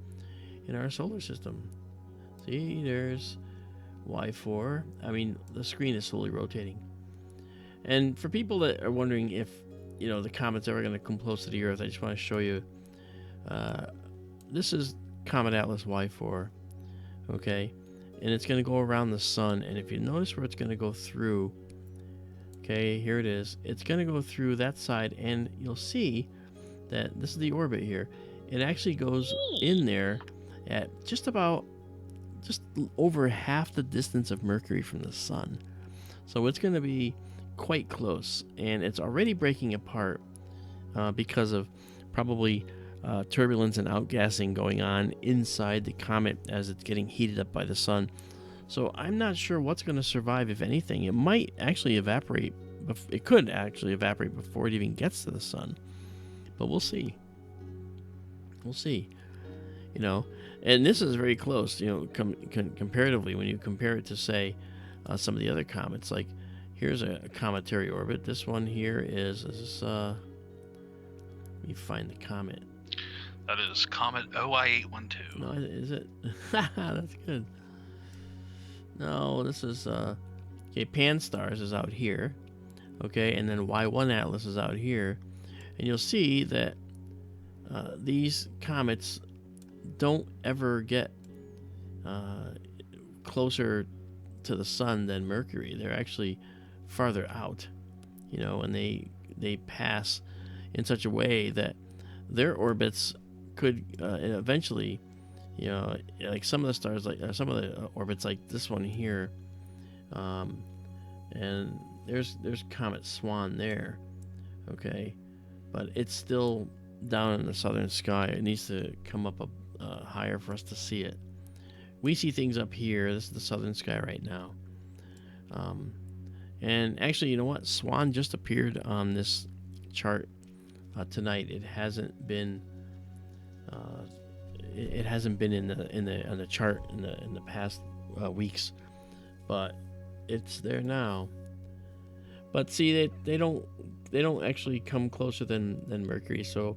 in our solar system. See, there's Y4. I mean, the screen is slowly rotating. And for people that are wondering if, the comet's ever going to come close to the Earth, I just want to show you. This is Comet Atlas Y4, okay? And it's going to go around the sun. And if you notice where it's going to go through, okay, here it is. It's going to go through that side, and you'll see that this is the orbit here. It actually goes in there at just over half the distance of Mercury from the sun. So it's going to be quite close, and it's already breaking apart because of probably turbulence and outgassing going on inside the comet as it's getting heated up by the sun. So I'm not sure what's going to survive, if anything. It might actually evaporate. It could actually evaporate before it even gets to the sun. But we'll see. We'll see. You know, and this is very close, you know, comparatively, when you compare it to, say, some of the other comets. Like, here's a cometary orbit. This one here is this, let me find the comet. That is Comet OI-812. No, is it? That's good. No, this is, okay, Pan-STARRS is out here. Okay, and then Y1 Atlas is out here. And you'll see that these comets don't ever get closer to the sun than Mercury. They're actually farther out, you know, and they pass in such a way that their orbits could eventually, you know, like some of the stars, like some of the orbits, like this one here, and there's Comet Swan there, okay, but it's still down in the southern sky. It needs to come up higher for us to see it. We see things up here. This is the southern sky right now. And actually, you know what? Swan just appeared on this chart tonight. It hasn't been. It hasn't been on the chart in the past weeks, but it's there now. But see, they don't actually come closer than Mercury. So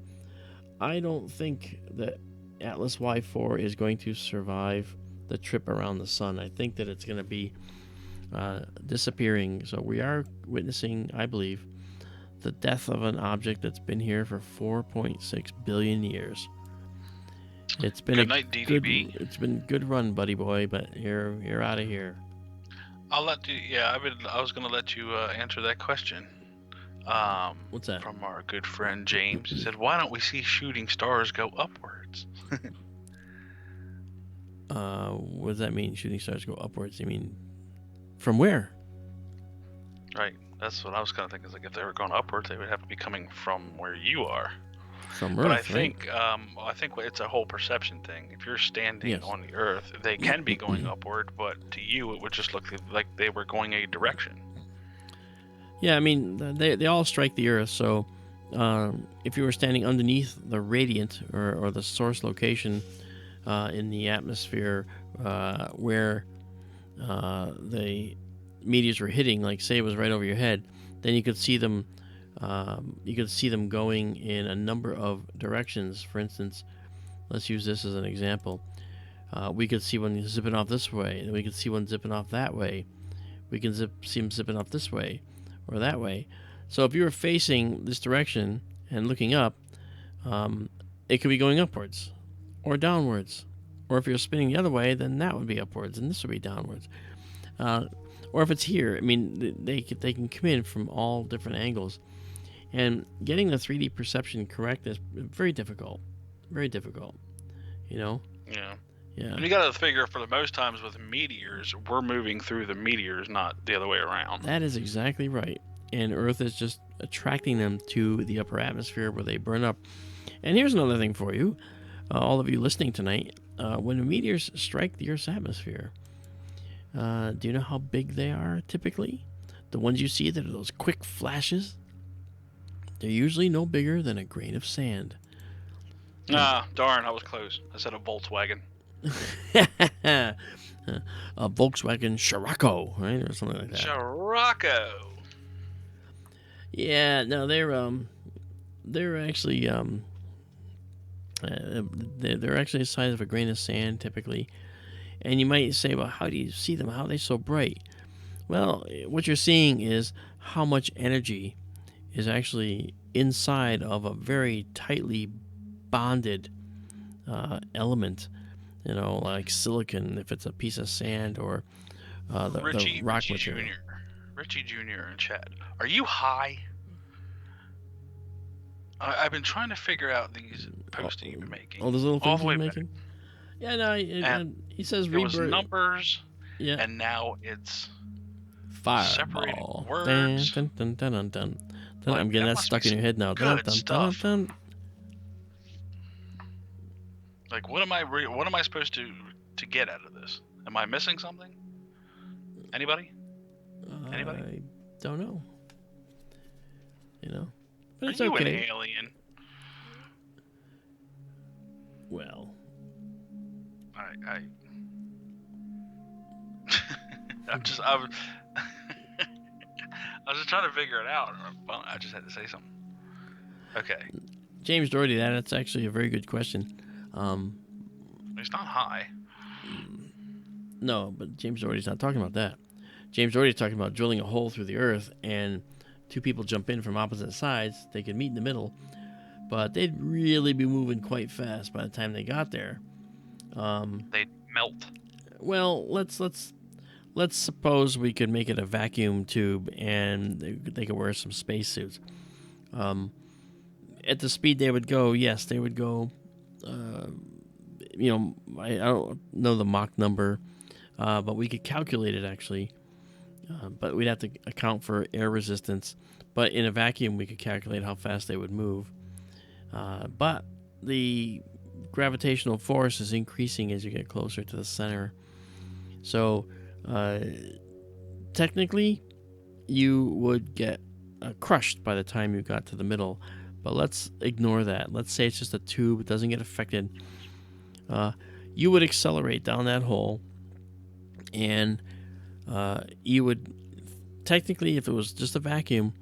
I don't think that Atlas Y4 is going to survive the trip around the sun. I think that it's going to be disappearing. So we are witnessing, I believe, the death of an object that's been here for 4.6 billion years. It's been good night, DDB. It's been good run, buddy boy, but you're out of here. I'll let you. Yeah, I was gonna let you answer that question. What's that? From our good friend James. He said, "Why don't we see shooting stars go upwards?" What does that mean? Shooting stars go upwards? You mean from where? Right. That's what I was kind of thinking. Is like if they were going upwards, they would have to be coming from where you are. From But Earth, I think, I think it's a whole perception thing. If you're standing on the Earth, they can be going upward, but to you, it would just look like they were going a direction. Yeah, I mean, they all strike the Earth. So, if you were standing underneath the radiant or the source location in the atmosphere where the meteors were hitting, like say it was right over your head, then you could see them. You could see them going in a number of directions. For instance, let's use this as an example. We could see one zipping off this way, and we could see one zipping off that way. We can see them zipping off this way or that way. So if you were facing this direction and looking up, it could be going upwards or downwards. Or if you're spinning the other way, then that would be upwards, and this would be downwards. Or if it's here, I mean, they can come in from all different angles. And getting the 3D perception correct is very difficult. Very difficult. You know? Yeah. Yeah. And you got to figure, for the most times with meteors, we're moving through the meteors, not the other way around. That is exactly right. And Earth is just attracting them to the upper atmosphere where they burn up. And here's another thing for you, all of you listening tonight. When meteors strike the Earth's atmosphere, do you know how big they are typically? The ones you see that are those quick flashes? They're usually no bigger than a grain of sand. Ah, darn, I was close. I said a Volkswagen. A Volkswagen Scirocco, right? Or something like that. Scirocco. Yeah, no, they're actually they're actually the size of a grain of sand typically. And you might say, well, how do you see them? How are they so bright? Well, what you're seeing is how much energy is actually inside of a very tightly bonded element, you know, like silicon, if it's a piece of sand, or the rock material. Richie Jr. in chat. Are you high? I've been trying to figure out these posts that you've been making. Oh, those little things he's making? Back. Yeah, no, he says it was numbers, yeah, and now it's Fireball. Separating words. Dun, dun, dun, dun, dun. I'm getting that stuck in your head now. Good dun, stuff. Dun, dun. Like, what am I supposed to get out of this? Am I missing something? Anybody? I don't know. You know, but Are it's you okay. an alien? Well, I I'm just I was I was just trying to figure it out. I just had to say something. Okay. James Doherty, that's actually a very good question. He's not high. No, but James Doherty's not talking about that. James Doherty's talking about drilling a hole through the earth and two people jump in from opposite sides. They could meet in the middle, but they'd really be moving quite fast by the time they got there. They'd melt. Well, let's suppose we could make it a vacuum tube and they could wear some spacesuits. At the speed they would go, yes, they would go. I don't know the Mach number, but we could calculate it actually. But we'd have to account for air resistance. But in a vacuum, we could calculate how fast they would move. But the gravitational force is increasing as you get closer to the center. So technically, you would get crushed by the time you got to the middle. But let's ignore that. Let's say it's just a tube. It doesn't get affected. You would accelerate down that hole. And you would, technically, if it was just a vacuum,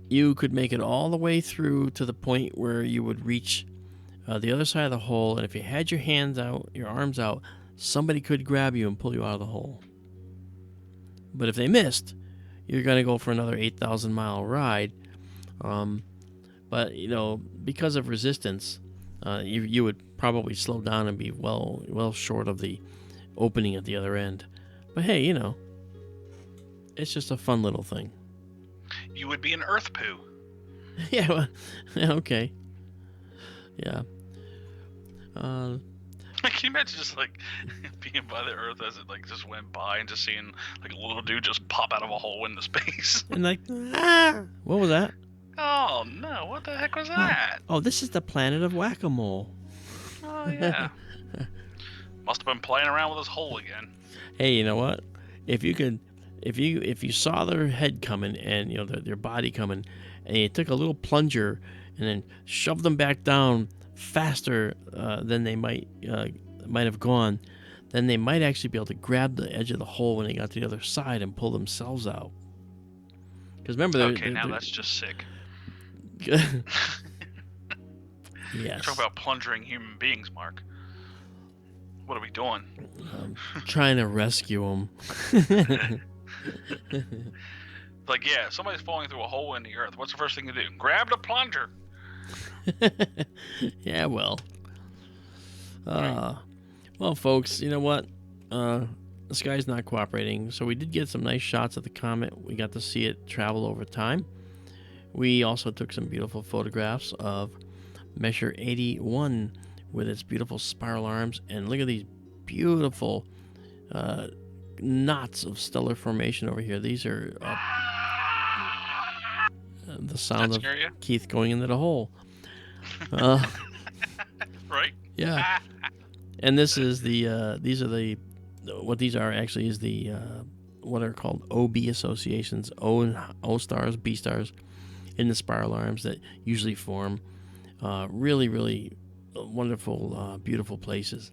you could make it all the way through to the point where you would reach the other side of the hole. And if you had your hands out, your arms out, somebody could grab you and pull you out of the hole. But if they missed, you're going to go for another 8,000-mile ride. But, because of resistance, you would probably slow down and be well short of the opening at the other end. But hey, it's just a fun little thing. You would be an earth poo. Yeah, well, okay. Yeah. Can you imagine just being by the earth as it just went by and just seeing a little dude just pop out of a hole into space? And what was that? Oh no, what the heck was that? Oh, this is the planet of Whack-A-Mole. Oh yeah. Must have been playing around with his hole again. Hey, you know what? If you saw their head coming and their body coming, and you took a little plunger and then shoved them back down faster than they might have gone, then they might actually be able to grab the edge of the hole when they got to the other side and pull themselves out. Because remember, that's just sick. Yes. Talk about plunging human beings, Mark. What are we doing? Trying to rescue them. If somebody's falling through a hole in the earth, what's the first thing to do? Grab the plunger. Yeah, well. Well, folks, you know what? The sky's not cooperating, so we did get some nice shots of the comet. We got to see it travel over time. We also took some beautiful photographs of Measure 81 with its beautiful spiral arms, and look at these beautiful knots of stellar formation over here. These are the sound of Keith going into the hole. Right? Yeah. And this is what these are actually is the what are called OB associations, O stars, B stars in the spiral arms that usually form really, really wonderful, beautiful places.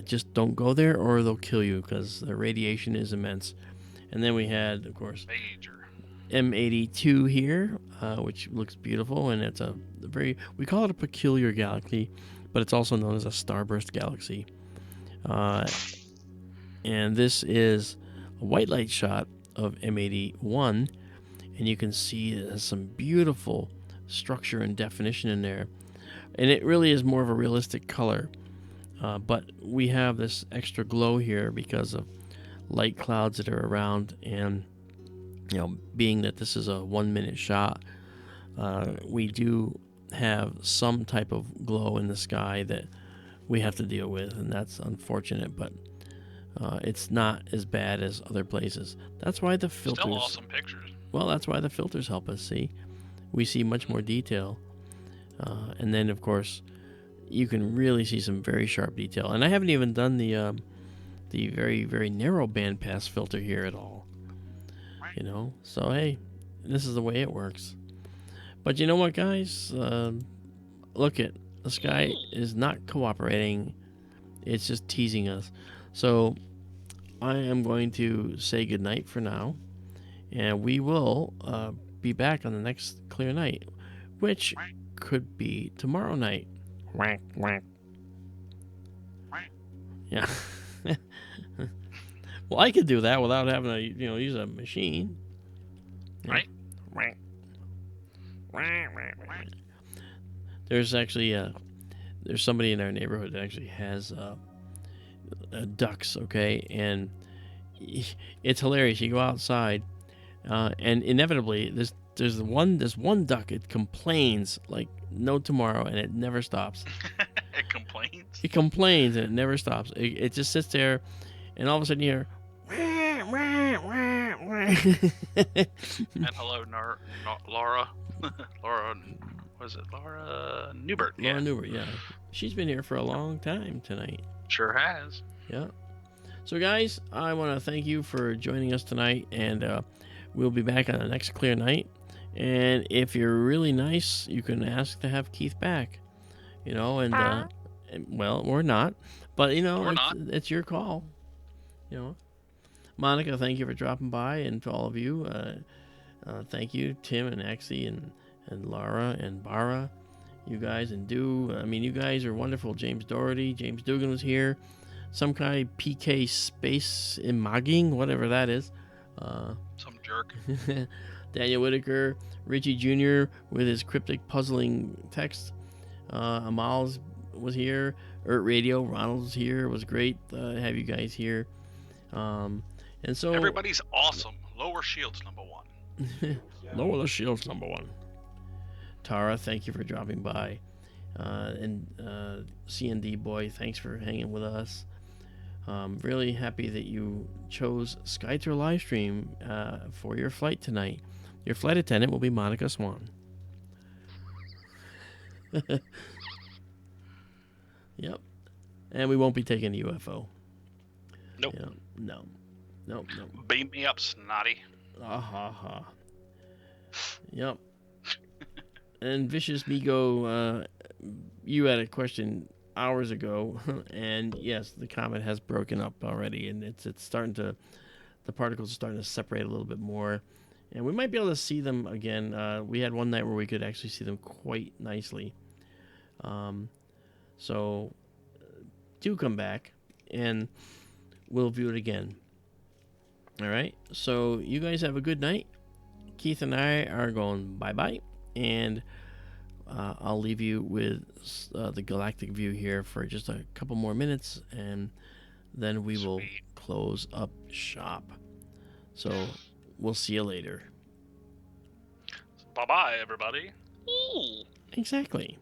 Just don't go there or they'll kill you because the radiation is immense. And then we had, of course, Major. M82 here, which looks beautiful, and it's we call it a peculiar galaxy, but it's also known as a starburst galaxy. And this is a white light shot of M81, and you can see it has some beautiful structure and definition in there. And it really is more of a realistic color. But we have this extra glow here because of light clouds that are around, and being that this is a 1 minute shot, we do have some type of glow in the sky that we have to deal with, and that's unfortunate, but it's not as bad as other places. That's why the filters... Still awesome pictures. Well, that's why the filters help us see. We see much more detail. And then, of course, you can really see some very sharp detail. And I haven't even done the the very, very narrow bandpass filter here at all. You know, so hey, this is the way it works. But you know what, guys? Look it, the sky is not cooperating. It's just teasing us. So I am going to say goodnight for now, and we will be back on the next clear night, which could be tomorrow night. Quack, quack. Yeah. Well, I could do that without having to, use a machine. Right? Quack. Quack, quack, quack. There's actually there's somebody in our neighborhood that actually has ducks. Okay, and it's hilarious. You go outside, and inevitably there's one duck. It complains like no tomorrow, and it never stops. It complains. It complains and it never stops. It just sits there, and all of a sudden you hear. And hello, Laura. Laura, was it Laura Newbert? Laura Newbert, yeah. She's been here for a long time tonight. Sure has. Yeah. So, guys, I want to thank you for joining us tonight, and we'll be back on the next clear night. And if you're really nice, you can ask to have Keith back. And well, or not, but it's your call. Monica, thank you for dropping by, and to all of you, thank you, Tim and Axie and Laura and Bara, you guys, and you guys are wonderful. James Doherty, James Dugan was here, some kind of PK Space Imaging, whatever that is. Some jerk. Daniel Whitaker, Richie Jr. with his cryptic, puzzling text. Amal was here. Ert Radio, Ronald was here. It was great to have you guys here. And so everybody's awesome. Lower Shields #1. Lower the shields #1. Tara, thank you for dropping by. And CND Boy, thanks for hanging with us. Really happy that you chose SkyTour LiveStream for your flight tonight. Your flight attendant will be Monica Swan. Yep. And we won't be taking the UFO. Nope. Yeah, no. Beam me up, snotty. Yep. And Vicious Migo, you had a question hours ago, and yes, the comet has broken up already, and it's starting to, the particles are starting to separate a little bit more, and we might be able to see them again. We had one night where we could actually see them quite nicely. So do come back, and we'll view it again. All right, so you guys have a good night. Keith and I are going bye-bye, and I'll leave you with the galactic view here for just a couple more minutes, and then we will close up shop. So we'll see you later. Bye-bye, everybody. Eee. Exactly.